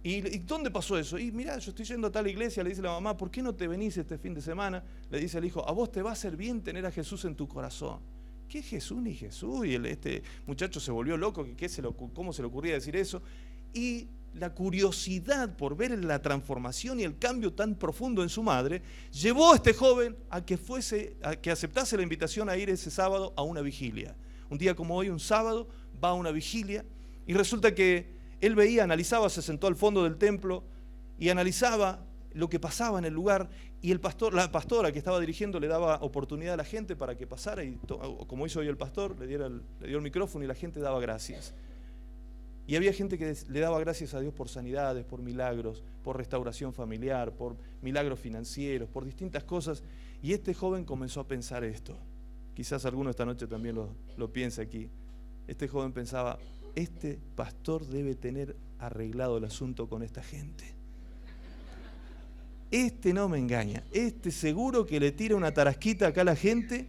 ¿Y dónde pasó eso? Y mirá, yo estoy yendo a tal iglesia, le dice la mamá, ¿por qué no te venís este fin de semana? Le dice al hijo, a vos te va a hacer bien tener a Jesús en tu corazón. ¿Qué Jesús ni Jesús? Y este muchacho se volvió loco, ¿cómo se le ocurría decir eso? Y la curiosidad por ver la transformación y el cambio tan profundo en su madre, llevó a este joven a que aceptase la invitación a ir ese sábado a una vigilia. Un día como hoy, un sábado, va a una vigilia y resulta que él veía, analizaba, se sentó al fondo del templo y analizaba lo que pasaba en el lugar y la pastora que estaba dirigiendo le daba oportunidad a la gente para que pasara y como hizo hoy el pastor, le dio el micrófono y la gente daba gracias. Y había gente que le daba gracias a Dios por sanidades, por milagros, por restauración familiar, por milagros financieros, por distintas cosas. Y este joven comenzó a pensar esto. Quizás alguno esta noche también lo piense aquí. Este joven pensaba, este pastor debe tener arreglado el asunto con esta gente. Este no me engaña. Este seguro que le tira una tarasquita acá a la gente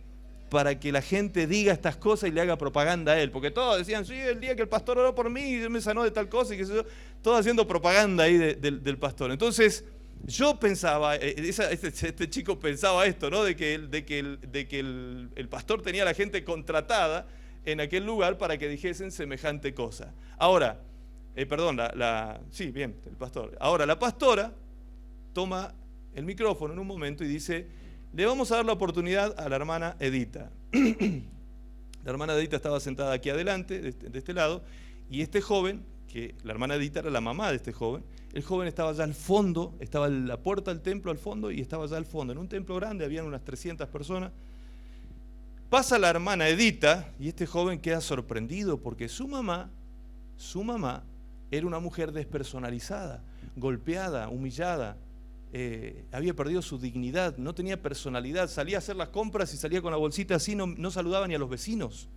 para que la gente diga estas cosas y le haga propaganda a él, porque todos decían, sí, el día que el pastor oró por mí y me sanó de tal cosa, y que yo, todos haciendo propaganda ahí del pastor. Entonces, yo pensaba, este chico pensaba esto, ¿no? De que el pastor tenía a la gente contratada en aquel lugar para que dijesen semejante cosa. Ahora, sí, bien, el pastor. Ahora, la pastora toma el micrófono en un momento y dice, le vamos a dar la oportunidad a la hermana Edita. La hermana Edita estaba sentada aquí adelante, de este lado, y este joven, que la hermana Edita era la mamá de este joven, el joven estaba allá al fondo, estaba en la puerta del templo al fondo, y estaba allá al fondo. En un templo grande, habían unas 300 personas. Pasa la hermana Edita, y este joven queda sorprendido, porque su mamá Era una mujer despersonalizada, golpeada, humillada. Había perdido su dignidad, no tenía personalidad. Salía a hacer las compras y salía con la bolsita así, no saludaba ni a los vecinos.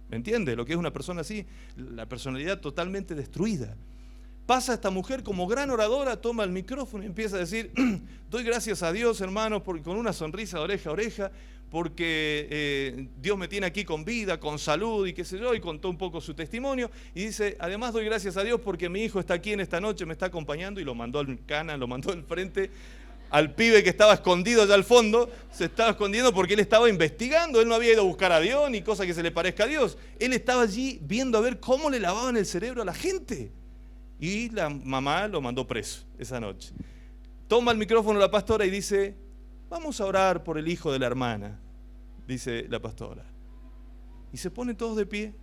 ¿Me entiende? Lo que es una persona así, la personalidad totalmente destruida. Pasa esta mujer como gran oradora, toma el micrófono y empieza a decir, doy gracias a Dios, hermanos, porque con una sonrisa de oreja a oreja, porque Dios me tiene aquí con vida, con salud y qué sé yo, y contó un poco su testimonio, y dice, además doy gracias a Dios porque mi hijo está aquí en esta noche, me está acompañando, y lo mandó al Cana, lo mandó al frente, al pibe que estaba escondido allá al fondo, se estaba escondiendo porque él estaba investigando, él no había ido a buscar a Dios, ni cosa que se le parezca a Dios, él estaba allí viendo a ver cómo le lavaban el cerebro a la gente, y la mamá lo mandó preso esa noche. Toma el micrófono la pastora y dice, vamos a orar por el hijo de la hermana, dice la pastora. Y se ponen todos de pie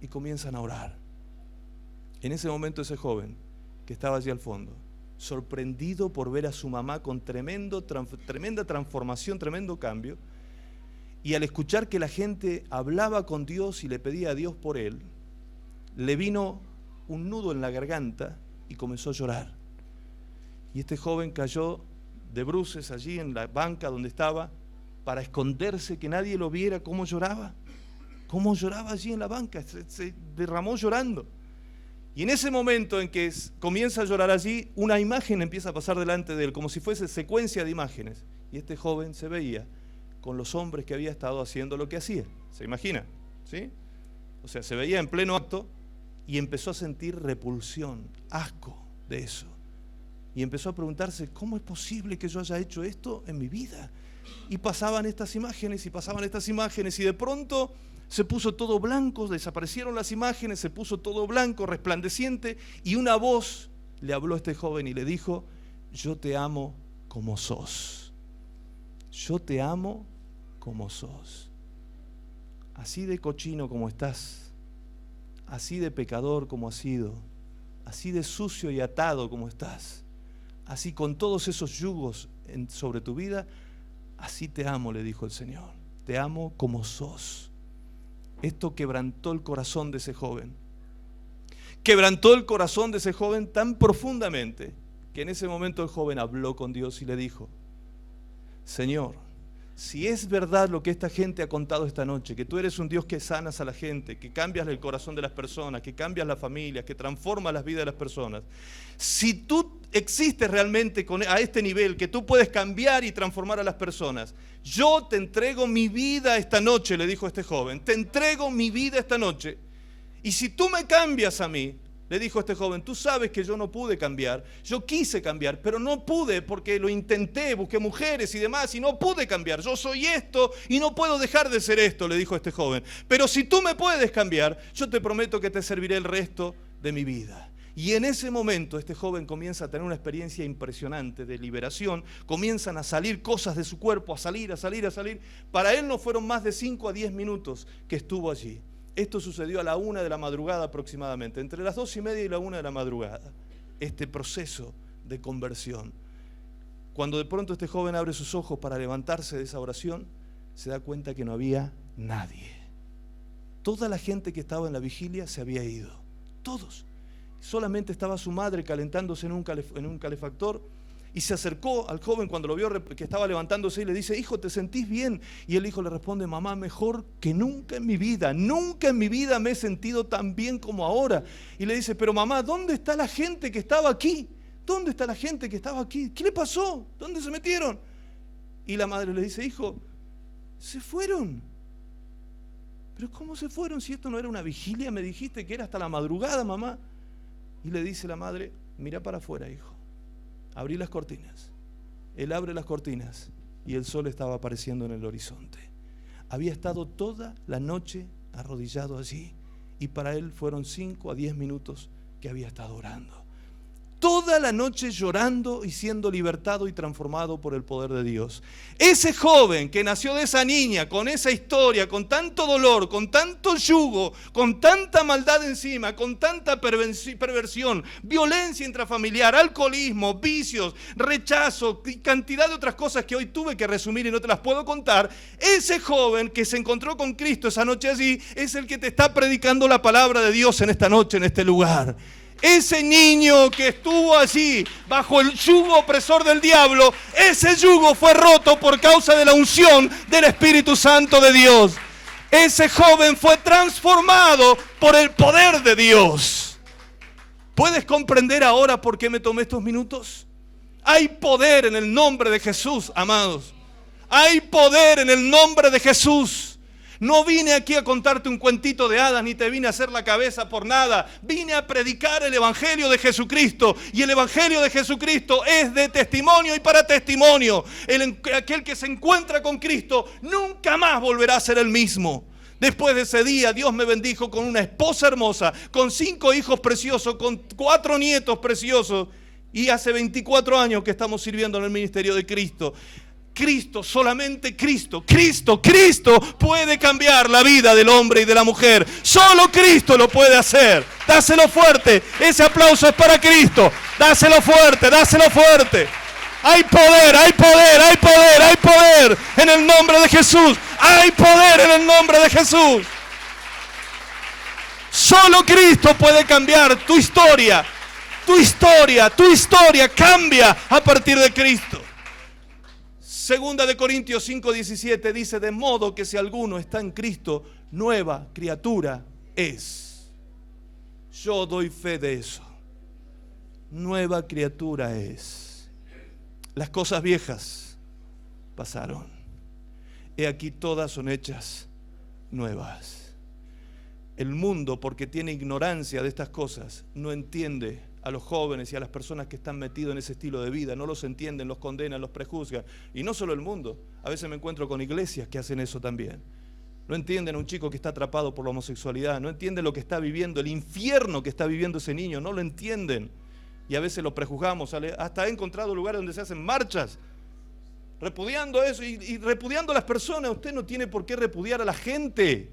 y comienzan a orar. En ese momento ese joven que estaba allí al fondo, sorprendido por ver a su mamá con tremenda transformación, tremendo cambio, y al escuchar que la gente hablaba con Dios y le pedía a Dios por él, le vino un nudo en la garganta y comenzó a llorar. Y este joven cayó de bruces allí en la banca donde estaba para esconderse, que nadie lo viera cómo lloraba allí en la banca, se derramó llorando. Y en ese momento en que comienza a llorar allí, una imagen empieza a pasar delante de él, como si fuese secuencia de imágenes. Y este joven se veía con los hombres que había estado haciendo lo que hacía. ¿Se imagina? ¿Sí? O sea, se veía en pleno acto y empezó a sentir repulsión, asco de eso. Y empezó a preguntarse, ¿cómo es posible que yo haya hecho esto en mi vida? Y pasaban estas imágenes y de pronto se puso todo blanco, desaparecieron las imágenes, se puso todo blanco, resplandeciente, y una voz le habló a este joven y le dijo, yo te amo como sos. Yo te amo como sos. Así de cochino como estás, así de pecador como has sido, así de sucio y atado como estás, así con todos esos yugos sobre tu vida, así te amo, le dijo el Señor. Te amo como sos. Esto quebrantó el corazón de ese joven. Quebrantó el corazón de ese joven tan profundamente que en ese momento el joven habló con Dios y le dijo, Señor, si es verdad lo que esta gente ha contado esta noche, que tú eres un Dios que sanas a la gente, que cambias el corazón de las personas, que cambias las familias, que transformas las vidas de las personas, si tú existes realmente a este nivel, que tú puedes cambiar y transformar a las personas, yo te entrego mi vida esta noche, le dijo este joven, te entrego mi vida esta noche, y si tú me cambias a mí, le dijo este joven, tú sabes que yo no pude cambiar, yo quise cambiar, pero no pude porque lo intenté, busqué mujeres y demás y no pude cambiar, yo soy esto y no puedo dejar de ser esto, le dijo este joven, pero si tú me puedes cambiar, yo te prometo que te serviré el resto de mi vida. Y en ese momento este joven comienza a tener una experiencia impresionante de liberación, comienzan a salir cosas de su cuerpo, a salir. Para él no fueron más de 5 a 10 minutos que estuvo allí. Esto sucedió a la 1 de la madrugada aproximadamente, entre las 2:30 y la 1 de la madrugada, este proceso de conversión. Cuando de pronto este joven abre sus ojos para levantarse de esa oración, se da cuenta que no había nadie. Toda la gente que estaba en la vigilia se había ido, todos. Solamente estaba su madre calentándose en un calefactor. Y se acercó al joven cuando lo vio que estaba levantándose y le dice, hijo, ¿te sentís bien? Y el hijo le responde, mamá, mejor que nunca en mi vida me he sentido tan bien como ahora. Y le dice, pero mamá, ¿dónde está la gente que estaba aquí? ¿Dónde está la gente que estaba aquí? ¿Qué le pasó? ¿Dónde se metieron? Y la madre le dice, hijo, se fueron. ¿Pero cómo se fueron si esto no era una vigilia? Me dijiste que era hasta la madrugada, mamá. Y le dice la madre, mira para afuera, hijo. Abrí las cortinas. Él abre las cortinas y el sol estaba apareciendo en el horizonte. Había estado toda la noche arrodillado allí y para él fueron 5 a 10 minutos que había estado orando. Toda la noche llorando y siendo libertado y transformado por el poder de Dios. Ese joven que nació de esa niña, con esa historia, con tanto dolor, con tanto yugo, con tanta maldad encima, con tanta perversión, violencia intrafamiliar, alcoholismo, vicios, rechazo y cantidad de otras cosas que hoy tuve que resumir y no te las puedo contar. Ese joven que se encontró con Cristo esa noche allí es el que te está predicando la palabra de Dios en esta noche, en este lugar. Ese niño que estuvo allí bajo el yugo opresor del diablo, ese yugo fue roto por causa de la unción del Espíritu Santo de Dios. Ese joven fue transformado por el poder de Dios. ¿Puedes comprender ahora por qué me tomé estos minutos? Hay poder en el nombre de Jesús, amados. Hay poder en el nombre de Jesús. No vine aquí a contarte un cuentito de hadas, ni te vine a hacer la cabeza por nada. Vine a predicar el Evangelio de Jesucristo. Y el Evangelio de Jesucristo es de testimonio y para testimonio. Aquel que se encuentra con Cristo nunca más volverá a ser el mismo. Después de ese día, Dios me bendijo con una esposa hermosa, con 5 hijos preciosos, con 4 nietos preciosos. Y hace 24 años que estamos sirviendo en el ministerio de Cristo. Cristo, solamente Cristo, Cristo puede cambiar la vida del hombre y de la mujer. Solo Cristo lo puede hacer. Dáselo fuerte. Ese aplauso es para Cristo. Dáselo fuerte, dáselo fuerte. Hay poder, hay poder, hay poder, hay poder en el nombre de Jesús. Hay poder en el nombre de Jesús. Solo Cristo puede cambiar tu historia. Tu historia cambia a partir de Cristo. Segunda de Corintios 5:17 dice, de modo que si alguno está en Cristo, nueva criatura es. Yo doy fe de eso. Nueva criatura es. Las cosas viejas pasaron. He aquí todas son hechas nuevas. El mundo, porque tiene ignorancia de estas cosas, no entiende a los jóvenes y a las personas que están metidos en ese estilo de vida. No los entienden, los condenan, los prejuzgan. Y no solo el mundo. A veces me encuentro con iglesias que hacen eso también. No entienden a un chico que está atrapado por la homosexualidad. No entienden lo que está viviendo, el infierno que está viviendo ese niño. No lo entienden. Y a veces lo prejuzgamos. Hasta he encontrado lugares donde se hacen marchas repudiando eso y repudiando a las personas. Usted no tiene por qué repudiar a la gente.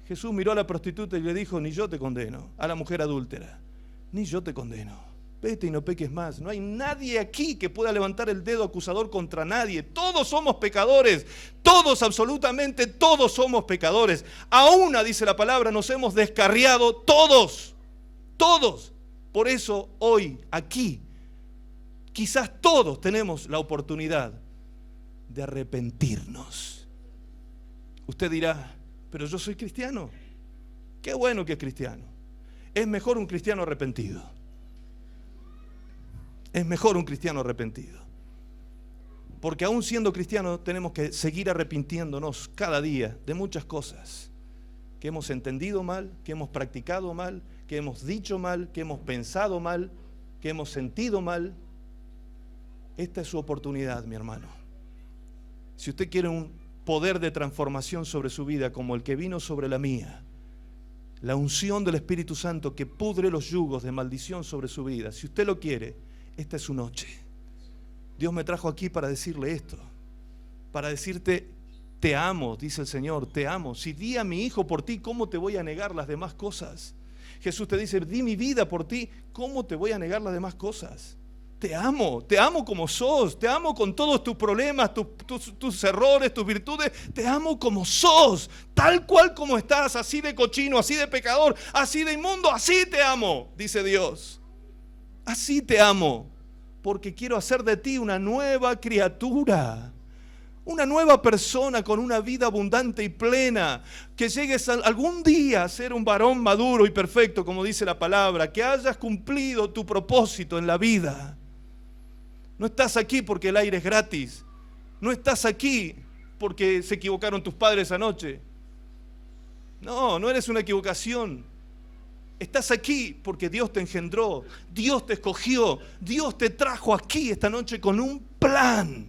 Jesús miró a la prostituta y le dijo, ni yo te condeno. A la mujer adúltera, ni yo te condeno. Vete y no peques más. No hay nadie aquí que pueda levantar el dedo acusador contra nadie. Todos somos pecadores. Todos, absolutamente todos somos pecadores. A una, dice la palabra, nos hemos descarriado todos. Todos. Por eso hoy, aquí, quizás todos tenemos la oportunidad de arrepentirnos. Usted dirá, pero yo soy cristiano. Qué bueno que es cristiano. Es mejor un cristiano arrepentido. Es mejor un cristiano arrepentido. Porque aún siendo cristianos tenemos que seguir arrepintiéndonos cada día de muchas cosas que hemos entendido mal, que hemos practicado mal, que hemos dicho mal, que hemos pensado mal, que hemos sentido mal. Esta es su oportunidad, mi hermano. Si usted quiere un poder de transformación sobre su vida como el que vino sobre la mía, la unción del Espíritu Santo que pudre los yugos de maldición sobre su vida, si usted lo quiere, esta es su noche. Dios me trajo aquí para decirle esto, para decirte, te amo, dice el Señor, te amo. Si di a mi hijo por ti, ¿cómo te voy a negar las demás cosas? Jesús te dice, di mi vida por ti, ¿cómo te voy a negar las demás cosas? Te amo como sos, te amo con todos tus problemas, tus errores, tus virtudes, te amo como sos, tal cual como estás, así de cochino, así de pecador, así de inmundo, así te amo, dice Dios. Así te amo, porque quiero hacer de ti una nueva criatura, una nueva persona con una vida abundante y plena, que llegues algún día a ser un varón maduro y perfecto, como dice la palabra, que hayas cumplido tu propósito en la vida. No estás aquí porque el aire es gratis. No estás aquí porque se equivocaron tus padres anoche. No, no eres una equivocación. Estás aquí porque Dios te engendró, Dios te escogió, Dios te trajo aquí esta noche con un plan.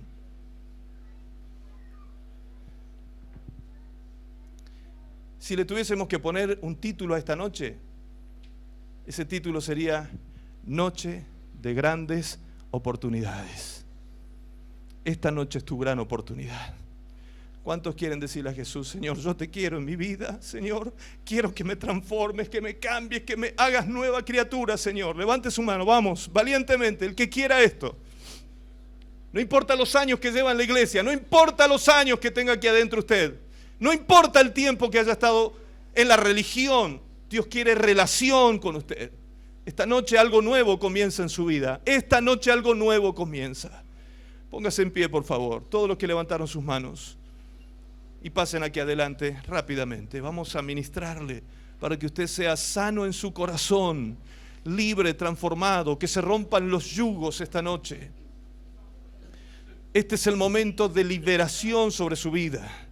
Si le tuviésemos que poner un título a esta noche, ese título sería Noche de Grandes Oportunidades. Esta noche es tu gran oportunidad. ¿Cuántos quieren decirle a Jesús, Señor, yo te quiero en mi vida, Señor, quiero que me transformes, que me cambies, que me hagas nueva criatura, Señor? Levante su mano, vamos, valientemente, el que quiera esto. No importa los años que lleva en la iglesia, no importa los años que tenga aquí adentro usted, no importa el tiempo que haya estado en la religión, Dios quiere relación con usted. Esta noche algo nuevo comienza en su vida. Esta noche algo nuevo comienza. Póngase en pie, por favor, todos los que levantaron sus manos. Y pasen aquí adelante rápidamente. Vamos a ministrarle para que usted sea sano en su corazón, libre, transformado, que se rompan los yugos esta noche. Este es el momento de liberación sobre su vida.